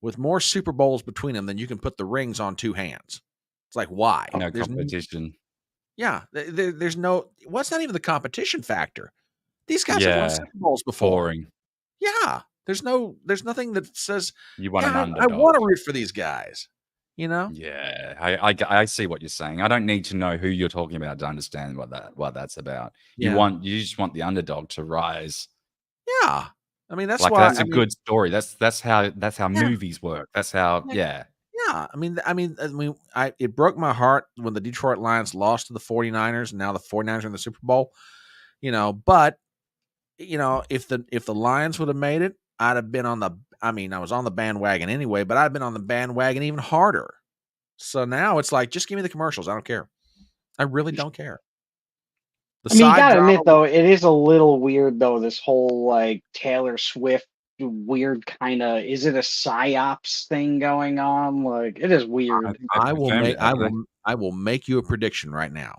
with more Super Bowls between them than you can put the rings on two hands. It's like, why? No competition. There's no, what's not even the competition factor? These guys have won Super Bowls before. Boring. Yeah. There's nothing that says, You want an underdog. I want to root for these guys, Yeah, I see what you're saying. I don't need to know who you're talking about to understand what that's about. Yeah. You just want the underdog to rise. Yeah. I mean, that's like why that's a good story. That's how movies work. That's how Yeah. It broke my heart when the Detroit Lions lost to the 49ers, and now the 49ers are in the Super Bowl. But if the Lions would have made it, I'd have been I was on the bandwagon anyway, but I'd been on the bandwagon even harder. So now it's like, just give me the commercials. I don't care. I really don't care. You gotta admit though, it is a little weird though, this whole like Taylor Swift weird kind of, is it a psyops thing going on? Like, it is weird. I will make you a prediction right now.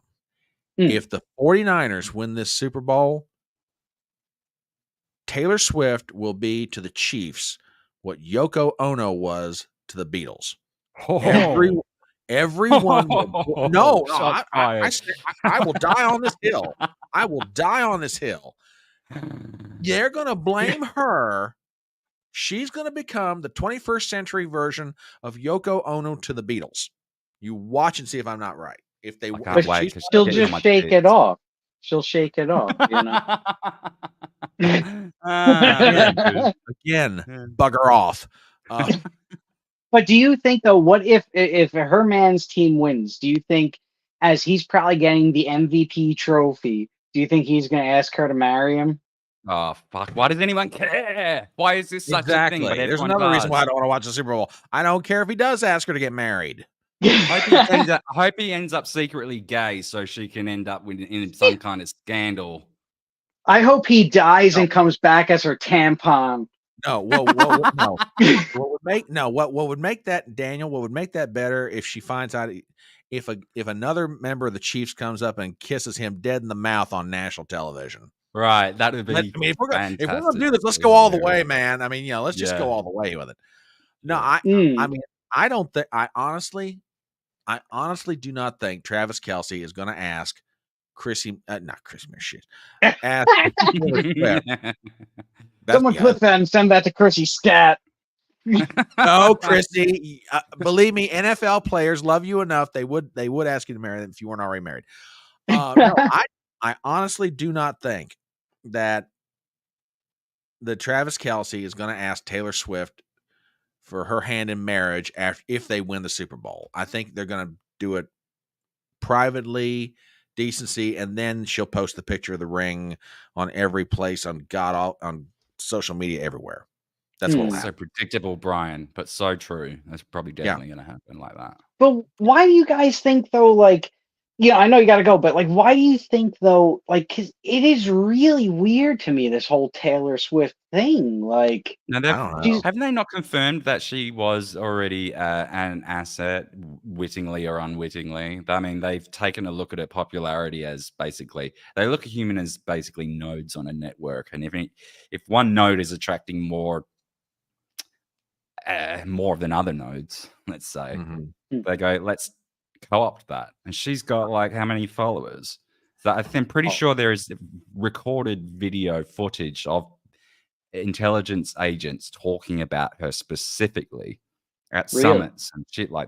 If the 49ers win this Super Bowl, Taylor Swift will be to the Chiefs what Yoko Ono was to the Beatles. Everyone will, I will die on this hill. I will die on this hill. They're going to blame her. She's going to become the 21st century version of Yoko Ono to the Beatles. You watch and see if I'm not right. If they, she'll just shake it off. She'll shake it off, Again, bugger off. But do you think though, what if her man's team wins? Do you think, as he's probably getting the MVP trophy, do you think he's going to ask her to marry him? Oh fuck! Why does anyone care? Why is this such a thing? But there's another reason why I don't want to watch the Super Bowl. I don't care if he does ask her to get married. I hope he ends up secretly gay so she can end up in some kind of scandal. I hope he dies and comes back as her tampon. No, what would make that, Daniel? What would make that better if she finds out if another member of the Chiefs comes up and kisses him dead in the mouth on national television? Right, that would be. I mean, if we're gonna fantastic. do this, let's go all the way, man. I mean, let's just go Yeah. all the way with it. No, I mean, I don't think. I honestly do not think Travis Kelce is going to ask not Chrissy Mershit. Ask Taylor Swift. Someone clip that and send that to Chrissy Scat. No, Chrissy. Believe me, NFL players love you enough. They would ask you to marry them if you weren't already married. No, I honestly do not think that the Travis Kelce is going to ask Taylor Swift for her hand in marriage if they win the Super Bowl. I think they're going to do it privately, decency, and then she'll post the picture of the ring on every place on social media everywhere. That's what will happen. So predictable, Brian, but so true. That's probably definitely going to happen like that. But why do you guys think though? Like, I know you got to go, but like, why do you think though? Like, because it is really weird to me, this whole Taylor Swift thing. Like, now haven't they not confirmed that she was already an asset, wittingly or unwittingly? I mean, they've taken a look at her popularity as basically they look at human as basically nodes on a network, and if one node is attracting more than other nodes, let's say, they go, let's co-opt that. And she's got like how many followers? So I'm pretty sure there is recorded video footage of intelligence agents talking about her specifically at summits and shit like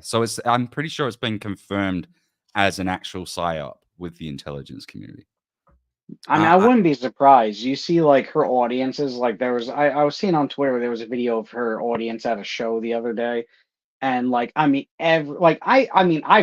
so I'm pretty sure it's been confirmed as an actual psyop with the intelligence community. I mean, I wouldn't be surprised. You see, like, her audiences, like, I was seeing on Twitter, there was a video of her audience at a show the other day. And, like, I mean, I've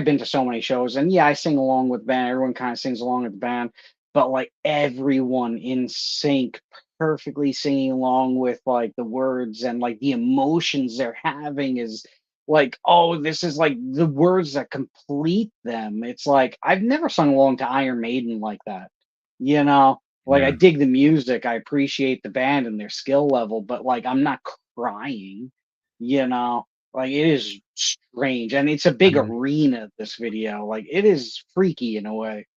been to so many shows, and I sing along with the band. Everyone kind of sings along with the band. But, like, everyone in sync, perfectly singing along with, like, the words and, like, the emotions they're having is, like, oh, this is, like, the words that complete them. It's like, I've never sung along to Iron Maiden like that. Like, I dig the music, I appreciate the band and their skill level, but like, I'm not crying, like, it is strange, and it's a big arena, this video. Like, it is freaky in a way.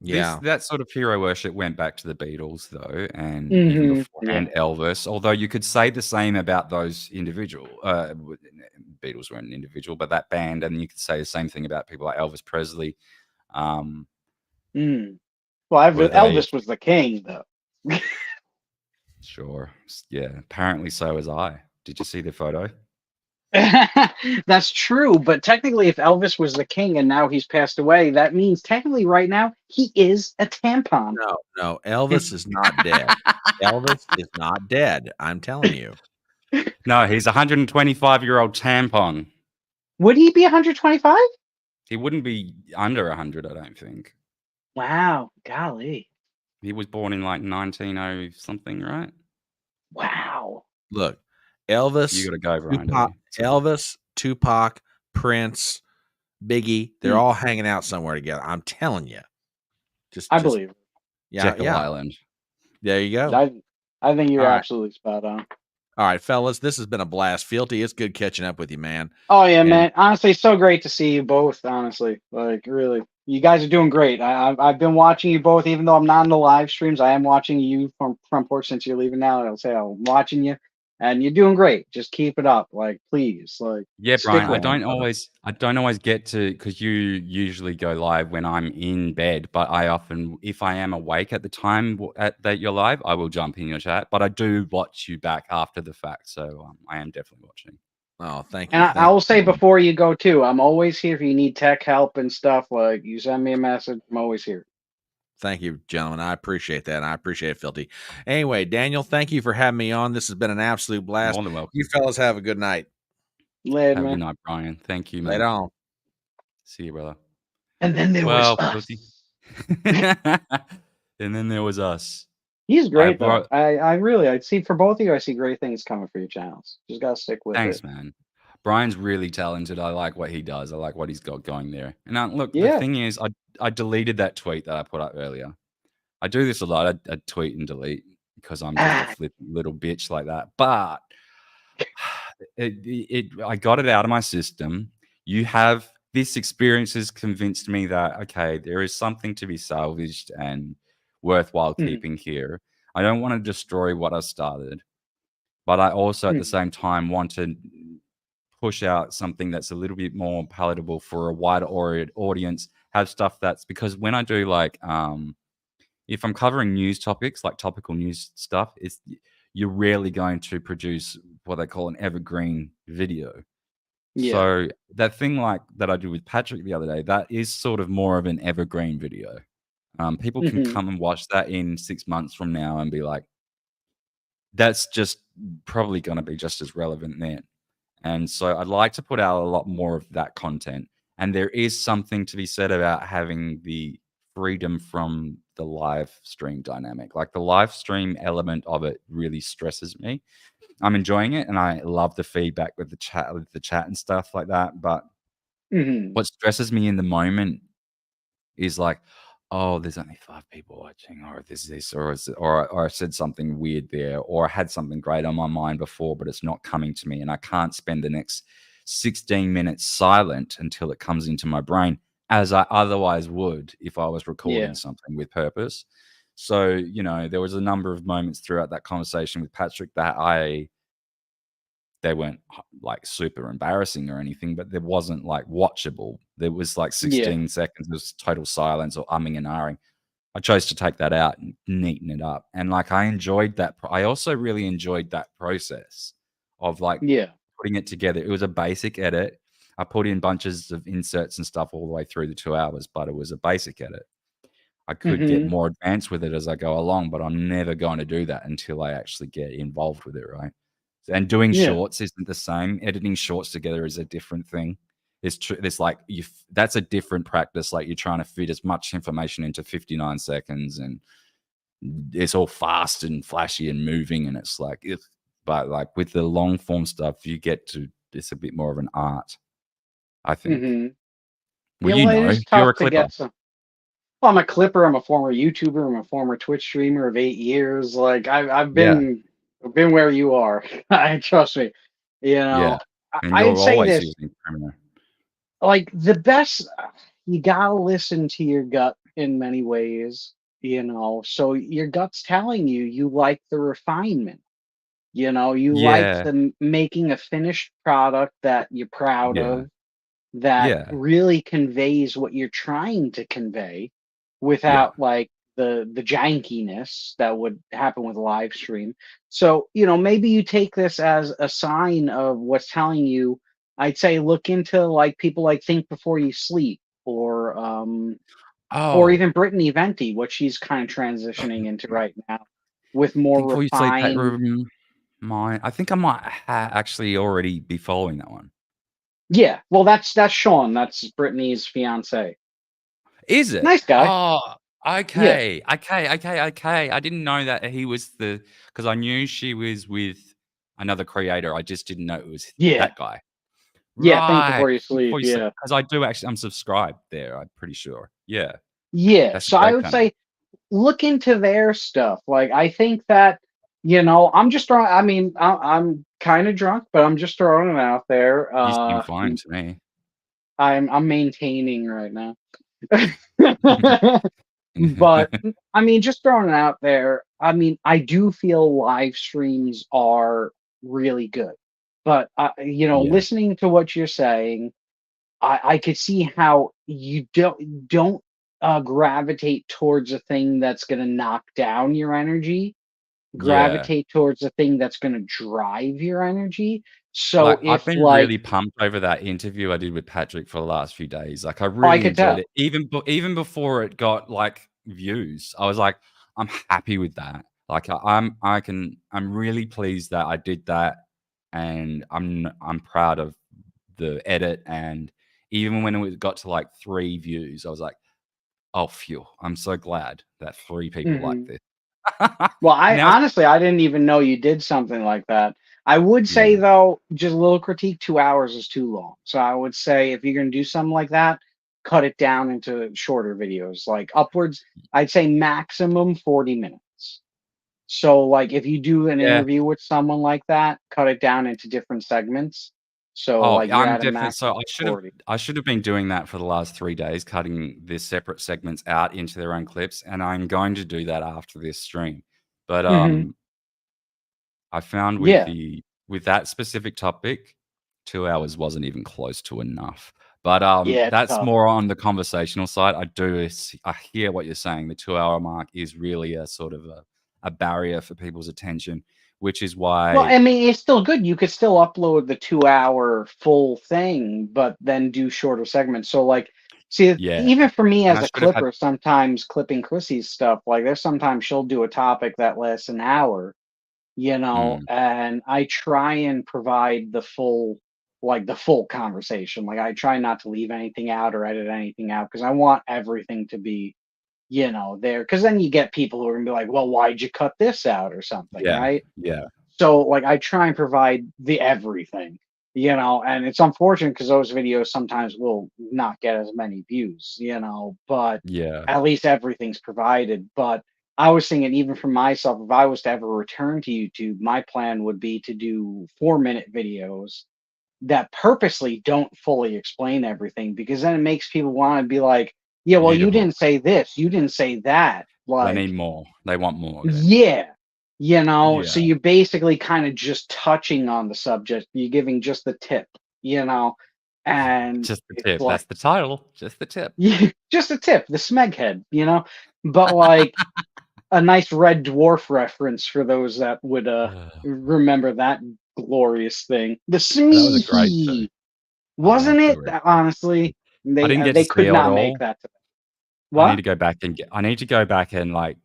That sort of hero worship went back to the Beatles, though, and even beforehand Elvis. Although you could say the same about those individual Beatles weren't an individual, but that band, and you could say the same thing about people like Elvis Presley. Well, Elvis was the king, though. Sure. Yeah. Apparently so was I. Did you see the photo? That's true, but technically, if Elvis was the king and now he's passed away, that means technically right now he is a tampon. No, Elvis is not dead. Elvis is not dead. I'm telling you. No, he's a 125-year-old tampon. Would he be 125? He wouldn't be under 100, I don't think. Wow, golly. He was born in like 1900 something, right? Wow. Look, Elvis, you got to go, Ryan. Elvis, Tupac, Prince, Biggie, they're all hanging out somewhere together. I'm telling you. I believe. Jekyll Island. There you go. I think you're absolutely spot on. All right, fellas, this has been a blast. Fealty, it's good catching up with you, man. Oh, yeah, man. Honestly, so great to see you both, honestly. Like, really. You guys are doing great. I've been watching you both, even though I'm not in the live streams. I am watching you from Front Porch since you're leaving now. I'll say I'm watching you, and you're doing great. Just keep it up, like, please. Like, Brian. I don't always get to, because you usually go live when I'm in bed. But I often, if I am awake at the time that you're live, I will jump in your chat. But I do watch you back after the fact, so I am definitely watching. Oh, thank you. And I will say before you go too, I'm always here if you need tech help and stuff. Like, you send me a message, I'm always here. Thank you, gentlemen. I appreciate that. I appreciate it, Filthy. Anyway, Daniel, thank you for having me on. This has been an absolute blast. More than welcome. You fellas have a good night. Later, have man. a good night, Brian. Thank you, man. Later on. See you, brother. And then there was us. And then there was us. He's great, though. I see, for both of you, I see great things coming for your channels. Just got to stick with it. Thanks, man. Brian's really talented. I like what he does. I like what he's got going there. And look, the thing is, I deleted that tweet that I put up earlier. I do this a lot. I tweet and delete. because I'm just a flippant little bitch like that. But I got it out of my system. This experience has convinced me that, okay, there is something to be salvaged and worthwhile keeping here. I don't want to destroy what I started, but I also at the same time want to push out something that's a little bit more palatable for a wider audience, have stuff that's, because when I do like if I'm covering news topics, like topical news stuff, you're rarely going to produce what they call an evergreen video. Yeah. So that thing like that I did with Patrick the other day, that is sort of more of an evergreen video. People can come and watch that in 6 months from now and be like, that's just probably going to be just as relevant then. And so I'd like to put out a lot more of that content. And there is something to be said about having the freedom from the live stream dynamic. Like the live stream element of it really stresses me. I'm enjoying it and I love the feedback with the chat and stuff like that. But what stresses me in the moment is like, oh, there's only 5 people watching, or there's this, or I said something weird there, or I had something great on my mind before, but it's not coming to me, and I can't spend the next 16 minutes silent until it comes into my brain, as I otherwise would if I was recording something with purpose. So, you know, there was a number of moments throughout that conversation with Patrick that they weren't like super embarrassing or anything, but there wasn't like watchable. There was like 16 seconds of total silence or umming and ahhing. I chose to take that out and neaten it up. And like, I enjoyed that. I also really enjoyed that process of like putting it together. It was a basic edit. I put in bunches of inserts and stuff all the way through the 2 hours, but it was a basic edit. I could get more advanced with it as I go along, but I'm never going to do that until I actually get involved with it, right? And doing shorts isn't the same. Editing shorts together is a different thing. It's like that's a different practice. Like you're trying to fit as much information into 59 seconds, and it's all fast and flashy and moving, and it's like, but like with the long form stuff, it's a bit more of an art, I think. Well, it is you're a tough to clipper. get some. Well, I'm a clipper. I'm a former YouTuber. I'm a former Twitch streamer of 8 years. Like I've been where you are. Trust me. You know, And I'd you're say always this. using Premiere. Like the best, you gotta listen to your gut in many ways. You know, so your gut's telling you like the refinement. You know, you like Yeah. the making a finished product that you're proud of, that Yeah. really conveys what you're trying to convey without like the jankiness that would happen with a live stream. So, you know, maybe you take this as a sign of what's telling you. I'd say look into like people like Think Before You Sleep, or even Brittany Venti, what she's kind of transitioning into right now with more Before you sleep, that refined. I think I might actually already be following that one. Yeah, well, that's Shawn. That's Brittany's fiance. Is it? Nice guy. Oh, Yeah. okay. I didn't know that he was because I knew she was with another creator. I just didn't know it was that guy. Yeah, Think Right. Before You Sleep. Yeah. Because I do actually, I'm subscribed there. I'm pretty sure. Yeah. Yeah. That's a So I great would channel. say look into their stuff. Like I think that, you know, I'm just throwing. I mean, I'm kind of drunk, but I'm just throwing it out there. You seem fine to me. I'm maintaining right now. But I mean, just throwing it out there. I mean, I do feel live streams are really good, but you know, listening to what you're saying, I could see how you don't gravitate towards a thing that's going to knock down your energy. Yeah. Gravitate towards a thing that's going to drive your energy. So Like, I've if been like, really pumped over that interview I did with Patrick for the last few days. Like, I I really could enjoyed tell. it. Even before it got like views, I was like, I'm happy with that. Like, I'm really pleased that I did that, and I'm proud of the edit. And even when it got to like 3 views, I was like, oh, phew! I'm so glad that 3 people like this. Well, I Now, honestly, I didn't even know you did something like that. I would say though, just a little critique, 2 hours is too long. So I would say if you're going to do something like that, cut it down into shorter videos, like upwards. I'd say maximum 40 minutes. So, like, if you do an Yeah. interview with someone like that, cut it down into different segments. So, Oh, like, you're I'm at a definitely max so of 40. I should have been doing that for the last 3 days, cutting the separate segments out into their own clips, and I'm going to do that after this stream. But, Mhm. I found Yeah. with that specific topic, 2 hours wasn't even close to enough. But, Yeah, it's that's tough. more on the conversational side. I hear what you're saying. The 2-hour mark is really a sort of a barrier for people's attention, which is Well, why I mean, it's still good. You could still upload the 2-hour full thing, but then do shorter segments. So, like, see, yeah, even for me and as I a should have had clipper, sometimes clipping Chrissy's stuff, like, there's sometimes she'll do a topic that lasts an hour, Mm, and I try and provide the full conversation. Like, I try not to leave anything out or edit anything out because I want everything to be, there. Because then you get people who are gonna be like, well, why'd you cut this out or something, yeah, right? yeah, So, like, I try and provide the everything, and it's unfortunate because those videos sometimes will not get as many views, but yeah. at least everything's provided. But I was thinking, even for myself, if I was to ever return to YouTube, my plan would be to do 4-minute videos that purposely don't fully explain everything because then it makes people want to be like, yeah, You well, need you to more. didn't say this, you didn't say that. They Like, need more. They want more then. yeah. So Yeah. you're basically kind of just touching on the subject. You're giving just the tip, and Just the it's tip. like, That's the title. Just the tip. yeah, just a tip, the smeg head, but like a nice red dwarf reference for those that would remember that glorious thing. The That was a great show. Smeehy, I wasn't loved the it? red. Honestly, I they didn't get to they see could it not make all. that. I need What? to go back and I need to go back and like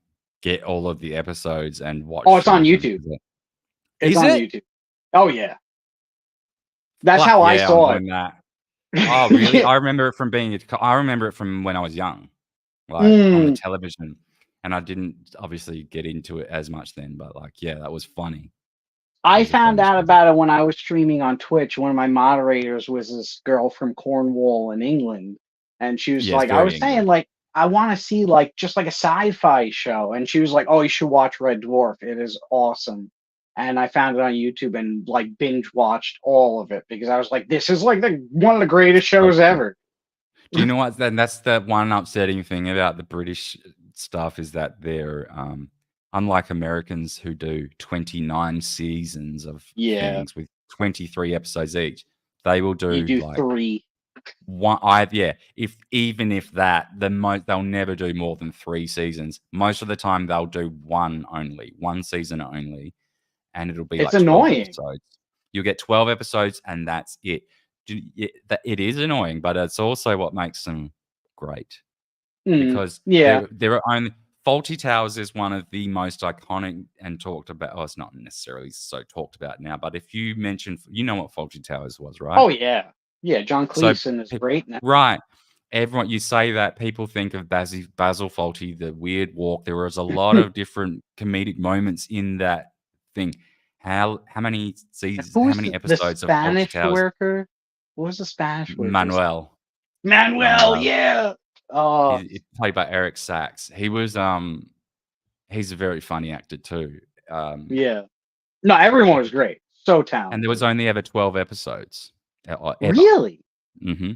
get all of the episodes and Oh, watch it's on through them. YouTube. It's Is on it? YouTube. Oh yeah, that's Fuck how I yeah, I'm saw it. doing that. Oh, really? I remember it from I remember it from when I was young, like on the Mm. television, and I didn't obviously get into it as much then, but like, yeah, that was funny. That I was a found funny out show. about it when I was streaming on Twitch. One of my moderators was this girl from Cornwall in England, and she was Yeah, it's like, I very was saying, English. like, I want to see like just like a sci-fi show, and she was like, oh, you should watch Red Dwarf. It is awesome. And I found it on YouTube and like binge watched all of it because I was like, this is like one of the greatest So shows good. ever. Do you know what? Then that's the one upsetting thing about the British stuff is that they're unlike Americans who do 29 seasons of Yeah, things with 23 episodes each. They will you do do like 3. one. If even if that, they'll never do more than 3 seasons. Most of the time, they'll do one season only, and it'll be It's like 12 annoying. episodes. You'll get 12 episodes, and that's it. It is annoying, but it's also what makes them great because Yeah. there are only Faulty Towers is one of the most iconic and talked about. Oh, it's not necessarily so talked about now, but if you mention, you know what Faulty Towers was, right? Oh yeah. Yeah, John So, Cleeson is great now. right. Everyone, you say that people think of Basil Fawlty, the weird walk. There was a lot of different comedic moments in that thing. How many seasons? Who How was many the episodes of Fawlty Spanish Towers? worker? What was the Spanish worker's name? Manuel. Manuel, yeah. Oh, He's played by Eric Sachs. He was he's a very funny actor too. yeah. No, everyone was great. So And talented. there was only ever 12 episodes. Ever. Really? Mm-hmm.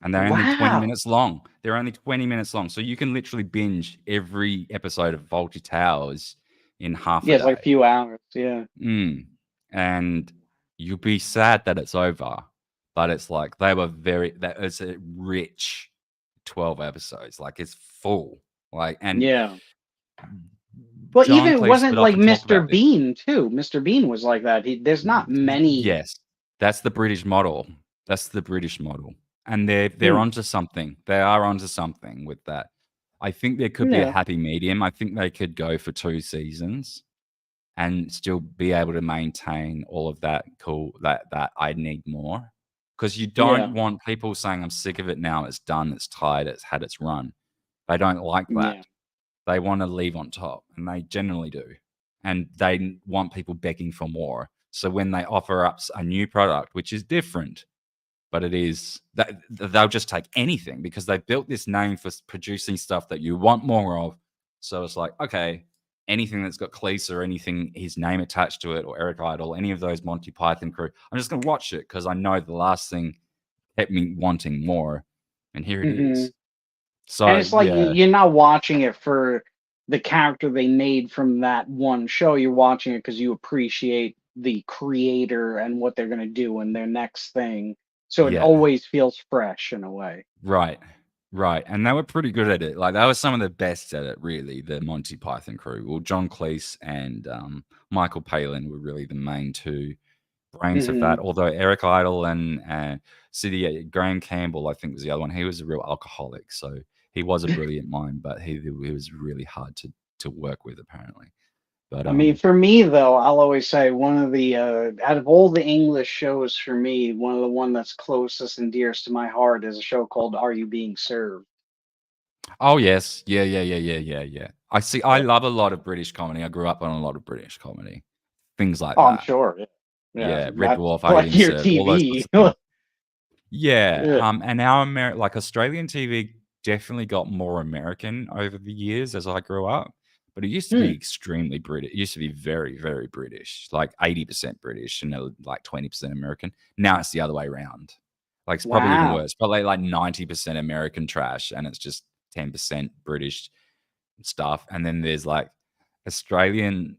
And they're only 20 Wow. minutes long. They're only 20 minutes long. So you can literally binge every episode of Fawlty Towers in half a Yeah, it's day. like a few hours. Yeah. And you'll be sad that it's over. But it's like it's a rich 12 episodes. Like it's full. Yeah. Well, John even Cleese wasn't would like often talk Mr. about this. Bean too. Mr. Bean was like that. There's not many. Yes. That's the British model. And they're onto something. They are onto something with that. I think there could be a Yeah. happy medium. I think they could go for 2 seasons and still be able to maintain all of that that I need more. Because you don't want people saying, I'm sick of it now, it's done, it's tired, it's had its run. They don't like that. Yeah. They want to leave on top, and they generally do. And they want people begging for more. So when they offer up a new product, which is different, but it is that they'll just take anything because they built this name for producing stuff that you want more of. So it's like, okay, anything that's got Cleese or anything, his name attached to it, or Eric Idle, any of those Monty Python crew, I'm just going to watch it because I know the last thing kept me wanting more. And here it is. So, and it's like yeah. you're not watching it for the character they made from that one show. You're watching it because you appreciate the creator and what they're going to do in their next thing. So it Yeah. always feels fresh in a way. Right. And they were pretty good at it. Like, they were some of the best at it, really, the Monty Python crew. Well, John Cleese and Michael Palin were really the main two brains of that. Although Eric Idle and Graham Campbell, I think, was the other one. He was a real alcoholic, so he was a brilliant mind, but he was really hard to work with, apparently. But I mean, for me though, I'll always say one of the out of all the English shows, for me, one that's closest and dearest to my heart is a show called Are You Being Served? oh yes, yeah. I see. I love a lot of British comedy. I grew up on a lot of British comedy, things like Oh, that. I'm sure. Yeah, Red That's Dwarf, like I your Served, all those TV. sorts of things. Yeah. Yeah. And our like Australian TV definitely got more American over the years as I grew up. But it used to be extremely British. It used to be very, very British, like 80% British and like 20% American. Now it's the other way around. Like, it's probably even Wow. worse. Probably like 90% American trash and it's just 10% British stuff. And then there's like Australian.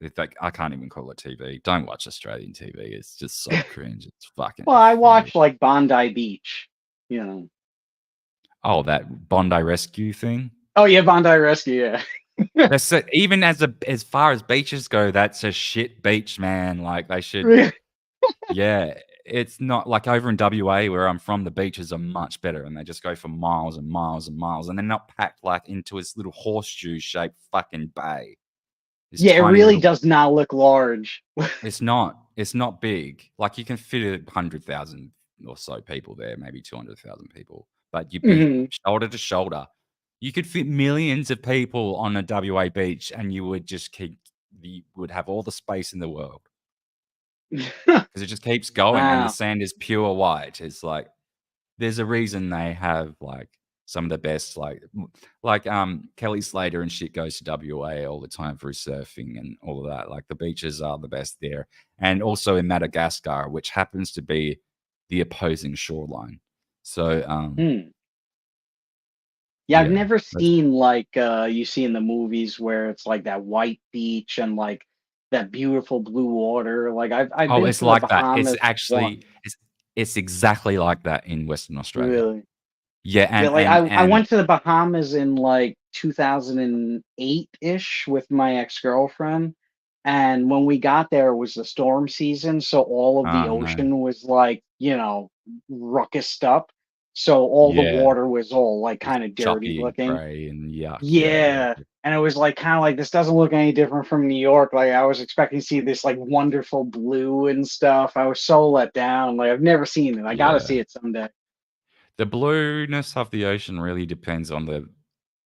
It's like, I can't even call it TV. Don't watch Australian TV. It's just so cringe. It's fucking. Well, I watched like Bondi Beach, you know. Oh, that Bondi Rescue thing. Oh yeah, Bondi Rescue, yeah. That's even as far as beaches go, that's a shit beach, man. Like, they should. Yeah, it's not like over in WA where I'm from. The beaches are much better, and they just go for miles and miles and miles, and they're not packed like into this little horseshoe-shaped fucking bay. Yeah, it really does not look large. It's not. It's not big. Like, you can fit 100,000 or so people there, maybe 200,000 people, but you'd be shoulder to shoulder. You could fit millions of people on a WA beach, and you would just would have all the space in the world because it just keeps going, and the sand is pure white. It's like, there's a reason they have like some of the best, like Kelly Slater and shit goes to WA all the time for his surfing and all of that. Like, the beaches are the best there, and also in Madagascar, which happens to be the opposing shoreline. So yeah, I've never seen like you see in the movies where it's like that white beach and like that beautiful blue water. Like I've been it's to like the that. Bahamas It's actually it's exactly like that in Western Australia. Really? Yeah, and Yeah, like and, I went to the Bahamas in like 2008-ish with my ex-girlfriend. And when we got there, it was the storm season. So all of the ocean was like, you know, ruckused up. So all the water was all like kind of dirty choppy, looking. gray, and yuck. Yeah. And it was like kind of like, this doesn't look any different from New York. Like, I was expecting to see this like wonderful blue and stuff. I was so let down. Like, I've never seen it. I got to see it someday. The blueness of the ocean really depends on the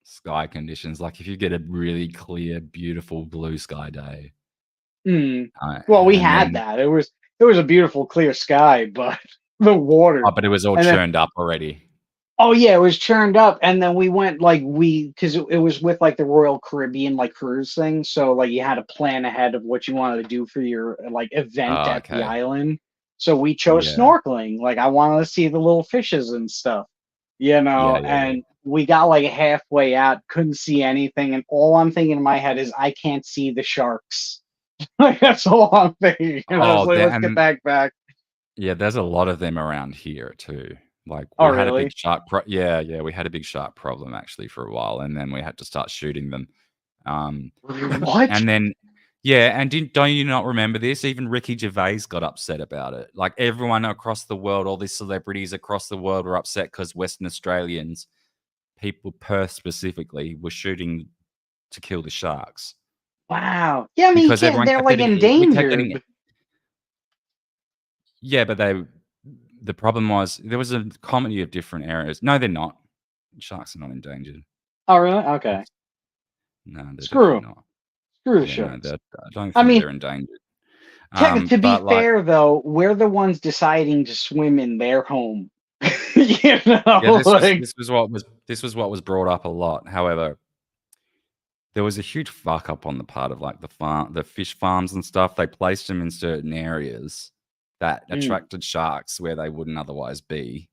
sky conditions. Like, if you get a really clear, beautiful blue sky day. Well, we had that. It was a beautiful clear sky, but the water. Oh, but it was all churned up already. Oh yeah, it was churned up, and then we went like because it was with like the Royal Caribbean like cruise thing, so like you had to plan ahead of what you wanted to do for your like event at the island. So we chose snorkeling. Like, I wanted to see the little fishes and stuff, you know. And we got like halfway out, couldn't see anything, and all I'm thinking in my head is, I can't see the sharks. Like, that's all I'm thinking. And I was like, let's get back. Yeah, there's a lot of them around here too. Like, Oh, we had really? a big shark. We had a big shark problem actually for a while, and then we had to start shooting them. What? And then, and don't you not remember this? Even Ricky Gervais got upset about it. Like, everyone across the world, all these celebrities across the world were upset because Western Australians, people, Perth specifically, were shooting to kill the sharks. Wow. Yeah, I mean, Because everyone they're kept like getting- we kept endangered. getting- Yeah, but the problem was there was a comedy of different areas. No, they're not. Sharks are not endangered. Oh, really? Okay. No, they're Screw definitely not. Screw the Yeah, sharks. no, I don't think I mean, they're endangered. To be but, like, fair, though, we're the ones deciding to swim in their home. You know, yeah, like, this was what was brought up a lot. However, there was a huge fuck up on the part of like the fish farms and stuff. They placed them in certain areas that attracted sharks where they wouldn't otherwise be.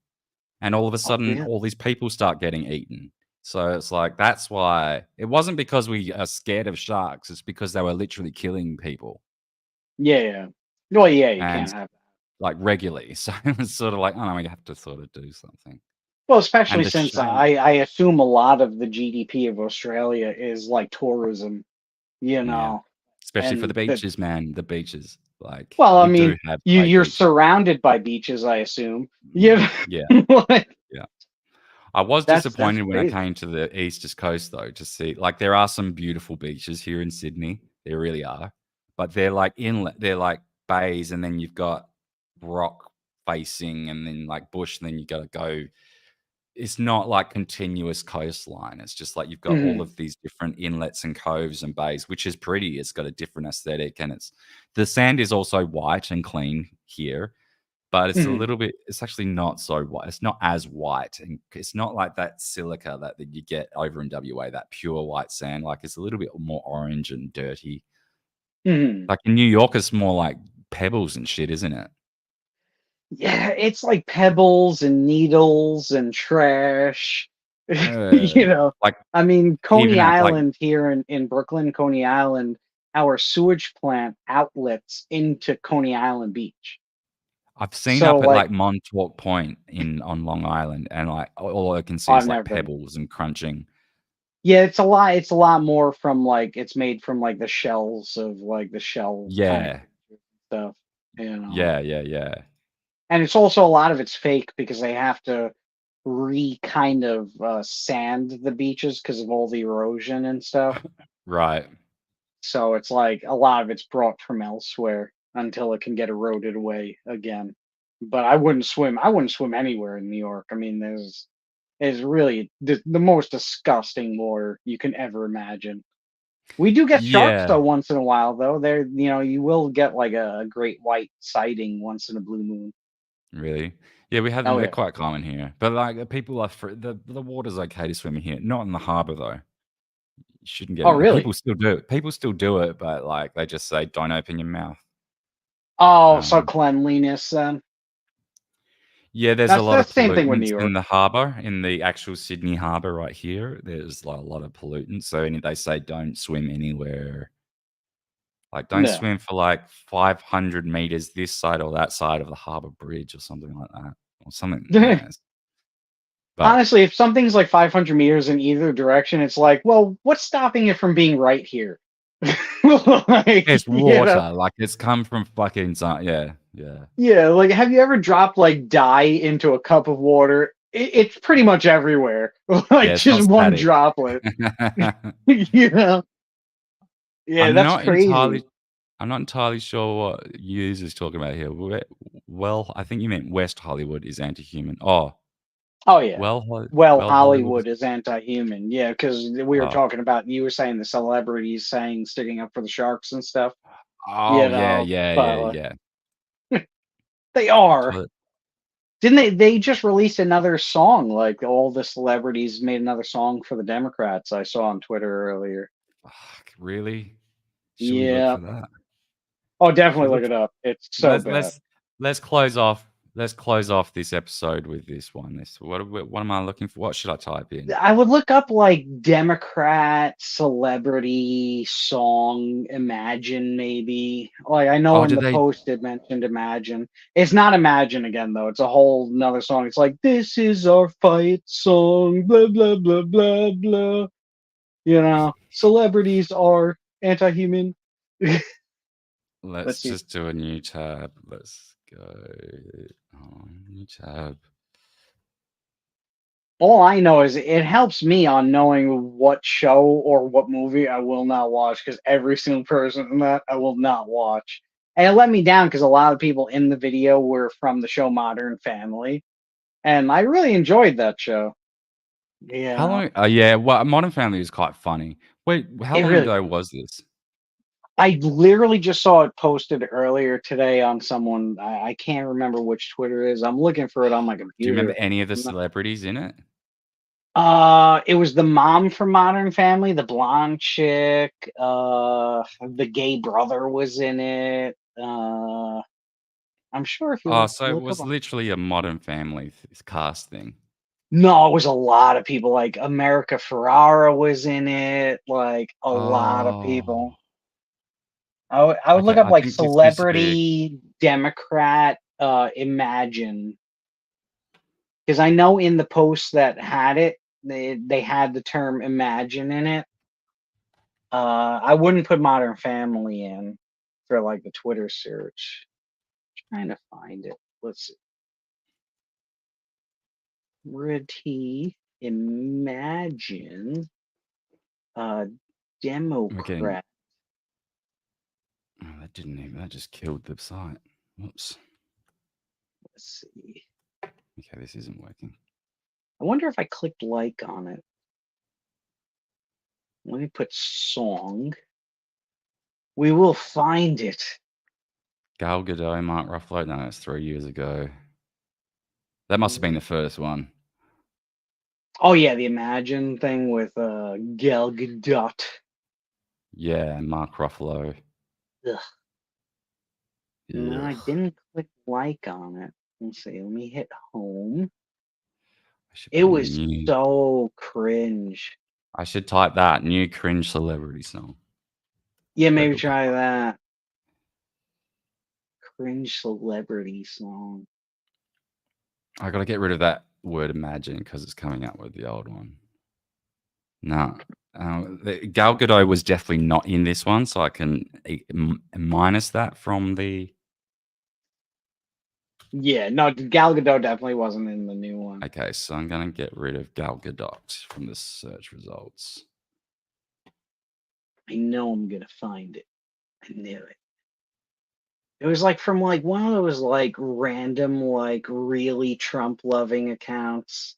And all of a sudden, all these people start getting eaten. So it's like, that's why it wasn't because we are scared of sharks. It's because they were literally killing people. Yeah. Well, yeah, you And can't have that. like regularly. So it was sort of like, oh no, we have to sort of do something. Well, especially And the since shame- I assume a lot of the GDP of Australia is like tourism, you know. especially for and the beaches, man. The beaches. Like, Well, I we do mean, have great you're beaches. surrounded by beaches, I assume. Yeah. Yeah. Like, Yeah. I was That's disappointed when I crazy. came to the East Coast, though, to see, like, there are some beautiful beaches here in Sydney. There really are. But they're like inlet, they're like bays, and then you've got rock facing, and then like bush, and then you got to go. It's not like continuous coastline. It's just like you've got all of these different inlets and coves and bays, which is pretty. It's got a different aesthetic, and the sand is also white and clean here. But it's a little bit, it's actually not so white. It's not as white. And it's not like that silica that you get over in WA, that pure white sand. Like, it's a little bit more orange and dirty. Like in New York, it's more like pebbles and shit, isn't it? Yeah, it's like pebbles and needles and trash. You know, like, I mean, Coney even at, like, Island here in Brooklyn, Coney Island, our sewage plant outlets into Coney Island Beach. I've seen So, up at like- like Montauk Point on Long Island, and like all I can see I've is like never been. pebbles and crunching. Yeah, it's a lot. It's a lot more from like it's made from like the shells of like the shell kind Yeah. of stuff. You know. Yeah. And it's also a lot of it's fake because they have to kind of sand the beaches because of all the erosion and stuff. Right. So it's like a lot of it's brought from elsewhere until it can get eroded away again. But I wouldn't swim. I wouldn't swim anywhere in New York. I mean, there's really the most disgusting water you can ever imagine. We do get sharks Yeah. though once in a while though. There, you know, you will get like a great white sighting once in a blue moon. Really? Yeah, we have them. Oh, They're yeah. quite common here. But like people are the water's okay to swim in here. Not in the harbour though. You shouldn't get Oh, in. really? People still do it. People still do it, but like they just say don't open your mouth. Oh, so cleanliness then. Yeah, there's That's a lot the of same thing with New pollutants York. in the harbour, in the actual Sydney harbour right here. There's like a lot of pollutants. So they say don't swim anywhere. Like don't No. swim for like 500 meters this side or that side of the harbour bridge or something like that. Or something. Yeah. But Honestly, if something's like 500 meters in either direction, it's like, well, what's stopping it from being right here? Like, it's you water. know? Like it's come from fucking yeah. Yeah, like have you ever dropped like dye into a cup of water? It's pretty much everywhere. Like it's just not one static. droplet. You know? Yeah, that's crazy. I'm not entirely sure what users talking about here. Well, I think you meant West Hollywood is anti-human. Oh yeah. Well, Hollywood is anti-human. Yeah, because we were Oh. talking about, you were saying the celebrities saying sticking up for the sharks and stuff. Oh You know, yeah. They are. But- Didn't they just released another song? Like all the celebrities made another song for the Democrats. I saw on Twitter earlier. Really? Should we Yeah. look for that? Oh, definitely look it up. It's so bad. Let's close off. Let's close off this episode with this one. What am I looking for? What should I type in? I would look up like Democrat celebrity song Imagine, maybe. Like I know in the post it mentioned Imagine. It's not Imagine again though. It's a whole another song. It's like, this is our fight song, blah blah blah blah blah. You know, celebrities are anti-human. Let's just do a new tab. Let's go. New tab. All I know is it helps me on knowing what show or what movie I will not watch, because every single person in that I will not watch. And it let me down because a lot of people in the video were from the show Modern Family. And I really enjoyed that show. Yeah. How long? Yeah, well, Modern Family is quite funny. Wait, how long ago was this? I literally just saw it posted earlier today on someone. I can't remember which Twitter is. I'm looking for it on my computer. Do you remember any of the celebrities in it? It was the mom from Modern Family, the blonde chick. The gay brother was in it. I'm sure if you Oh, so it look up. was literally a Modern Family cast thing. No, it was a lot of people. Like America Ferrara was in it. Like a lot of Oh, people. I would look okay. up I like think this used to be. celebrity Democrat Imagine, because I know in the post that had it, they had the term Imagine in it. I wouldn't put Modern Family in for like the Twitter search. Trying to find it. Let's see. Celebrity Imagine We're getting. Democrat. Oh, that didn't even. That just killed the site. Whoops. Let's see. Okay, this isn't working. I wonder if I clicked like on it. Let me put song. We will find it. Gal Gadot, Mark Ruffalo. No, that's 3 years ago. That must have been the first one. Oh yeah, the Imagine thing with Gal Gadot. Yeah, Mark Ruffalo. Ugh. No, I Ugh. didn't click like on it. Let's see. Let me hit home. should It put in was new. so cringe. I should type that new cringe celebrity song. Yeah, maybe Local. try that. Cringe celebrity song. I got to get rid of that word imagine because it's coming up with the old one. No. Gal Gadot was definitely not in this one, so I can minus that from the. Yeah, no, Gal Gadot definitely wasn't in the new one. Okay, so I'm going to get rid of Gal Gadot from the search results. I know I'm gonna find it. I knew it. It was like from like one of those like random like really Trump loving accounts,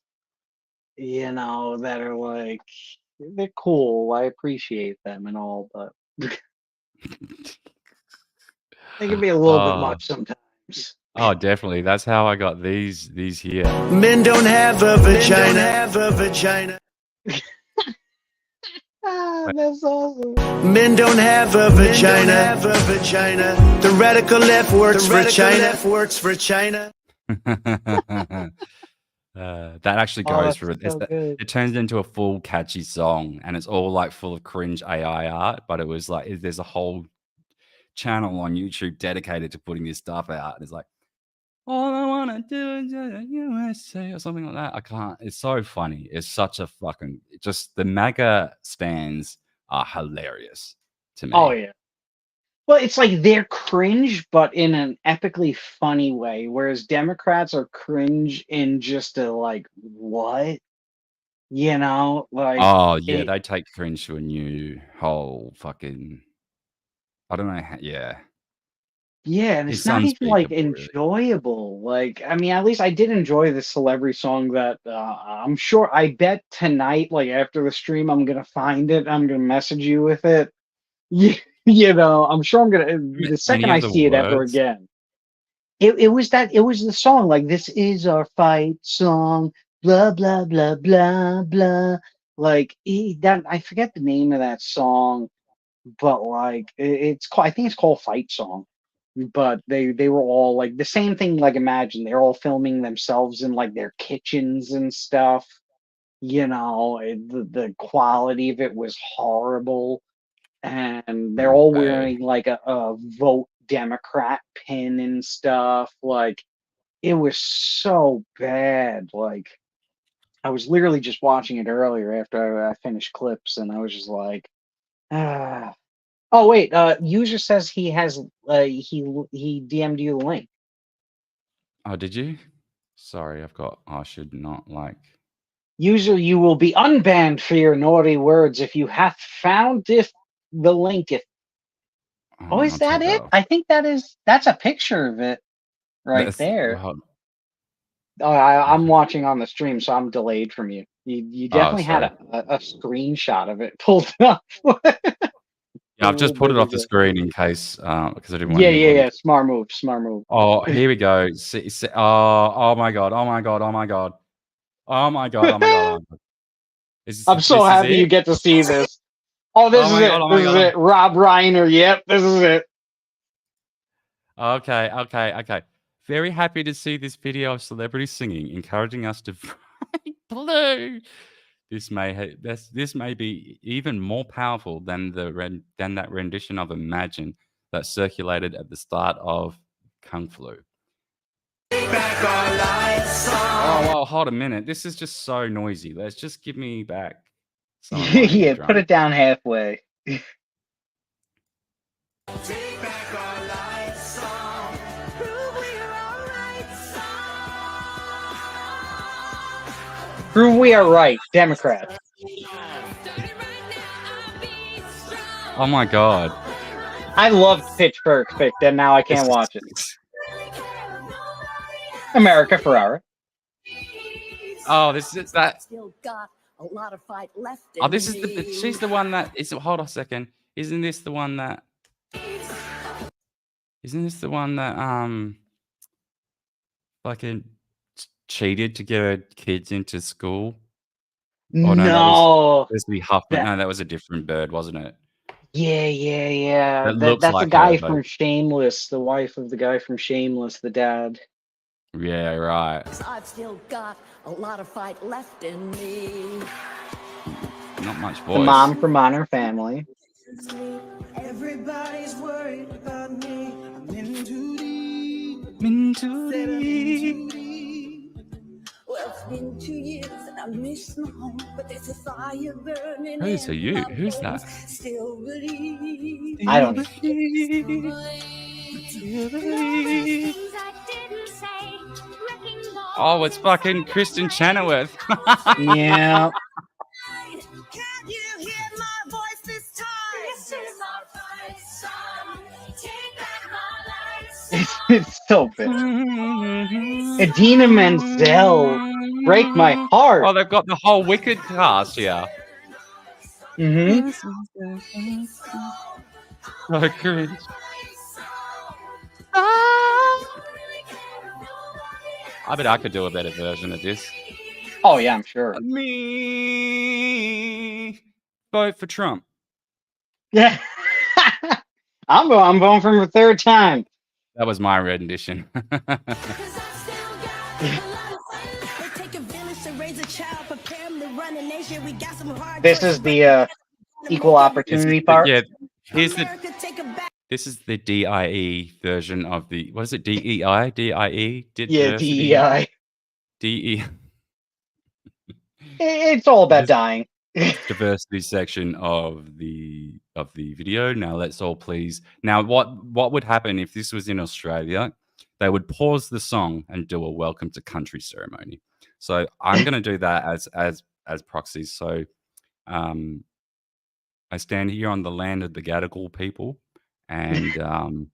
you know, that are like they're cool. I appreciate them and all, but they can be a little bit much sometimes. Oh, definitely. That's how I got these here. Men don't have a vagina. Men don't have a vagina. That's awesome. Men don't have a vagina. Have a vagina. The radical left works for China. Left works for China. That actually goes for it. It turns into a full catchy song, and it's all like full of cringe AI art. But it was like there's a whole channel on YouTube dedicated to putting this stuff out, and it's like all I wanna do is USA or something like that. I can't. It's so funny. It's such a fucking just the MAGA stands are hilarious to me. Oh yeah. Well, it's like they're cringe, but in an epically funny way, whereas Democrats are cringe in just a like what, you know, like. Oh yeah, they take cringe to a new whole fucking. I don't know. Yeah. Yeah, and it's not even like enjoyable. Like, I mean, at least I did enjoy the celebrity song that I'm sure. I bet tonight, like after the stream, I'm gonna find it. I'm gonna message you with it. You know, I'm sure I'm gonna. The second I see it ever again, it was the song. Like, this is our fight song. Blah blah blah blah blah. Like that. I forget the name of that song, but like it's called. I think it's called Fight Song. But they were all like the same thing. Like Imagine they're all filming themselves in like their kitchens and stuff. You know, the quality of it was horrible, and they're all wearing like a vote Democrat pin and stuff. Like it was so bad. Like I was literally just watching it earlier after I finished clips, and I was just like, ah. Oh wait, user says he has he DM'd you the link. Oh, did you? Sorry, I should not like. User, you will be unbanned for your naughty words if you have found the link. Oh, is that it? I think that's a picture of it right there. Well, Oh, I'm watching on the stream, so I'm delayed from you. You definitely had a screenshot of it pulled up. Yeah, I've just put it off the screen in case because I didn't want. Yeah. Smart move. Oh, here we go. Oh my god. I'm so happy you get to see this. Oh, this is it. This is it. Rob Reiner. Yep, this is it. Okay. Very happy to see this video of celebrities singing, encouraging us to break blue. This may be even more powerful than that rendition of Imagine that circulated at the start of Kung Flu. Oh, hold a minute. This is just so noisy. Let's just give me back. Yeah, put it down halfway. Prove we are right, Democrats. Oh my god. I loved Pitch Perfect, and now I can't watch it. America Ferrara. Oh, this is that. Still got a lot of fight left. Oh, this is she's the one that is. Hold on a second. Isn't this the one that fucking cheated to get her kids into school? Oh, no, Leslie Huffman. No, that was a different bird, wasn't it? Yeah. That's the like guy her, from Shameless, the wife of the guy from Shameless, the dad. Yeah, right. I've still got a lot of fight left in me. Not much voice. The mom from Modern Family. Everybody's worried about me. I'm in too deep. Well, it's been 2 years and I miss my home, but there's a fire burning. Who's you? Who's that? Still believe. I don't know. Oh, it's fucking Kristen Chenoweth. Yeah. It's so bad. Idina Menzel, break my heart. Oh, they've got the whole Wicked cast here. Mm-hmm. So cringe. I bet I could do a better version of this. Oh yeah, I'm sure. Me vote for Trump. Yeah. I'm voting for him a third time. That was my rendition. This is the equal opportunity part. Yeah, this is the DIE version of the. What is it? DEI? DIE? Yeah, DEI. DE. It's all about dying. Diversity section of the video. Now let's all please. Now what would happen if this was in Australia? They would pause the song and do a welcome to country ceremony. So I'm going to do that as proxies. So I stand here on the land of the Gadigal people, and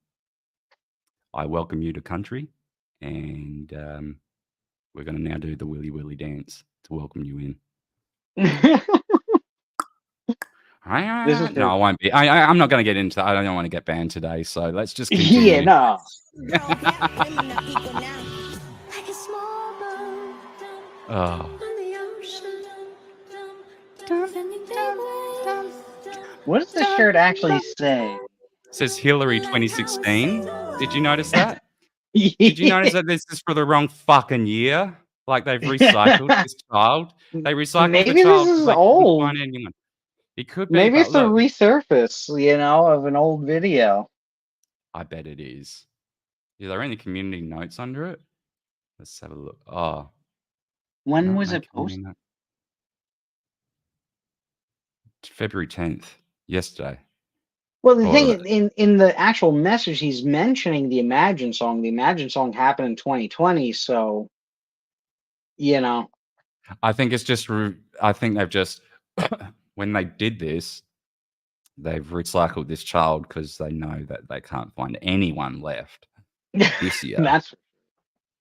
I welcome you to country, and we're going to now do the Willy Willy dance to welcome you in. No, I won't be. I'm not going to get into that. I don't want to get banned today, so let's just continue. Yeah, no. Oh. What does the shirt actually say? It says Hillary 2016. Did you notice that? Did you notice that this is for the wrong fucking year? Like they've recycled this child. They recycled Maybe the child. this is like, old. find anyone. It could be. Maybe but it's a look, resurface, of an old video. I bet it is. Is there any community notes under it? Let's have a look. Oh. When no, was no it community posted? note. February 10th, yesterday. Well, the Or thing in the actual message, he's mentioning the Imagine song. The Imagine song happened in 2020, so I think it's just. I think they've just when they did this, they've recycled this child because they know that they can't find anyone left this year. That's.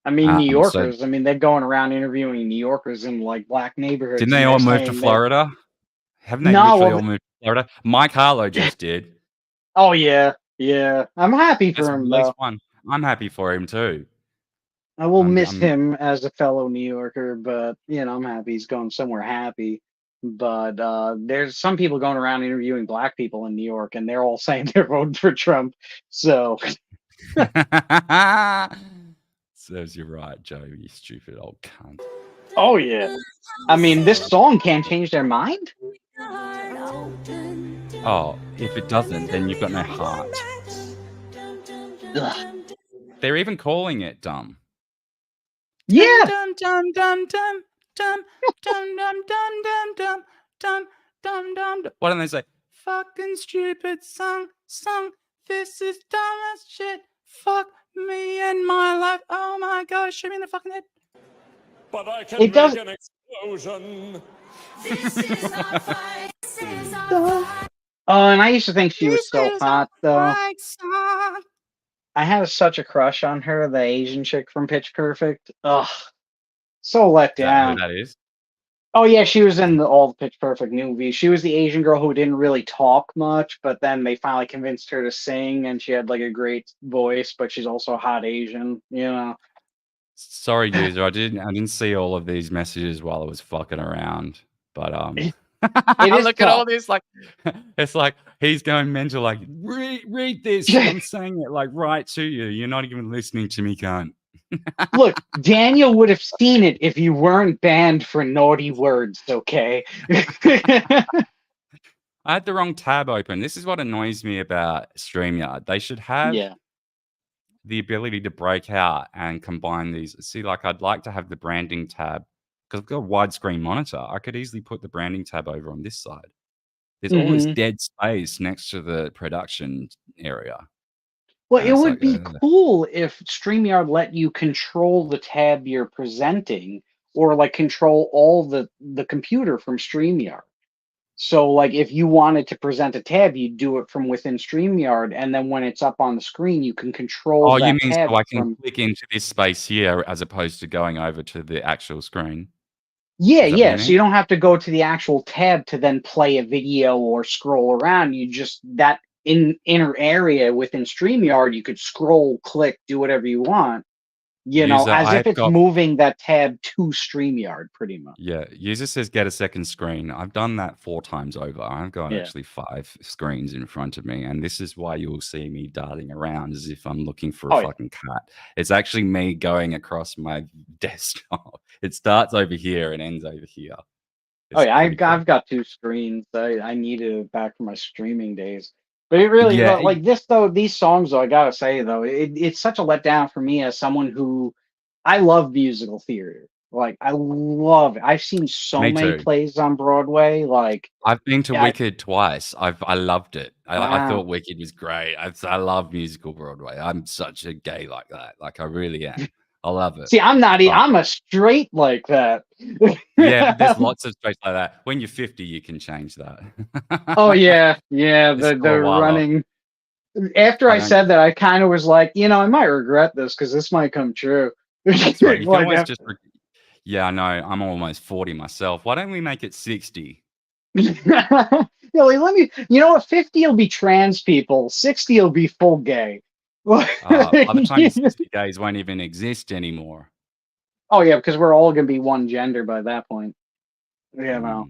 I mean, New so- Yorkers. They're going around interviewing New Yorkers in like black neighborhoods. Didn't they and all they're move to saying that- Florida? Haven't they No, literally well, all moved to Florida? Mike Harlow just did. Oh yeah. I'm happy for That's him at least though. one. I'm happy for him too. I will miss I'm- him as a fellow New Yorker, but I'm happy he's going somewhere happy. But there's some people going around interviewing black people in New York, and they're all saying they're voting for Trump. So Serves you right, Joe, you stupid old cunt. oh yeah, I mean this song can't change their mind. Oh, if it doesn't, then you've got no heart. Ugh. They're even calling it dumb. Yeah. Dum dum dum dum dum dum dum dum dum dum dum dum dum. Why don't they say fucking stupid song? This is dumb as shit. Fuck me and my life. Oh my gosh, shoot me in the fucking head. But I can It does- make an explosion. Oh, and I used to think she was so hot, though. I had such a crush on her, the Asian chick from Pitch Perfect. Ugh, so let Is that down. who that is? Oh yeah, she was in all the Pitch Perfect movies. She was the Asian girl who didn't really talk much, but then they finally convinced her to sing, and she had like a great voice. But she's also hot Asian, you know. Sorry, user. I didn't see all of these messages while I was fucking around. But It is look at all tough. this. Like, it's like he's going mental. Like, read this. I'm saying it like right to you. You're not even listening to me, cunt. Look, Daniel would have seen it if you weren't banned for naughty words. Okay. I had the wrong tab open. This is what annoys me about StreamYard. They should have Yeah. the ability to break out and combine these. See, like I'd like to have the branding tab because I've got a widescreen monitor. I could easily put the branding tab over on this side. There's all this Mhm. dead space next to the production area. Well, And it it's would like, be cool if StreamYard let you control the tab you're presenting, or like control all the computer from StreamYard. So, like, if you wanted to present a tab, you'd do it from within StreamYard, and then when it's up on the screen, you can control oh, you that mean tab so I can from. click into this space here as opposed to going over to the actual screen? Yeah, Is that what yeah. you So mean? you don't have to go to the actual tab to then play a video or scroll around. You just that inner area within StreamYard, you could scroll, click, do whatever you want. You know, User, as if I've it's got moving that tab to StreamYard, pretty much. Yeah, user says get a second screen. I've done that 4 times over. I've got Yeah. actually 5 screens in front of me, and this is why you'll see me darting around as if I'm looking for a Oh, yeah. fucking cat. It's actually me going across my desktop. It starts over here and ends over here. Oh It's yeah, pretty cool. I've got 2 screens. I needed it back for my streaming days. But it really Yeah, like this though. These songs though, I gotta say though, it's such a letdown for me as someone who I love musical theater. Like I love it. I've seen so me many too. plays on Broadway. Like I've been to yeah, Wicked twice. I loved it. I wow. thought Wicked was great. I love musical Broadway. I'm such a gay like that. Like I really am. I love it. See, I'm not. But I'm a straight like that. yeah, but there's lots of space like that. When you're 50, you can change that. Oh yeah, yeah. It's The still a while off. running. After I I don't. said that, I kind of was like, I might regret this because this might come true. That's right. You can Like always after. just. Yeah, I know. I'm almost 40 myself. Why don't we make it 60? Really, let me. You know what? 50 will be trans people. 60 will be full gay. By the time you're 60, gays won't even exist anymore. Oh yeah, because we're all gonna be one gender by that point. You know,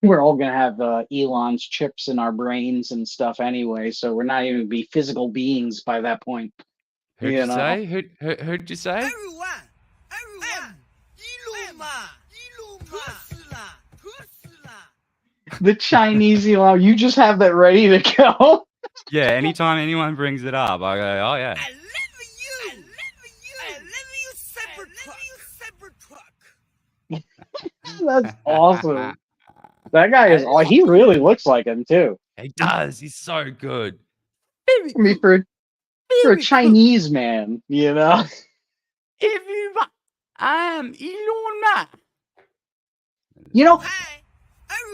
we're all gonna have Elon's chips in our brains and stuff anyway, so we're not even gonna be physical beings by that point. Who'd You you know. say? Who'd you say? The Chinese Elon, you just have that ready to go. Yeah, anytime anyone brings it up, I go, oh yeah. That's awesome. That guy is. Oh, he really looks like him too. He does. He's so good. I mean, for a Chinese man, you know. Everyone, I am Elon Musk. You know. I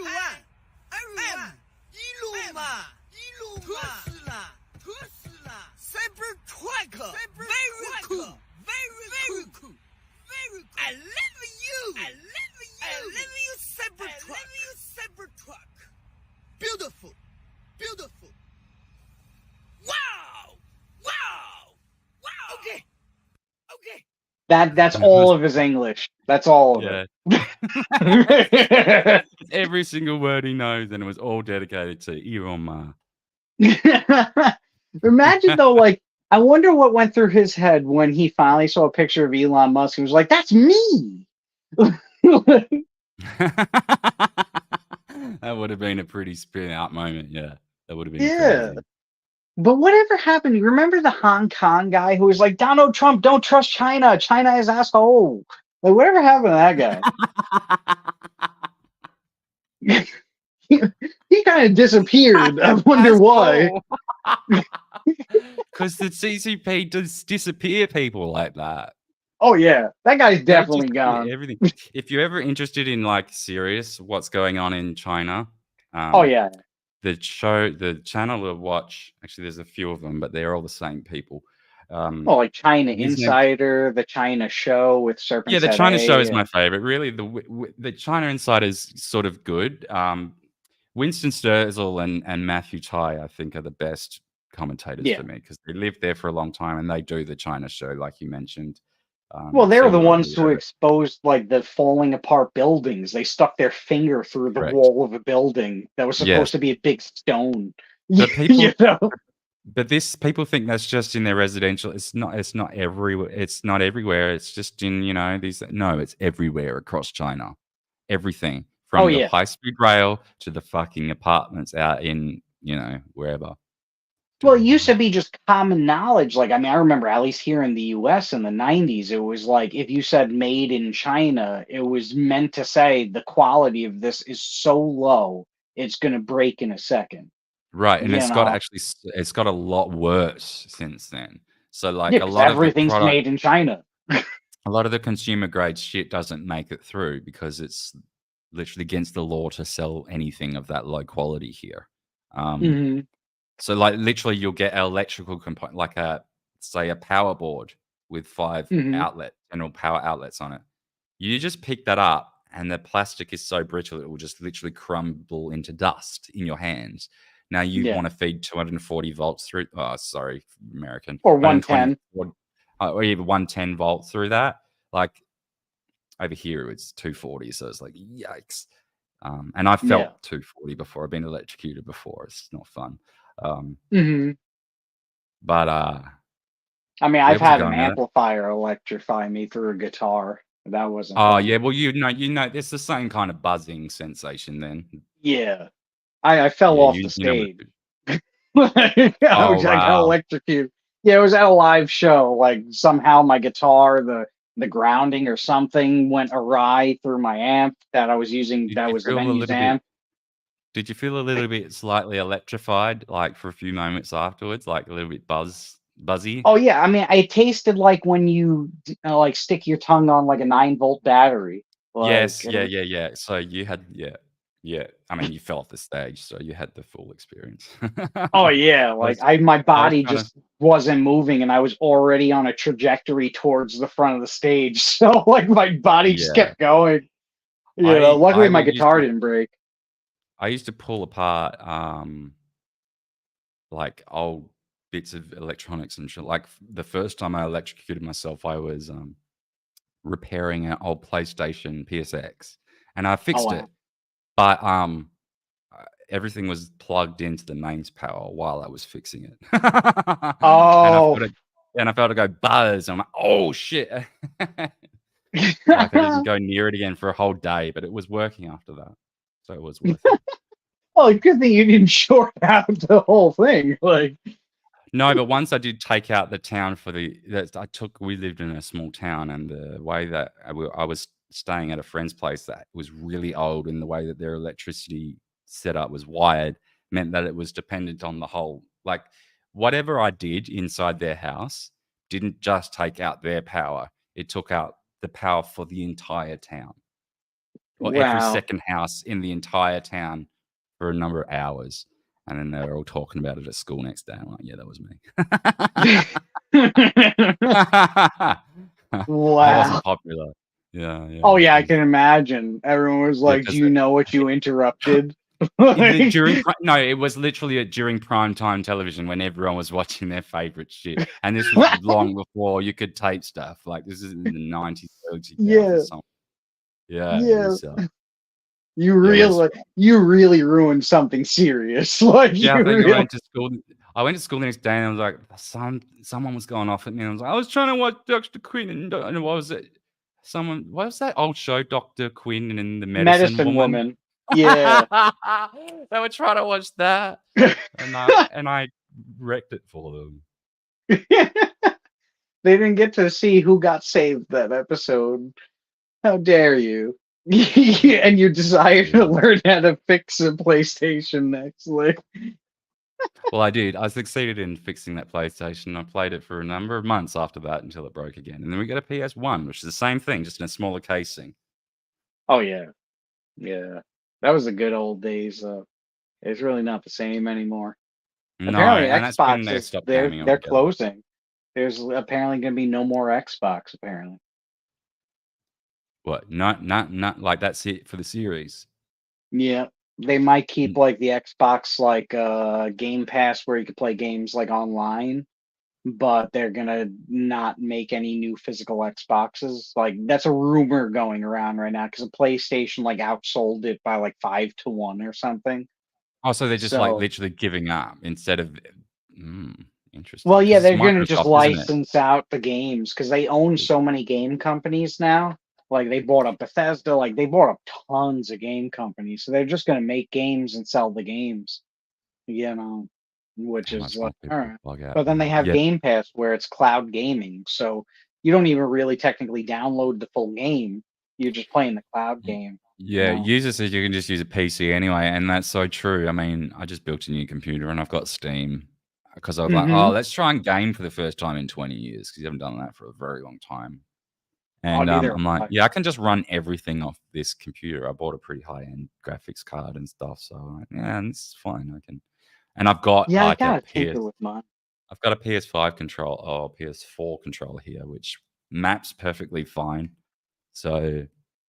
love you. I love you. I love you, Cybertruck. I love you, Cybertruck. Beautiful. Beautiful. Wow. Wow. Wow. Okay. Okay. That's all of his English. That's all of Yeah. it. Every single word he knows, and it was all dedicated to Elon Musk. Imagine though, like, I wonder what went through his head when he finally saw a picture of Elon Musk and was like, "That's me." That would have been a pretty spin out moment. Yeah, that would have been Yeah. crazy. But whatever happened? You remember the Hong Kong guy who was like, "Donald Trump, don't trust China. China is asshole." Like, whatever happened to that guy? He kind of disappeared. I wonder why. Because the CCP does disappear people like that. Oh yeah, that guy's They definitely disappear gone. everything. If you're ever interested in like serious what's going on in China, Oh yeah. the channel to watch. Actually, there's a few of them, but they're all the same people. Well, like China his name- Insider, the China Show with Serpent. Yeah, the China Sade, Show is and- my favorite. Really, the China Insider is sort of good. Winston Sturzill and Matthew Tai, I think, are the best commentators Yeah. for me because they lived there for a long time and they do the China Show, like you mentioned. Well, they were the similar ones to who the- exposed like the falling apart buildings. They stuck their finger through the Correct. wall of a building that was supposed Yes. to be a big stone. But people, You know? but people think that's just in their residential. It's not. It's not everywhere. It's not everywhere. It's just in these. No, it's everywhere across China. Everything from the yeah. high-speed rail to the fucking apartments out in wherever. Well, it used to be just common knowledge. Like, I mean, I remember at least here in the US in the 90s, it was like if you said made in China, it was meant to say the quality of this is so low, it's going to break in a second. Right, and You it's got know? it's got a lot worse since then. So like Yeah, a 'cause lot of the everything's product, made in China. a lot of the consumer grade shit doesn't make it through because it's literally against the law to sell anything of that low quality here. Mhm. So like literally you'll get an electrical component like say a power board with 5 Mhm. general power outlets on it. You just pick that up and the plastic is so brittle it will just literally crumble into dust in your hands. Now you Yeah. want to feed 240 volts through sorry, American. Or 120 110. or even 110 volts through that. Like over here it's 240, so it's like yikes. And I felt Yeah. 240 before. I've been electrocuted before. It's not fun. Mhm. But I mean, where I've was I had an going with that? amplifier electrify me through a guitar. That wasn't Oh fun. yeah, well it's the same kind of buzzing sensation then. Yeah. I fell Yeah, off you the know what- stage. I Oh was- I got wow. electrocuted. Yeah, it was at a live show. Like somehow my guitar, the grounding or something went awry through my amp that I was using. Did That you was the feel a venue's little amp. Did you feel a little bit slightly electrified, like for a few moments afterwards, like a little bit buzzy? Oh yeah, I mean, I tasted like when you like stick your tongue on like a 9-volt battery. Yes, Like, yeah. So you had yeah. I mean, you fell off the stage, so you had the full experience. oh yeah, like my body trying to- just wasn't moving, and I was already on a trajectory towards the front of the stage. So like my body just Yeah. kept going. You know, luckily my used guitar to- didn't break. I used to pull apart like old bits of electronics and shit. Like the first time I electrocuted myself, I was repairing an old PlayStation PSX, and I fixed wow. it, but everything was plugged into the mains power while I was fixing it. Oh. And I felt it go buzz. I'm like, oh shit! Like I didn't go near it again for a whole day, but it was working after that, so it was worth it. Oh, good thing you didn't short out the whole thing. Like, No, but once I did take out the town we lived in a small town, and the way that I was staying at a friend's place that was really old, and the way that their electricity setup was wired meant that it was dependent on the whole, like whatever I did inside their house didn't just take out their power, it took out the power for the entire town. Or every wow. second house in the entire town for a number of hours. And then they were all talking about it at school next day. I'm like, yeah, that was me. I Wow. wasn't popular. Yeah. Oh yeah, I can imagine. Everyone was like, "Do you know what you interrupted?" No, it was literally during prime time television when everyone was watching their favorite shit, and this was long before you could tape stuff. Like this is in the 90s, early 2000s Yeah. or something. Yeah, it Yeah. was, You it really, was- you really ruined something serious. Like yeah, you I think really. I went to school. I went to school the next day, and I was like, someone was going off at me. And I was like, I was trying to watch Dr. Quinn, and what was it? What was that old show, Dr. Quinn and the Medicine Woman? Yeah. They were trying to watch that, and I wrecked it for them. They didn't get to see who got saved that episode. How dare you? And you desire to learn how to fix a PlayStation next. Like, Well, I did. I succeeded in fixing that PlayStation. I played it for a number of months after that until it broke again. And then we got a PS1, which is the same thing, just in a smaller casing. oh yeah, yeah, that was the good old days. It's really not the same anymore. No, Apparently, and that's when Xbox they is stopped they're gaming they're altogether. closing. There's apparently going to be no more Xbox. Apparently, What? Not like that's it for the series. yeah, they might keep like the Xbox like Game Pass where you could play games like online, but they're gonna not make any new physical Xboxes. Like that's a rumor going around right now because the PlayStation like outsold it by like 5-1 or something. Oh, so they're just like So, literally giving up instead of. Interesting. well, yeah, 'Cause it's they're gonna just Microsoft, isn't it? license out the games because they own so many game companies now. Like they bought up Bethesda, like they bought up tons of game companies. So they're just gonna make games and sell the games, you know, which How is much like, more all people right. bug out But then they now? have Yeah. Game Pass where it's cloud gaming. So you don't even really technically download the full game. You're just playing the cloud game. Yeah, know? user says you can just use a PC anyway, and that's so true. I mean, I just built a new computer and I've got Steam because I was like, oh, Mhm. let's try and game for the first time in 20 years because you haven't done that for a very long time. Oh, And neither I'm like, have I. yeah, I can just run everything off this computer. I bought a pretty high-end graphics card and stuff, so I'm like, yeah, and this is fine. I can, and I've got Yeah, I like a gotta take it PS, with mine. I've got a PS5 control or PS4 controller here, which maps perfectly fine. So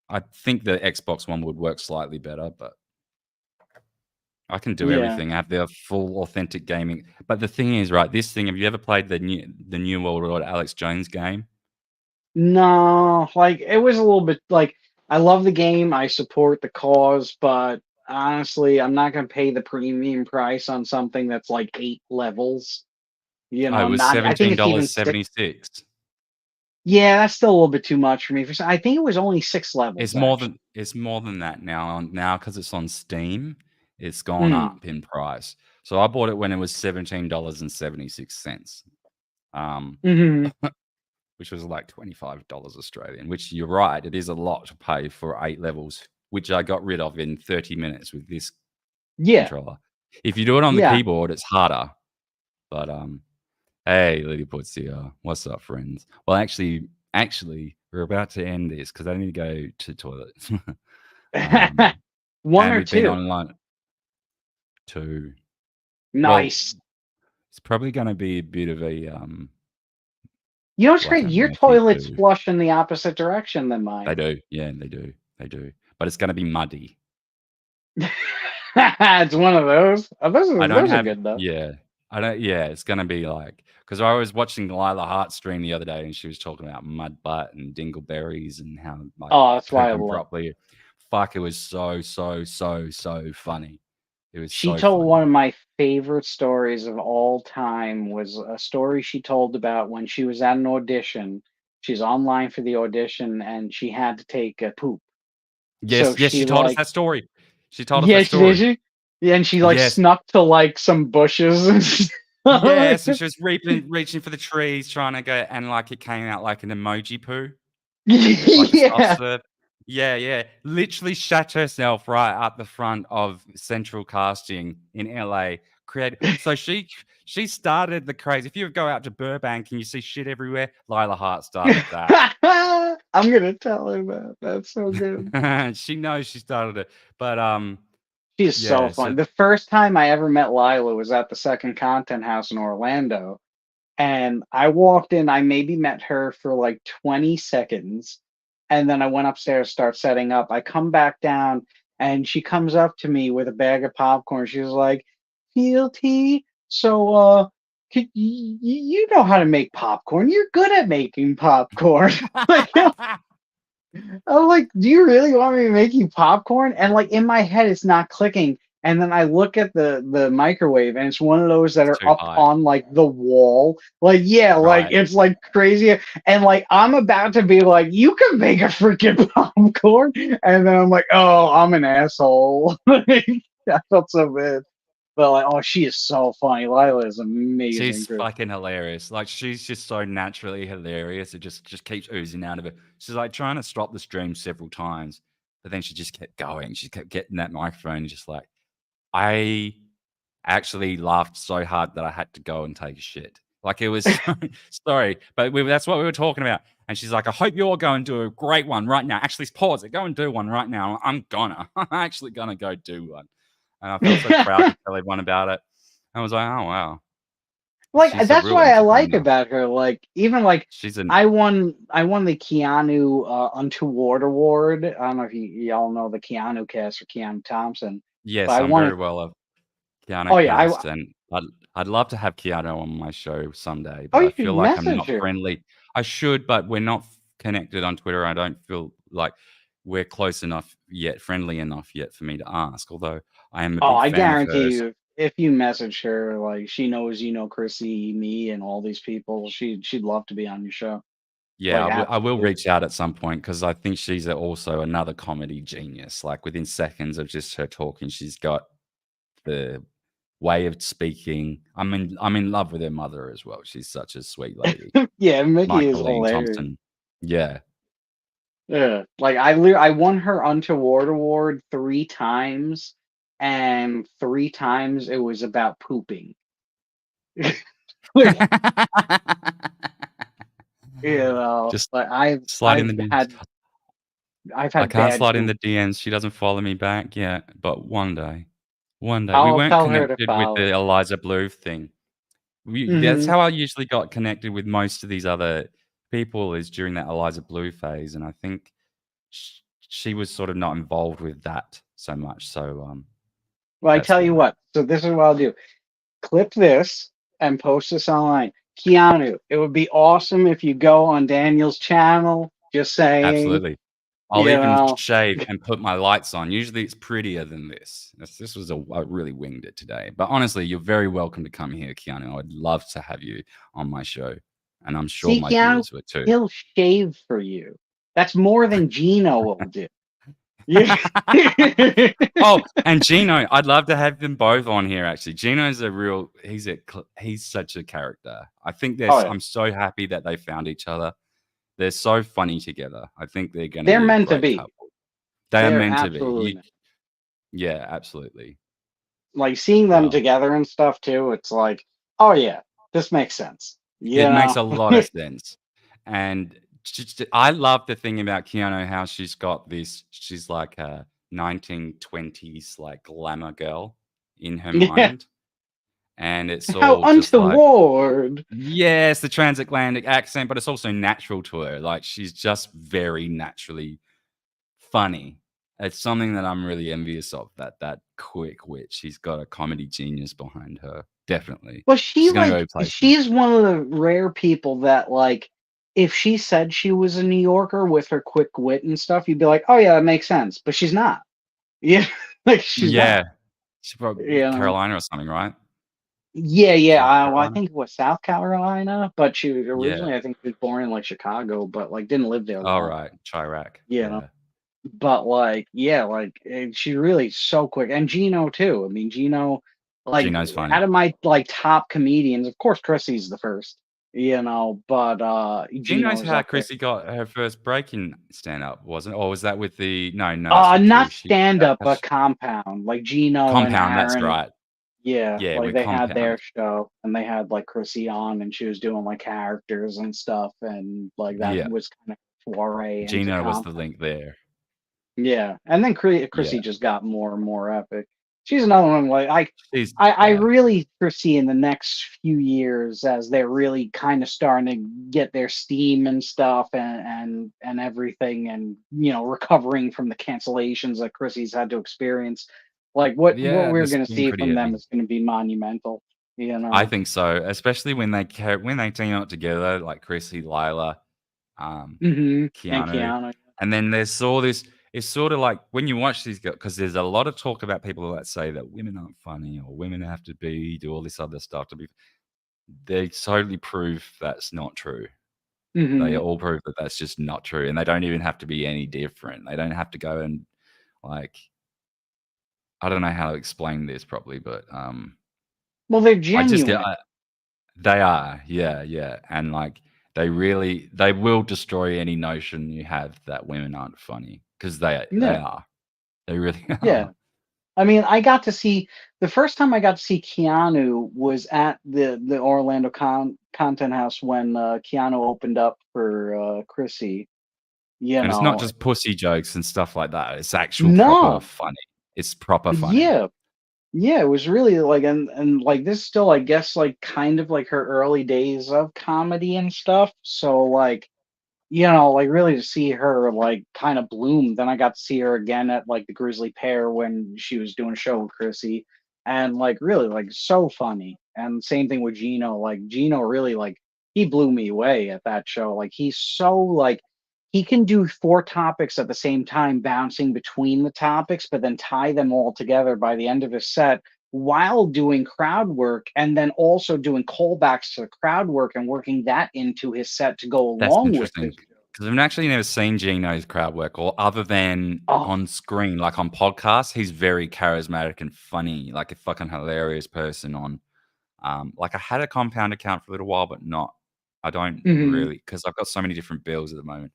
I think the Xbox One would work slightly better, but I can do Yeah. everything. I have the full authentic gaming. But the thing is, right, this thing, have you ever played the new World Order Alex Jones game? No, like it was a little bit like I love the game, I support the cause, but honestly, I'm not gonna pay the premium price on something that's like 8 levels. You Oh, know, it was not I think it's even 17.76. Yeah, that's still a little bit too much for me. I think it was only 6 levels. It's more than that now. Now because it's on Steam, it's gone up in price. So I bought it when it was $17.76. Mhm. Which was like $25 Australian, which you're right, it is a lot to pay for 8 levels, which I got rid of in 30 minutes with this Yeah. controller. If you do it on the Yeah. keyboard, it's harder. But hey, Lily puts here. What's up, friends? Well, actually, we're about to end this because I need to go to the toilet. One and or we've been two. online 2. Nice. Well, it's probably going to be a bit of a You know what's like great? a Your messy toilets poo. flush in the opposite direction than mine. They do, yeah, they do, but it's going to be muddy. It's one of those. Oh, those I don't are have, good though. yeah, I don't, yeah. It's going to be like because I was watching Lila Hart stream the other day and she was talking about mud butt and dingleberries and how like Oh, that's why I pooping love. properly. Fuck, it was so funny. It was She so told funny. one of my favorite stories of all time was a story she told about when she was at an audition. She's online for the audition and she had to take a poop. So Yes, she she told us like, that story. She told us yeah, that she did. story. Yeah, and she like Yes. snuck to like some bushes and stuff. Yes, and she was reaching for the trees, trying to go, and like it came out like an emoji poo, like a soft Yeah. serve. Yeah. Literally shat herself right up the front of Central Casting in LA. So she started the craze. If you go out to Burbank and you see shit everywhere, Lila Hart started that. I'm gonna tell her that. That's so good. She knows she started it, but She is so yeah, fun. The first time I ever met Lila was at the Second Content House in Orlando. And I walked in, I maybe met her for like 20 seconds. And then I went upstairs, start setting up. I come back down, and she comes up to me with a bag of popcorn. She was like, "Fealty, so you know how to make popcorn. You're good at making popcorn." Like, I'm like, "Do you really want me to make you popcorn?" And like in my head, it's not clicking. And then I look at the microwave, and it's one of those that It's are too up high. on like the wall. Like, yeah, like Right. it's like crazy. And like I'm about to be like, "You can make a freaking popcorn," and then I'm like, "Oh, I'm an asshole." Like, I felt so bad. But like, oh, she is so funny. Lila is amazing. She's Chris. fucking hilarious. Like she's just so naturally hilarious. It just keeps oozing out of her. She's like trying to stop the stream several times, but then she just kept going. She kept getting that microphone, and just like I actually laughed so hard that I had to go and take a shit. Like it was sorry, but that's what we were talking about. And she's like, "I hope you all go and do a great one right now. Actually, pause it. Go and do one right now. I'm actually gonna go do one." And I felt so proud to tell everyone about it. I was like, "Oh wow." Like She's a that's real what I like entertainer. about her. Like even like She's an I won the Keanu Untoward Award. I don't know if y'all know the Keanu cast or Keanu Thompson, but yes, I I'm won very it. well of Oh Keanu yeah, cast, and I'd love to have Keanu on my show someday, oh but I you should feel like I'm message not her. friendly. I should, but we're not connected on Twitter. I don't feel like we're close enough yet, friendly enough yet for me to ask. Although I am a Oh, big I fan of guarantee hers. you, if you message her, like she knows you know Chrissy, me, and all these people, she'd love to be on your show. Yeah, Like I will absolutely. reach out at some point because I think she's also another comedy genius. Like within seconds of just her talking, she's got the way of speaking. I'm in love with her mother as well. She's such a sweet lady. Yeah, Mickey is Michaeline hilarious. Thompson. Yeah. Yeah, like I won her Untoward Award 3 times, and 3 times it was about pooping. Like, you know, Just like slide in the DMs. I've I had can't bad slide in poop. the DMs. She doesn't follow me back yet, but one day. One day. We I'll weren't tell her to connected with follow. the Eliza Blue thing. That's Hmm. how I usually got connected with most of these other people is during that Eliza Blue phase, and I think she was sort of not involved with that so much. So Well, I that's tell you why. what. So this is what I'll do. Clip this and post this online. Keanu, it would be awesome if you go on Daniel's channel. Just saying, Absolutely. you I'll even know. shave and put my lights on. Usually it's prettier than this. This was I really winged it today. But honestly, you're very welcome to come here, Keanu. I'd love to have you on my show. And I'm sure See, my Keanu, viewers would too. he'll shave for you. That's more than Gino will do. Yeah. Oh, and Gino, I'd love to have them both on here. Actually, Gino's he's such a character. I think Oh, yeah. I'm so happy that they found each other. They're so funny together. I think they're going to They're be a meant to great be. couple. They are They're meant to be. absolutely meant. Yeah, absolutely. Like seeing them Well, together and stuff too. It's like, oh yeah, this makes sense. You it makes know. a lot of sense. And I love the thing about Keanu, how she's got this. She's like a 1920s like glamour girl in her Yeah. mind, and it's How all just like, untoward. yes, the transatlantic accent, but it's also natural to her. Like she's just very naturally funny. It's something that I'm really envious of. That quick wit. She's got a comedy genius behind her. Definitely. Well, She's gonna go places. she's one of the rare people that like, if she said she was a New Yorker with her quick wit and stuff, you'd be like, oh yeah, that makes sense. But she's not. Yeah, like she's Yeah. not. She's from You know? Carolina or something, right? Yeah, yeah. South Well, I Carolina? think it was South Carolina, but she Yeah. originally, I think, she was born in like Chicago, but like didn't live there All long. right. Chirac. You know. Yeah. But like, yeah, like she's really so quick, and Gino too. I mean, Gino, like Gino's funny. out of my like top comedians, of course, Chrissy's the first, you know, but Gino's Gino's how up there. Chrissy got her first break in stand up, wasn't it? Or was that with the no, that's Not not true. stand up, but Compound, like Gino and Compound, that's Aaron. right. Yeah, Yeah, like with they had their Compound. show, and they had like Chrissy on, and she was doing like characters and stuff, and like that Yeah. was kind of foray into Gino was Compound. the link there. Yeah, and then Chrissy Yeah. just got more and more epic. she's another one. Like She's I yeah. really foresee in the next few years as they're really kind of starting to get their steam and stuff and everything, and recovering from the cancellations that Chrissy's had to experience. Like what Yeah, we're this gonna has been see pretty from them heavy. is gonna be monumental. I think so, especially when they team up together, like Chrissy, Lila, And Keanu, Keanu. and then there's all this. It's sort of like when you watch these girls, because there's a lot of talk about people that say that women aren't funny or women have to do all this other stuff to be. They totally prove that's not true. They all prove that that's just not true, and they don't even have to be any different. They don't have to go and like. I don't know how to explain this properly, but Well, they're I just get. genuine. They are, yeah, and like they will destroy any notion you have that women aren't funny because they Yeah. are, they really are. Yeah. I mean, I got to see the first time I got to see Keanu was at the Orlando Content House when Keanu opened up for Chrissy. And it's not just pussy jokes and stuff like that. It's actual proper No. funny. It's proper funny. Yeah. Yeah, it was really like and like this is still I guess like kind of like her early days of comedy and stuff. So like like really to see her like kind of bloom. Then I got to see her again at like the Grizzly Pear when she was doing a show with Chrissy, and like really like so funny. And same thing with Gino. Like Gino really like he blew me away at that show. Like he's so like he can do 4 topics at the same time, bouncing between the topics, but then tie them all together by the end of his set while doing crowd work and then also doing callbacks to the crowd work and working that into his set to go That's along with interesting it. because I've actually never seen Gino's crowd work, or other than on screen, like on podcasts. He's very charismatic and funny, like a fucking hilarious person. On, like I had a compound account for a little while, but not. I don't really because I've got so many different bills at the moment.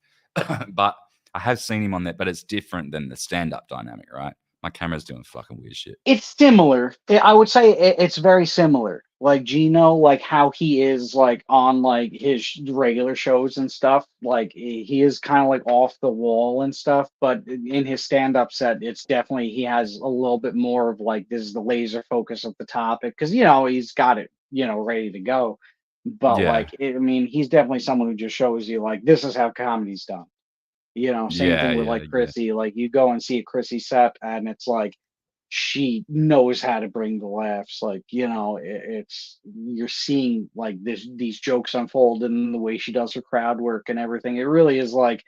But I have seen him on there, but it's different than the stand-up dynamic, right? My camera's doing fucking weird shit. It's similar. I would say it's very similar. Like Gino, like how he is like on like his regular shows and stuff. Like he is kind of like off the wall and stuff. But in his stand-up set, it's definitely he has a little bit more of like this is the laser focus of the topic because he's got it ready to go. But Yeah. like I mean, he's definitely someone who just shows you like this is how comedy's done. Same thing with like Chrissy. Like you go and see a Chrissy set, and it's like she knows how to bring the laughs. Like it's you're seeing like these jokes unfold and the way she does her crowd work and everything. It really is like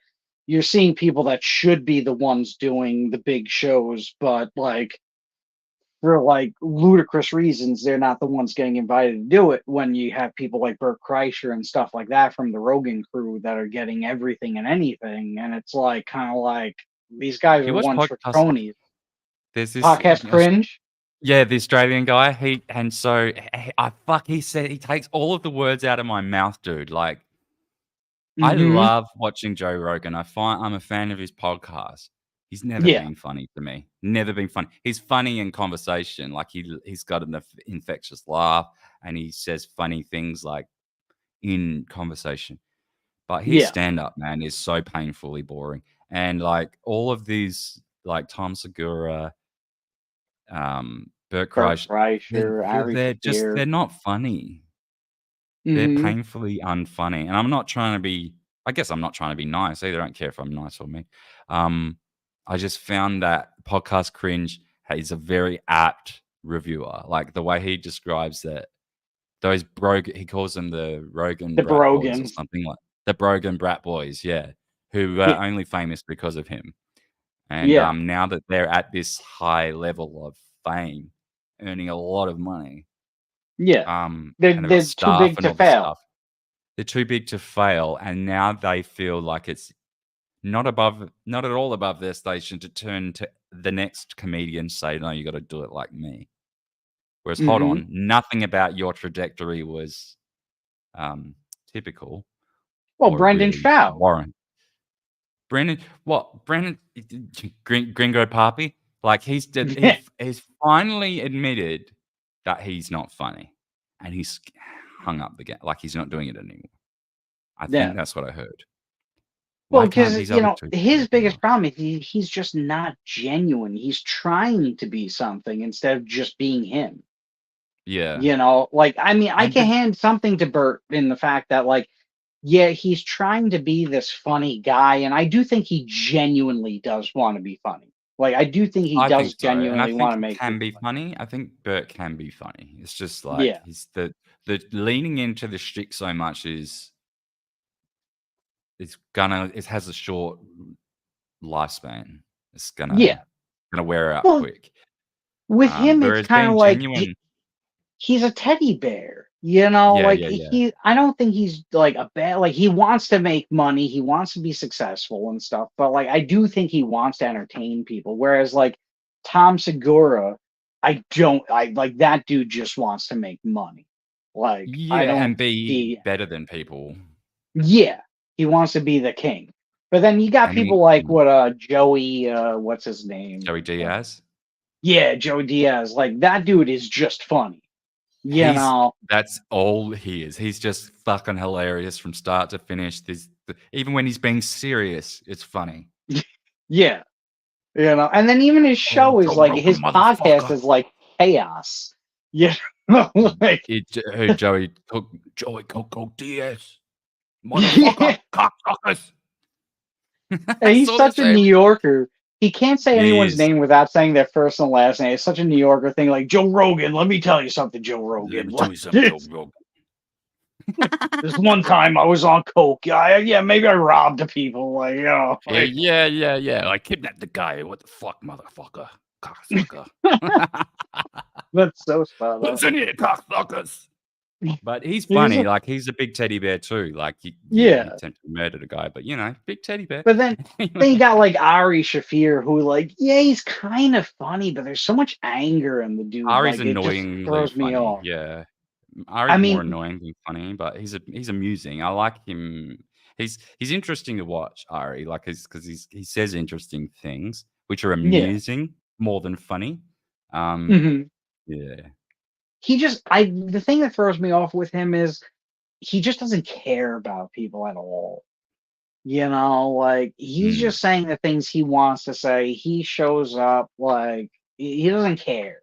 you're seeing people that should be the ones doing the big shows, but like for like ludicrous reasons, they're not the ones getting invited to do it when you have people like Bert Kreischer and stuff like that from the Rogan crew that are getting everything and anything. And it's like kind of like these guys You are watch one trick podcasts? ponies. There's this Podcast Cringe. Yeah, the Australian guy. He said he takes all of the words out of my mouth, dude. Like I love watching Joe Rogan. I'm a fan of his podcast. He's never been funny to me. Never been funny. He's funny in conversation. Like he's got an infectious laugh and he says funny things like in conversation. But his stand-up, man, is so painfully boring. And like all of these, like Tom Segura, Bert Kreischer, they're not funny. They're painfully unfunny. And I'm not trying to be, I guess I'm not trying to be nice either. I don't care if I'm nice or mean. I just found that Podcast Cringe is a very apt reviewer. Like the way he describes that those he calls them the Rogan Brat Boys or something like the Brogan Brat Boys, who are only famous because of him. And now that they're at this high level of fame, earning a lot of money. They're too big to fail. They're too big to fail, and now they feel like it's not at all above their station to turn to the next comedian say, no, you got to do it like me. Whereas, hold on, nothing about your trajectory was typical. Well, Brendan Shaw. Warren. Brendan, Gringo Papi? Like he's finally admitted that he's not funny, and he's hung up the game. Like he's not doing it anymore. I think that's what I heard. Why Well, can't because these other two? his biggest problem is he's just not genuine. He's trying to be something instead of just being him. Yeah. Like, I mean, I And can but hand something to Bert in the fact that, like, yeah, he's trying to be this funny guy, and I do think he genuinely does want to be funny. Like, I do think he I think does so, and I genuinely think want to he make can people be funny. funny. I think Bert can be funny. It's just like Yeah. he's the leaning into the shtick so much is it has a short lifespan. It's Yeah. gonna wear out Well, quick. with him, it's Whereas kind of being like genuine, he's a teddy bear. yeah, Like yeah, yeah. I don't think he's like a bad, like he wants to make money, he wants to be successful and stuff, but like I do think he wants to entertain people. Whereas like Tom Segura, I like that dude just wants to make money. Like I Yeah, don't and be see, better than people. yeah, he wants to be the king. But then you got And people like Joey, what's his name? Joey Diaz. Yeah, Joe Diaz. Like that dude is just funny. That's all he is. He's just fucking hilarious from start to finish. Even when he's being serious, it's funny. Yeah. And then even his show is Joe like Rogan, his podcast is like chaos. Like Joey Coco Diaz. Motherfucker, cocksuckers. and he's such a New Yorker. He can't say He anyone's is. name without saying their first and last name. It's such a New Yorker thing. Like Joe Rogan, let me tell you something, Joe Rogan. Let me tell you something, Joe Rogan. This one time I was on coke. Yeah, maybe I robbed people. Like, like, Yeah. I kidnapped the guy. What the fuck, motherfucker? Cocksucker. That's so spot on. Listen here, cocksuckers. But he's He's funny. a- Like he's a big teddy bear too. Like he attempted to murder the guy, but big teddy bear. But then you got like Ari Shafir, who like, yeah, he's kind of funny, but there's so much anger in the dude. Ari's like, it just annoyingly throws me funny. off. Yeah, Ari's I mean- more annoying than funny, but he's amusing. I like him. He's interesting to watch, Ari. Like because he says interesting things, which are amusing more than funny. Mhm. Yeah. The thing that throws me off with him is he just doesn't care about people at all. Like he's just saying the things he wants to say. He shows up like he doesn't care.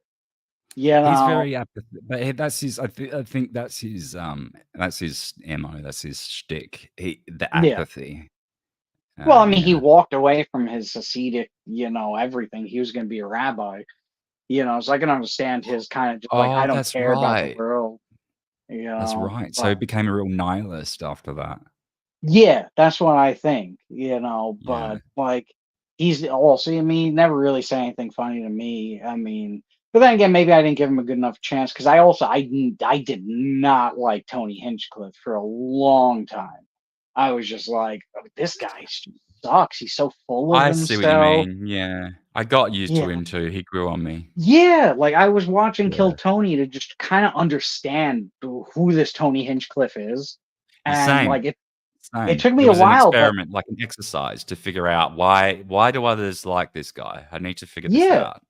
He's very apathetic, but that's his. I think that's his. That's his MO. That's his shtick. The apathy. Well, I mean, he walked away from his Hasidic, everything. He was going to be a rabbi. So I can understand his kind of just like, I don't that's care about the right. world. That's right. So he but- became a real nihilist after that. Yeah, that's what I think, but like he's also, I mean, he never really said anything funny to me. I mean, but then again, maybe I didn't give him a good enough chance because I did not like Tony Hinchcliffe for a long time. I was just like, oh, this guy sucks. He's so full of I himself. see what you mean. Yeah, I got used to him too. He grew on me. Yeah, like I was watching Kill Tony to just kind of understand who this Tony Hinchcliffe is, and Same. like it Same. took me It was a while, an experiment, like an exercise to figure out why do others like this guy? I need to figure this out.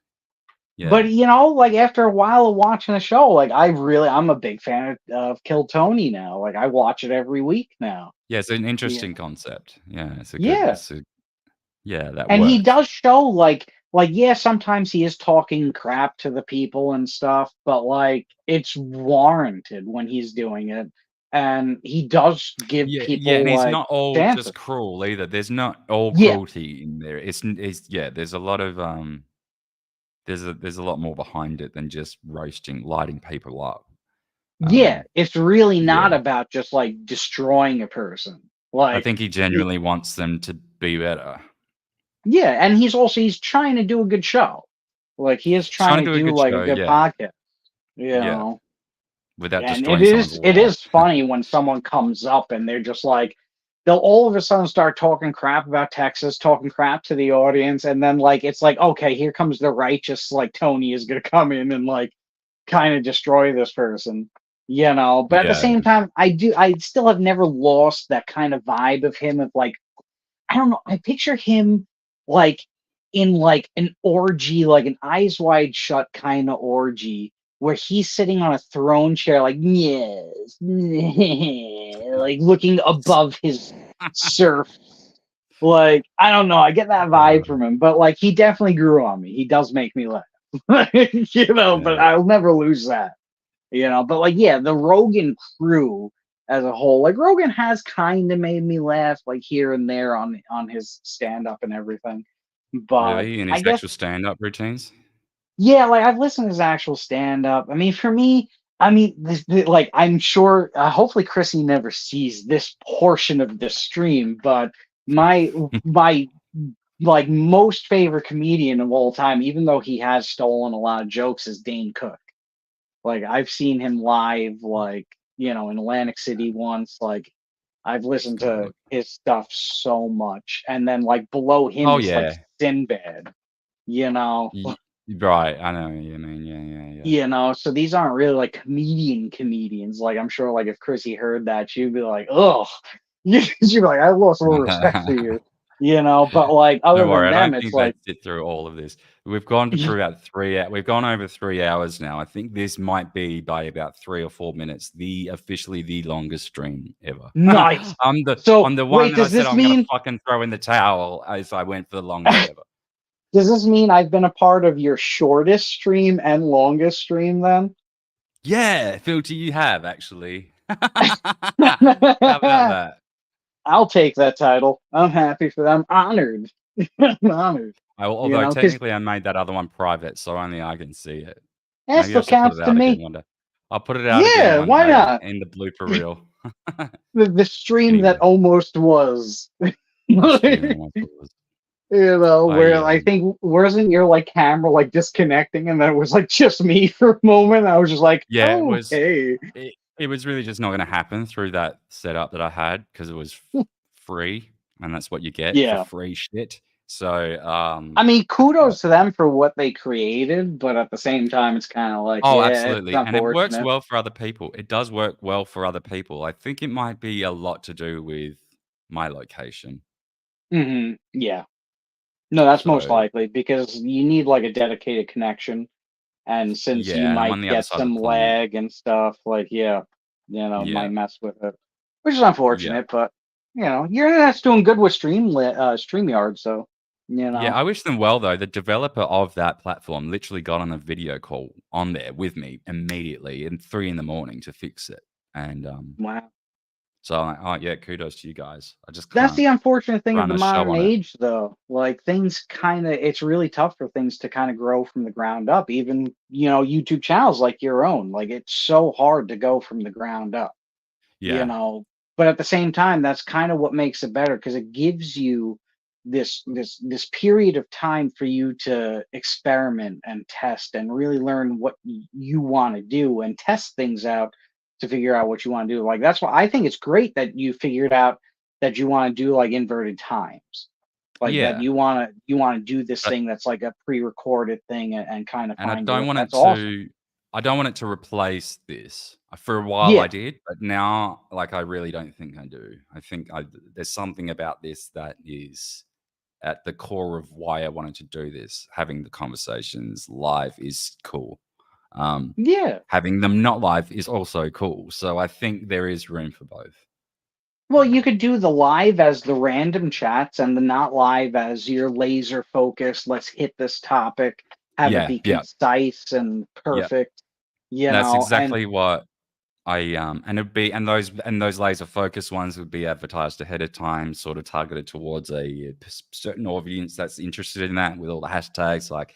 Yeah. But like after a while of watching the show, like I'm a big fan of Kill Tony now. Like I watch it every week now. Yeah, it's an interesting concept. Yeah, it's a good. Yeah. That And works. he does show like yeah, sometimes he is talking crap to the people and stuff, but like it's warranted when he's doing it. And he does give people and he's like not all chances. just cruel either. There's not all Yeah. cruelty in there. It's there's a lot of there's a lot more behind it than just lighting people up. Yeah, it's really not about just like destroying a person. Like I think he genuinely wants them to be better. yeah, and he's trying to do a good show. Like he is trying to do like a good podcast. Without And destroying it is funny when someone comes up and they're just like they'll all of a sudden start talking crap about Texas, talking crap to the audience, and then like it's like, okay, here comes the righteous, like Tony is gonna come in and like kind of destroy this person. But at the same time, I still have never lost that kind of vibe of him of like, I don't know, I picture him like in like an orgy, like an Eyes Wide Shut kind of orgy, where he's sitting on a throne chair, like, yes, like looking above his surf. Like, I don't know, I get that vibe from him, but like he definitely grew on me. He does make me laugh. But I'll never lose that. But like, yeah, the Rogan crew as a whole, like Rogan has kind of made me laugh like here and there on his stand up and everything. But Really? In I his guess, actual stand-up routines? yeah, like I've listened to his actual stand up. I mean, for me, I mean, like I'm sure, hopefully, Chrissy never sees this portion of the stream. But my like most favorite comedian of all time, even though he has stolen a lot of jokes, is Dane Cook. Like I've seen him live, like in Atlantic City once. Like I've listened to his stuff so much, and then like below him Oh, is like yeah. Sinbad. You know, Right, I know what you mean. Yeah. So these aren't really like comedians. Like I'm sure, like if Chrissy heard that, she'd be like, "Ugh," she'd be like, "I lost a little respect for you." But like other Don't worry, than I them, don't it's think like, they'd sit through all of this. We've gone for about 3 hours. We've gone over 3 hours now. I think this might be by about 3 or 4 minutes, officially the longest stream ever. nice. I'm the So one wait, that I does said this I'm gonna mean fucking throw in the towel as I went for the longest ever. does this mean I've been a part of your shortest stream and longest stream then? Yeah, Filter, you have actually. How about that? I'll take that title. I'm happy for them. Honored. I'm honored. Although 'Cause technically I made that other one private, so only I can see it. that Maybe I still should put counts it to out again me. one day. I'll put it out again Yeah, one why day not? in the blooper reel. The stream that almost was. Where I think wasn't your like camera like disconnecting and then it was like just me for a moment. I was just like, Yeah, okay. it was really just not going to happen through that setup that I had because it was free, and that's what you get for Yeah. free shit. So, I mean, kudos to them for what they created, but at the same time, it's kind of like, oh, yeah, it's absolutely, and it works unfortunate. well for other people. It does work well for other people. I think it might be a lot to do with my location. Yeah. No, that's most So, likely because you need like a dedicated connection. And since you yeah, and I'm on might the other get side of some the planet. lag and stuff, like, it Yeah, might mess with it, which is yeah. unfortunate, but your internet's doing good with StreamYard, so Yeah, I wish them well though. The developer of that platform literally got on a video call on there with me immediately at 3 a.m. to fix it. And wow. so I'm like, oh yeah, kudos to you guys. I just That's can't the unfortunate thing of run the a show modern on it. age, though. Like it's really tough for things to kind of grow from the ground up. Even YouTube channels like your own, like it's so hard to go from the ground up. Yeah. But at the same time, that's kind of what makes it better because it gives you this period of time for you to experiment and test and really learn what you want to do and test things out to figure out what you want to do. Like that's why I think it's great that you figured out that you want to do like inverted times, like that Yeah. you want to do this But, thing that's like a pre-recorded thing and kind of and I find don't it. want it That's awesome. to I don't want it to replace this. For a while Yeah. I did, but now like I really don't think I do. I think there's something about this that is at the core of why I wanted to do this. Having the conversations live is cool. Yeah. Having them not live is also cool. So I think there is room for both. Well, you could do the live as the random chats and the not live as your laser focused. Let's hit this topic, have it Yeah, be yeah, concise and yeah. perfect. That's And exactly what I and it'd be and those laser focus ones would be advertised ahead of time, sort of targeted towards a certain audience that's interested in that with all the hashtags. Like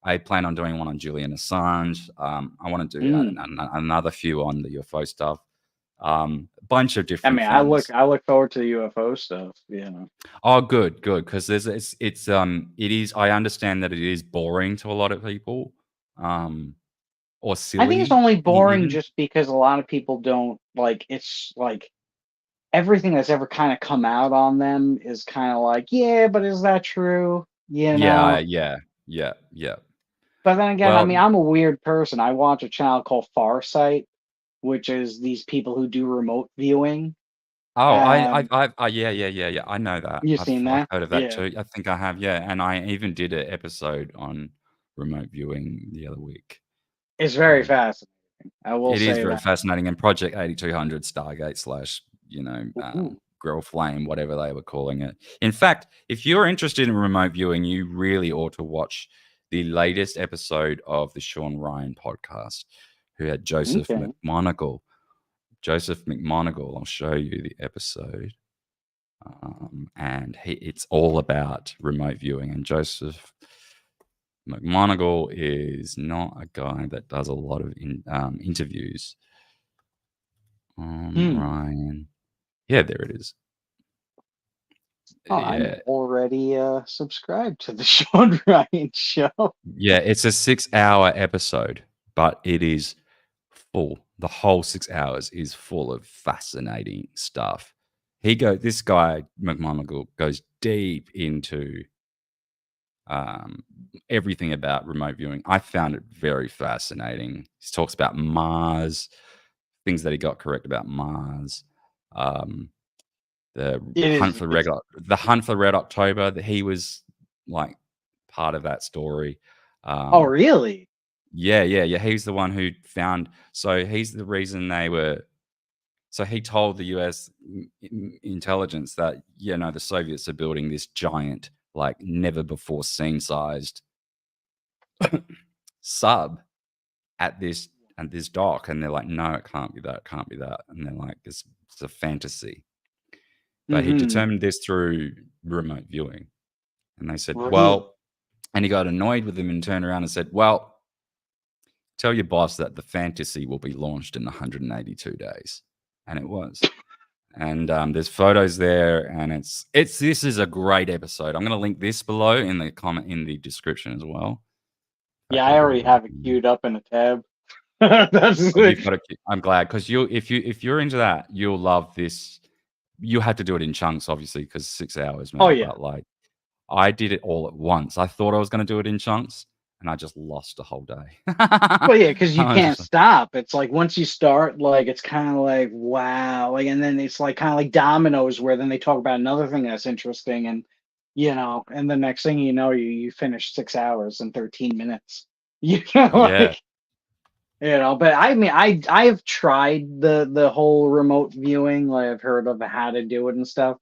I plan on doing one on Julian Assange. I want to do another few on the UFO stuff. Bunch of I different mean, things. I look forward to the UFO stuff. Oh, good, because it is. I understand that it is boring to a lot of people, or silly. I think it's only boring even. just because a lot of people don't like. It's like everything that's ever kind of come out on them is kind of like, yeah, but is that true? Yeah. But then again, I Well, mean, I'm a weird person. I watch a channel called Farsight, which is these people who do remote viewing. oh, And yeah. I know that. you've I've seen that? heard of that Yeah. too. I think I have. Yeah, and I even did an episode on remote viewing the other week. It's very fascinating. I will It say is very that. fascinating. And Project 8200 Stargate / grill flame, whatever they were calling it. In fact, if you're interested in remote viewing, you really ought to watch the latest episode of the Shawn Ryan podcast, who had Joseph McMoneagle. Joseph McMoneagle, I'll show you the episode. And it's all about remote viewing. And Joseph McMoneagle is not a guy that does a lot of interviews. Ryan. Yeah, there it is. Oh, I'm already subscribed to the Shawn Ryan show. Yeah, it's a 6-hour episode, but it is full. The whole 6 hours is full of fascinating stuff. This guy, McMoneagle, goes deep into everything about remote viewing. I found it very fascinating. He talks about Mars, things that he got correct about Mars. The hunt for Red October, that he was like part of that story. Oh, really? Yeah. He's the one who found. So he's the reason they were. So he told the U.S. intelligence that the Soviets are building this giant, like never before seen sized sub at this dock, and they're like, no, it can't be that, it can't be that, and they're like, it's a fantasy. But he determined this through remote viewing, and they said, well, and he got annoyed with them and turned around and said, well, tell your boss that the fantasy will be launched in 182 days. And it was. And there's photos there, and this is a great episode. I'm going to link this below in the description as well. Yeah, I already have it queued up in a tab. I'm glad, because if you're into that, you'll love this. You had to do it in chunks, obviously, because 6 hours. Man, oh yeah. But like, I did it all at once. I thought I was going to do it in chunks, and I just lost a whole day. Well, yeah, because you can't stop. It's like once you start, like it's kind of like wow, like, and then it's like kind of like dominoes, where then they talk about another thing that's interesting, and and the next thing you know, you finish 6 hours and 13 minutes. But I mean, I've tried the whole remote viewing. Like I've heard of how to do it and stuff.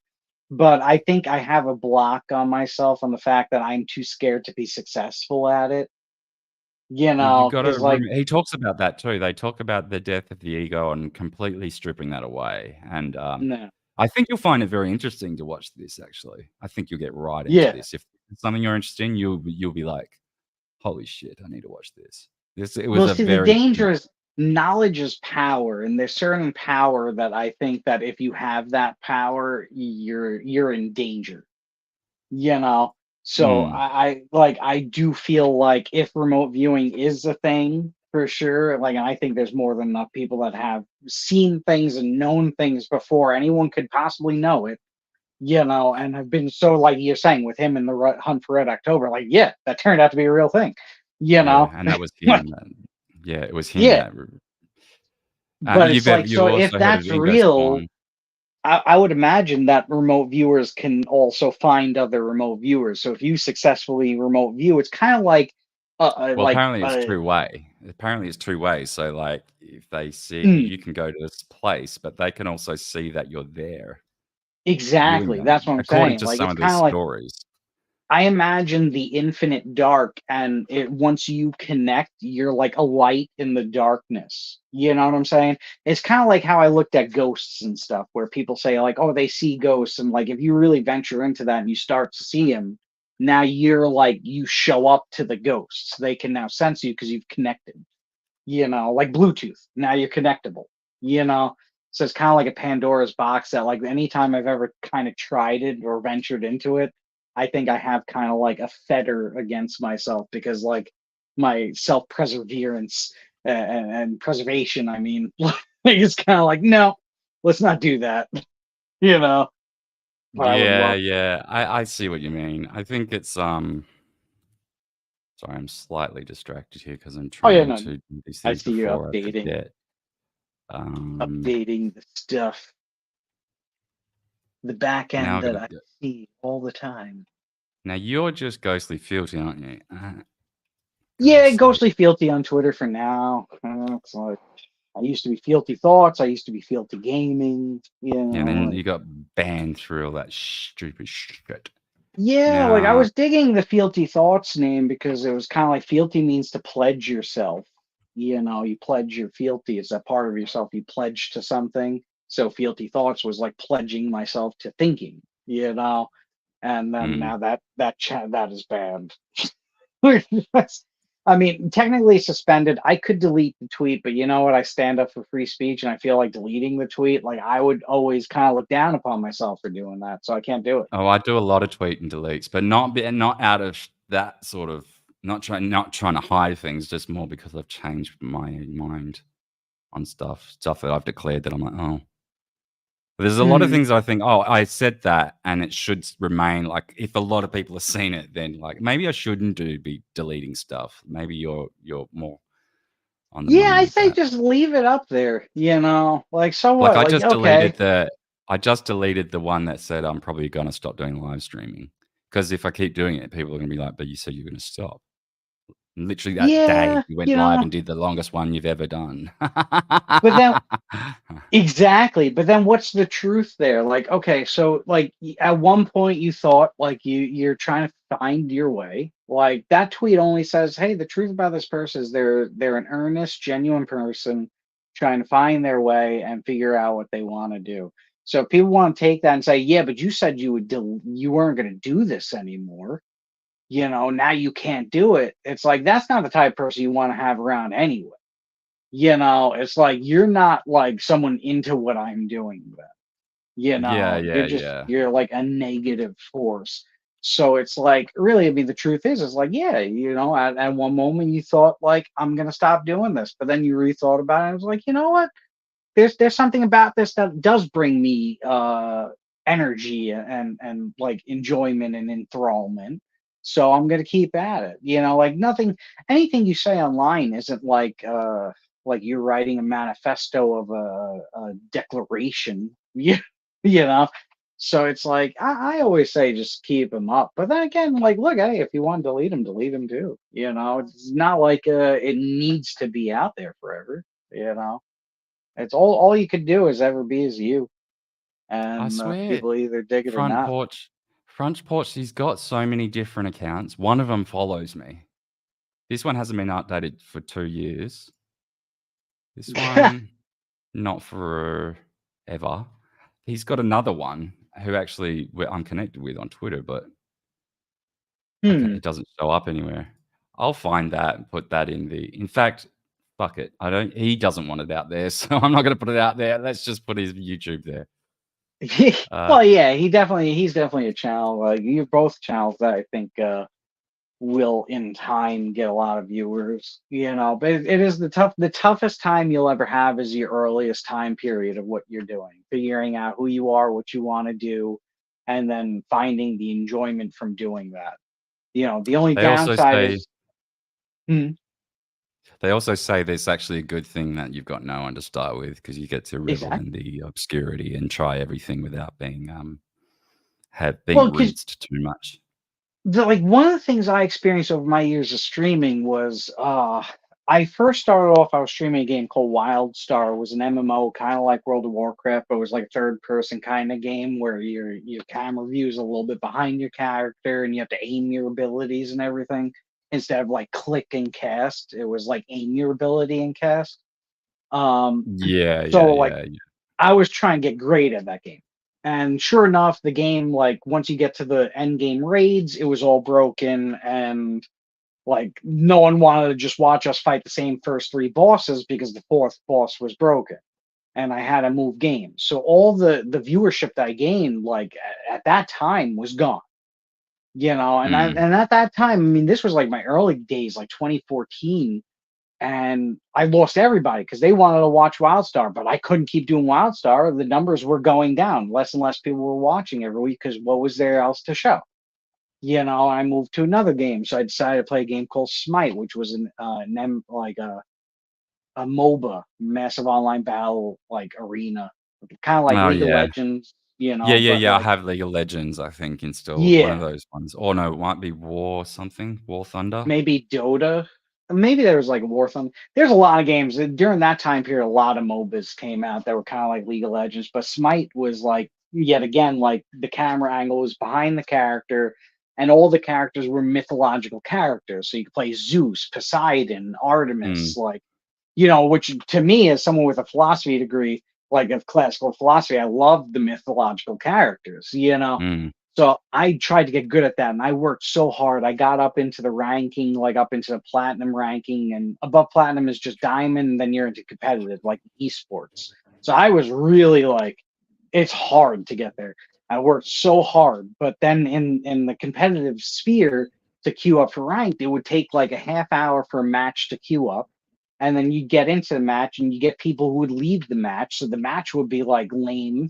But I think I have a block on myself on the fact that I'm too scared to be successful at it. He talks about that too. They talk about the death of the ego and completely stripping that away. And I think you'll find it very interesting to watch this. Actually, I think you'll get right into this. If it's something you're interested in, you'll be like, "Holy shit, I need to watch this." The danger is knowledge is power, and there's certain power that I think that if you have that power, you're in danger. So I do feel like if remote viewing is a thing for sure, like I think there's more than enough people that have seen things and known things before anyone could possibly know it, and have been so, like you're saying with him in the Hunt for Red October, like that turned out to be a real thing. And that was him. It was him. Yeah. But it's like, so if that's real, I would imagine that remote viewers can also find other remote viewers. So if you successfully remote view, it's kind of like apparently it's two-way. Apparently it's two-way. So like if they see you can go to this place, but they can also see that you're there. Exactly. That's what I'm according saying. to Like some it's of these kind of stories. I imagine the infinite dark, and once you connect, you're like a light in the darkness. You know what I'm saying? It's kind of like how I looked at ghosts and stuff, where people say like, oh, they see ghosts. And like, if you really venture into that and you start to see them, now you're like, you show up to the ghosts. They can now sense you because you've connected, like Bluetooth. Now you're connectable, So it's kind of like a Pandora's box that like anytime I've ever kind of tried it or ventured into it, I think I have kind of like a fetter against myself, because like my self-perseverance and preservation, I mean, it's kind of like, no, let's not do that. I see what you mean. I think it's sorry, I'm slightly distracted here because I'm trying to do these things I see you before I updating. forget. Updating the stuff. The back end that I see all the time. Now you're just Ghostly Fealty, aren't you? Yeah, Ghostly Fealty on Twitter for now. It's like I used to be Fealty Thoughts. I used to be Fealty Gaming. You know, And then like, you got banned through all that stupid shit. yeah, like I Now, was digging the Fealty Thoughts name because it was kind of like fealty means to pledge yourself. You know, you pledge your fealty. It's a part of yourself you pledge to something. So Fealty Thoughts was like pledging myself to thinking, you know. And then now that is banned. I mean, technically suspended. I could delete the tweet, but you know what? I stand up for free speech, and I feel like deleting the tweet. Like I would always kind of look down upon myself for doing that, so I can't do it. oh, I do a lot of tweet and deletes, but not out of that sort of not trying to hide things, just more because I've changed my mind on stuff that I've declared that I'm like, oh. There's a lot of things I think, oh, I said that, and it should remain like if a lot of people have seen it, then like maybe I shouldn't be deleting stuff. Maybe you're more on the Yeah, money I with say that. just leave it up there. You know, like so Like what? I Like just okay, deleted the one that said I'm probably gonna stop doing live streaming because if I keep doing it, people are gonna be like, "But you said you're gonna stop." And literally that day, yeah, you went you live know. and did the longest one you've ever done. But then exactly. But then what's the truth there? Like, okay, so like at one point you thought like you're trying to find your way. Like that tweet only says, "Hey, the truth about this person is they're an earnest, genuine person trying to find their way and figure out what they want to do." So if people want to take that and say, "Yeah, but you said you weren't going to do this anymore. You know, now you can't do it." It's like that's not the type of person you want to have around anyway. You know, it's like you're not like someone into what I'm doing then. You Yeah, know, yeah, yeah. you're like a negative force. So it's like really, I mean, the truth is it's like, yeah, you know, at one moment you thought like I'm gonna stop doing this, but then you rethought about it and it was like, you know what? There's something about this that does bring me energy and like enjoyment and enthrallment. So I'm gonna keep at it. You know, like anything you say online isn't like you're writing a manifesto of a declaration. You know. So it's like I always say just keep them up. But then again, like look, hey, if you want to delete them too. You know, it's not like it needs to be out there forever. You know. It's all you could do is ever be as you, I and swear, people either dig it or front not. porch, front porch. He's got so many different accounts. One of them follows me. This one hasn't been updated for 2 years. This one, not forever. He's got another one who actually I'm connected with on Twitter, but it doesn't show up anywhere. I'll find that and put that in the. In fact, fuck it. He doesn't want it out there, so I'm not going to put it out there. Let's just put his YouTube there. Well, yeah, he's definitely a channel. You're both channels that I think will in time get a lot of viewers. You know, but it is the toughest time you'll ever have is your earliest time period of what you're doing, figuring out who you are, what you want to do, and then finding the enjoyment from doing that. You know, the only They also downside say. is. They also say there's actually a good thing that you've got no one to start with because you get to revel in the obscurity and try everything without being rinsed too much. Like one of the things I experienced over my years of streaming was I first started off, I was streaming a game called WildStar. It was an MMO, kind of like World of Warcraft, but it was like a third person kind of game where your camera view is a little bit behind your character and you have to aim your abilities and everything. Instead of like click and cast, it was like aim your ability and cast. Yeah. I was trying to get great at that game. And sure enough, the game, like once you get to the end game raids, it was all broken and like no one wanted to just watch us fight the same first 3 bosses because the 4th boss was broken. And I had to move games. So all the viewership that I gained, like at that time, was gone. You know, and at that time, I mean, this was like my early days, like 2014. And I lost everybody because they wanted to watch WildStar, but I couldn't keep doing WildStar. The numbers were going down. Less and less people were watching every week because what was there else to show? You know, I moved to another game, so I decided to play a game called Smite, which was a MOBA, massive online battle like arena, kind of like League of Legends. You know, Yeah. I have League of Legends, I think, installed. One of those ones. Or no, it might be War something. War Thunder. Maybe Dota. maybe there was like War Thunder. There's a lot of games during that time period. A lot of MOBAs came out that were kind of like League of Legends, but Smite was like yet again like the camera angle was behind the character, and all the characters were mythological characters. So you could play Zeus, Poseidon, Artemis, like which to me as someone with a philosophy degree, like of classical philosophy, I love the mythological characters. So I tried to get good at that, and I worked so hard. I got up into the ranking, like up into the platinum ranking, and above platinum is just diamond, and then you're into competitive, like esports. So I was really like, it's hard to get there. I worked so hard, but then in the competitive sphere to queue up for ranked, it would take like a half hour for a match to queue up, and then you get into the match, and you get people who would leave the match, so the match would be like lame.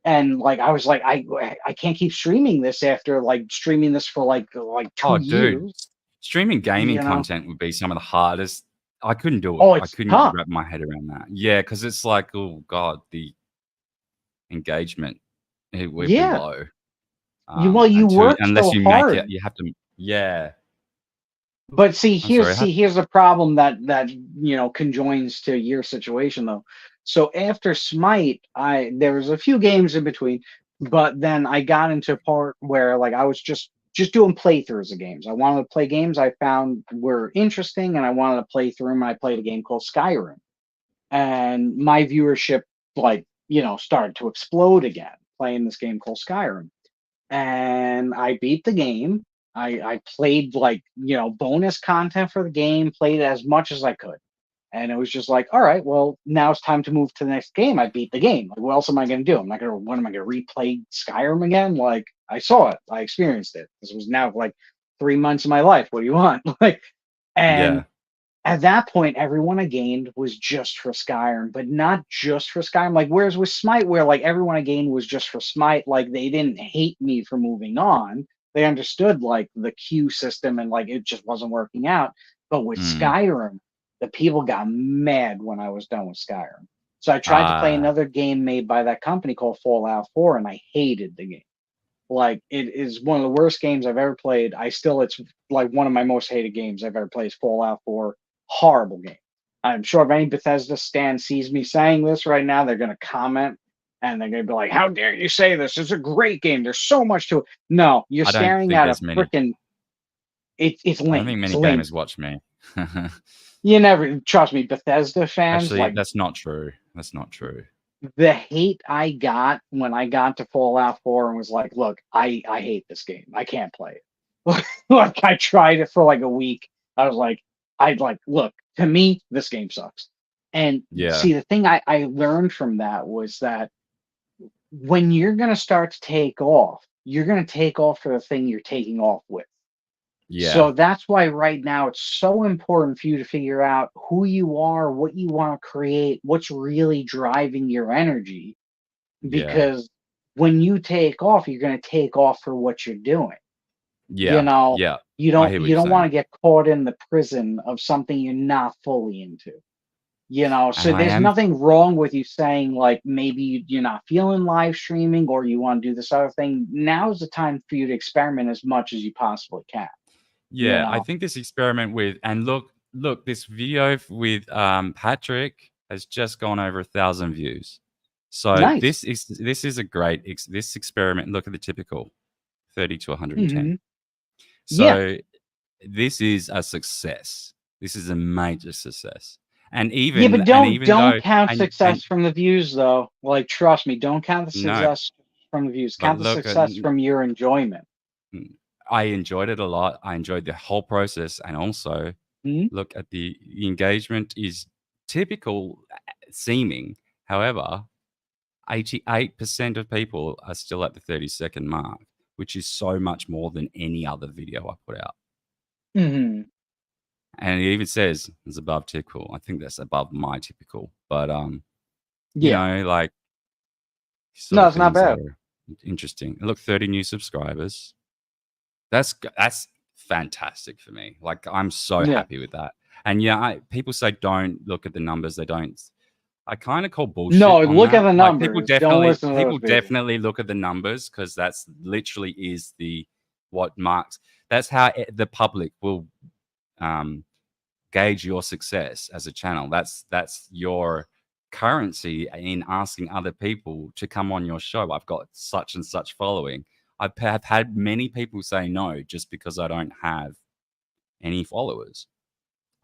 And like I was like, I can't keep streaming this after like streaming this for like 2 years. Streaming gaming content would be some of the hardest. I couldn't do it. Oh, I it's couldn't tough. wrap my head around that. Yeah, because it's like, oh god, the engagement would be low. You work unless so you hard. make it, you have to. Yeah. But see, sorry, here's a problem that conjoins to your situation though. So after Smite, there was a few games in between, but then I got into a part where like I was just doing playthroughs of games. I wanted to play games I found were interesting, and I wanted to play through them. I played a game called Skyrim, and my viewership started to explode again playing this game called Skyrim, and I beat the game. I played bonus content for the game, played as much as I could. And it was just like, all right, well, now it's time to move to the next game. I beat the game. Like, what else am I going to do? What am I going to replay Skyrim again? Like, I saw it. I experienced it. This was now like 3 months of my life. What do you want? And at that point, everyone I gained was just for Skyrim, but not just for Skyrim. Like, whereas with Smite, where like everyone I gained was just for Smite, like they didn't hate me for moving on. They understood like the queue system and like it just wasn't working out. But with Skyrim, the people got mad when I was done with Skyrim. So I tried to play another game made by that company called Fallout 4, and I hated the game. Like, it is one of the worst games I've ever played. It's like one of my most hated games I've ever played is Fallout 4. Horrible game. I'm sure if any Bethesda stan sees me saying this right now, they're going to comment, and they're going to be like, how dare you say this? It's a great game. There's so much to it. No, you're staring at a freaking... It's lame. I don't think many gamers watch me. You never trust me, Bethesda fans. Actually, that's not true. That's not true. The hate I got when I got to Fallout 4 and was like, look, I hate this game. I can't play it. Like I tried it for like a week. I was like, look, to me, this game sucks. And see, the thing I learned from that was that when you're gonna start to take off, you're gonna take off for the thing you're taking off with. Yeah. So that's why right now it's so important for you to figure out who you are, what you want to create, what's really driving your energy. Because when you take off, you're going to take off for what you're doing. Yeah. You don't want to get caught in the prison of something you're not fully into. So there's nothing wrong with you saying like maybe you're not feeling live streaming or you want to do this other thing. Now's the time for you to experiment as much as you possibly can. Yeah, I think this experiment with look, this video with Patrick has just gone over 1,000 views. So nice. this is a great this experiment. Look at the typical 30 to 110. So this is a success. This is a major success. And even but don't count success from the views though. Like trust me, don't count the success from the views. Count the success from your enjoyment. I enjoyed it a lot. I enjoyed the whole process, and also look at the engagement is typical seeming. However, 88% of people are still at the 30-second mark, which is so much more than any other video I put out. Mm-hmm. And it even says it's above typical. I think that's above my typical, but you know, like no, it's not bad. Interesting. Look, 30 new subscribers. That's fantastic for me. Like I'm so happy with that. And people say don't look at the numbers. They don't. I kind of call bullshit. No, look at the numbers. Like, people definitely look at the numbers because that's literally is what marks. That's how the public will gauge your success as a channel. That's your currency in asking other people to come on your show. I've got such and such following. I've had many people say no just because I don't have any followers.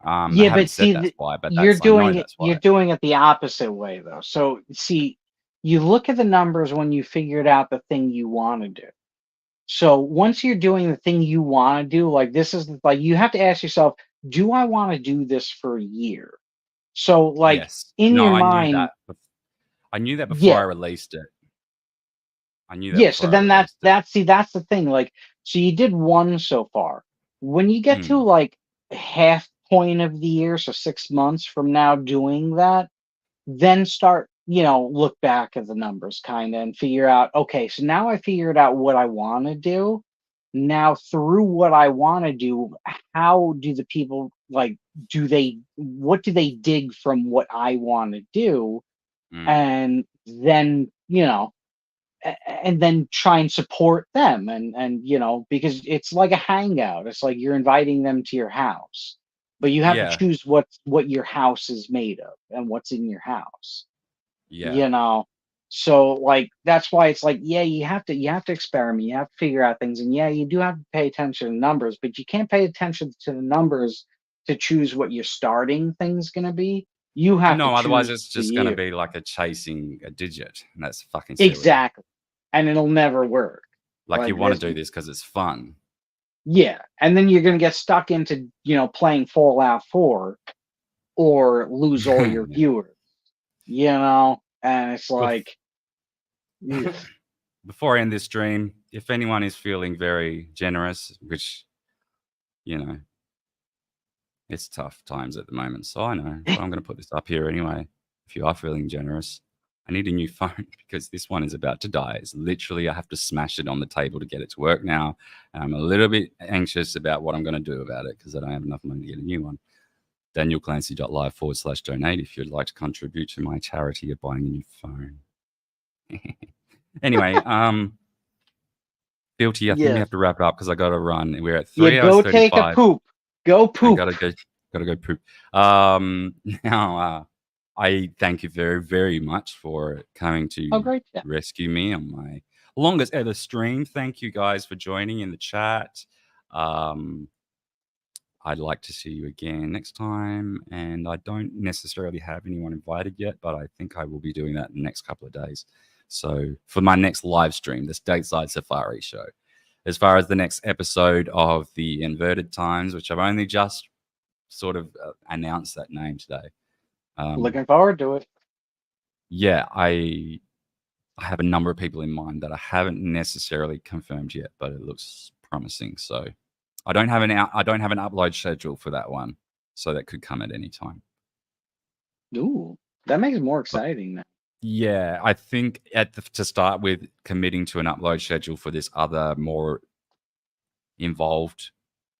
I Yeah, haven't but said see, that's why, but you're that's I know doing it. that's why. You're doing it the opposite way, though. So, see, you look at the numbers when you figured out the thing you want to do. So once you're doing the thing you want to do, like this is like you have to ask yourself, do I want to do this for a year? So, like Yes. in No, your I knew mind, that. I knew that before I yeah, released it. I knew that yeah. So before I then released it. that's the thing. Like, so you did one so far. When you get to Mm. like half point of the year, so 6 months from now doing that, then start, look back at the numbers kind of and figure out, okay, so now I figured out what I want to do. Now through what I want to do, how do the people like, what do they dig from what I want to do? Mm. And then, and then try and support them and because it's like a hangout. It's like you're inviting them to your house, but you have to Yeah. choose what your house is made of and what's in your house. Yeah. So like that's why it's like, yeah, you have to experiment, you have to figure out things, and yeah, you do have to pay attention to numbers, but you can't pay attention to the numbers to choose what your starting thing's gonna be. You have to No, otherwise choose it's for just gonna you. be like a chasing a digit, and that's fucking silly. Exactly. And it'll never work. Like you Like want to this, do this because it's fun. yeah. And then you're gonna get stuck into, playing Fallout 4 or lose all your Yeah. viewers, and it's Bef- like ugh. Before I end this stream, if anyone is feeling very generous, which it's tough times at the moment, so I know, but I'm going to put this up here anyway. If you are feeling generous, I need a new phone because this one is about to die. It's literally, I have to smash it on the table to get it to work now. And I'm a little bit anxious about what I'm going to do about it because I don't have enough money to get a new one. DanielClancy.live/donate if you'd like to contribute to my charity of buying a new phone. Anyway, Guilty, I think we Yeah. have to wrap it up because I got to run. We're at Yeah, 3 hours go 35. take a poop. Go I poop. gotta go poop. Now, I thank you very, very much for coming to Oh, great. Yeah. rescue me on my longest ever stream. Thank you guys for joining in the chat. I'd like to see you again next time, and I don't necessarily have anyone invited yet, but I think I will be doing that in the next couple of days. So for my next live stream, the Stateside Safari show. As far as the next episode of the Inverted Times, which I've only just sort of announced that name today. Looking forward to it. Yeah, I have a number of people in mind that I haven't necessarily confirmed yet, but it looks promising. So I don't have an upload schedule for that one, so that could come at any time. Ooh, that makes it more exciting now. Yeah, I think to start with, committing to an upload schedule for this other more involved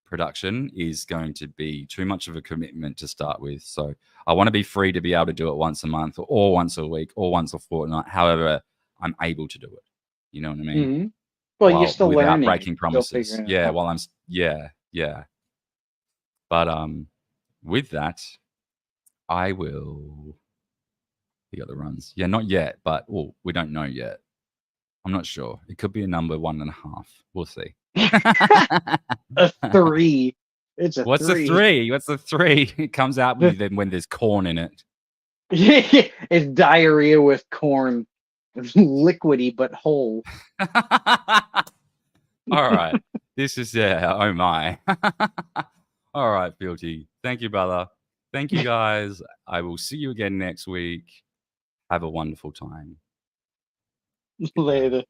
production is going to be too much of a commitment to start with. So I want to be free to be able to do it once a month or once a week or once a fortnight, however I'm able to do it. You know what I mean? Mm-hmm. Well, you're still without learning. breaking Still promises. figuring it Yeah, out. while I'm yeah. But with that, I will. You got the runs. Yeah, not yet, but we don't know yet. I'm not sure. It could be a number 1.5. We'll see. A 3. It's a What's 3. the 3? What's the 3? It comes out with them when there's corn in it. It's diarrhea with corn. It's liquidy but whole. All right. This is oh my. All right, Guilty. Thank you, brother. Thank you, guys. I will see you again next week. Have a wonderful time. Later.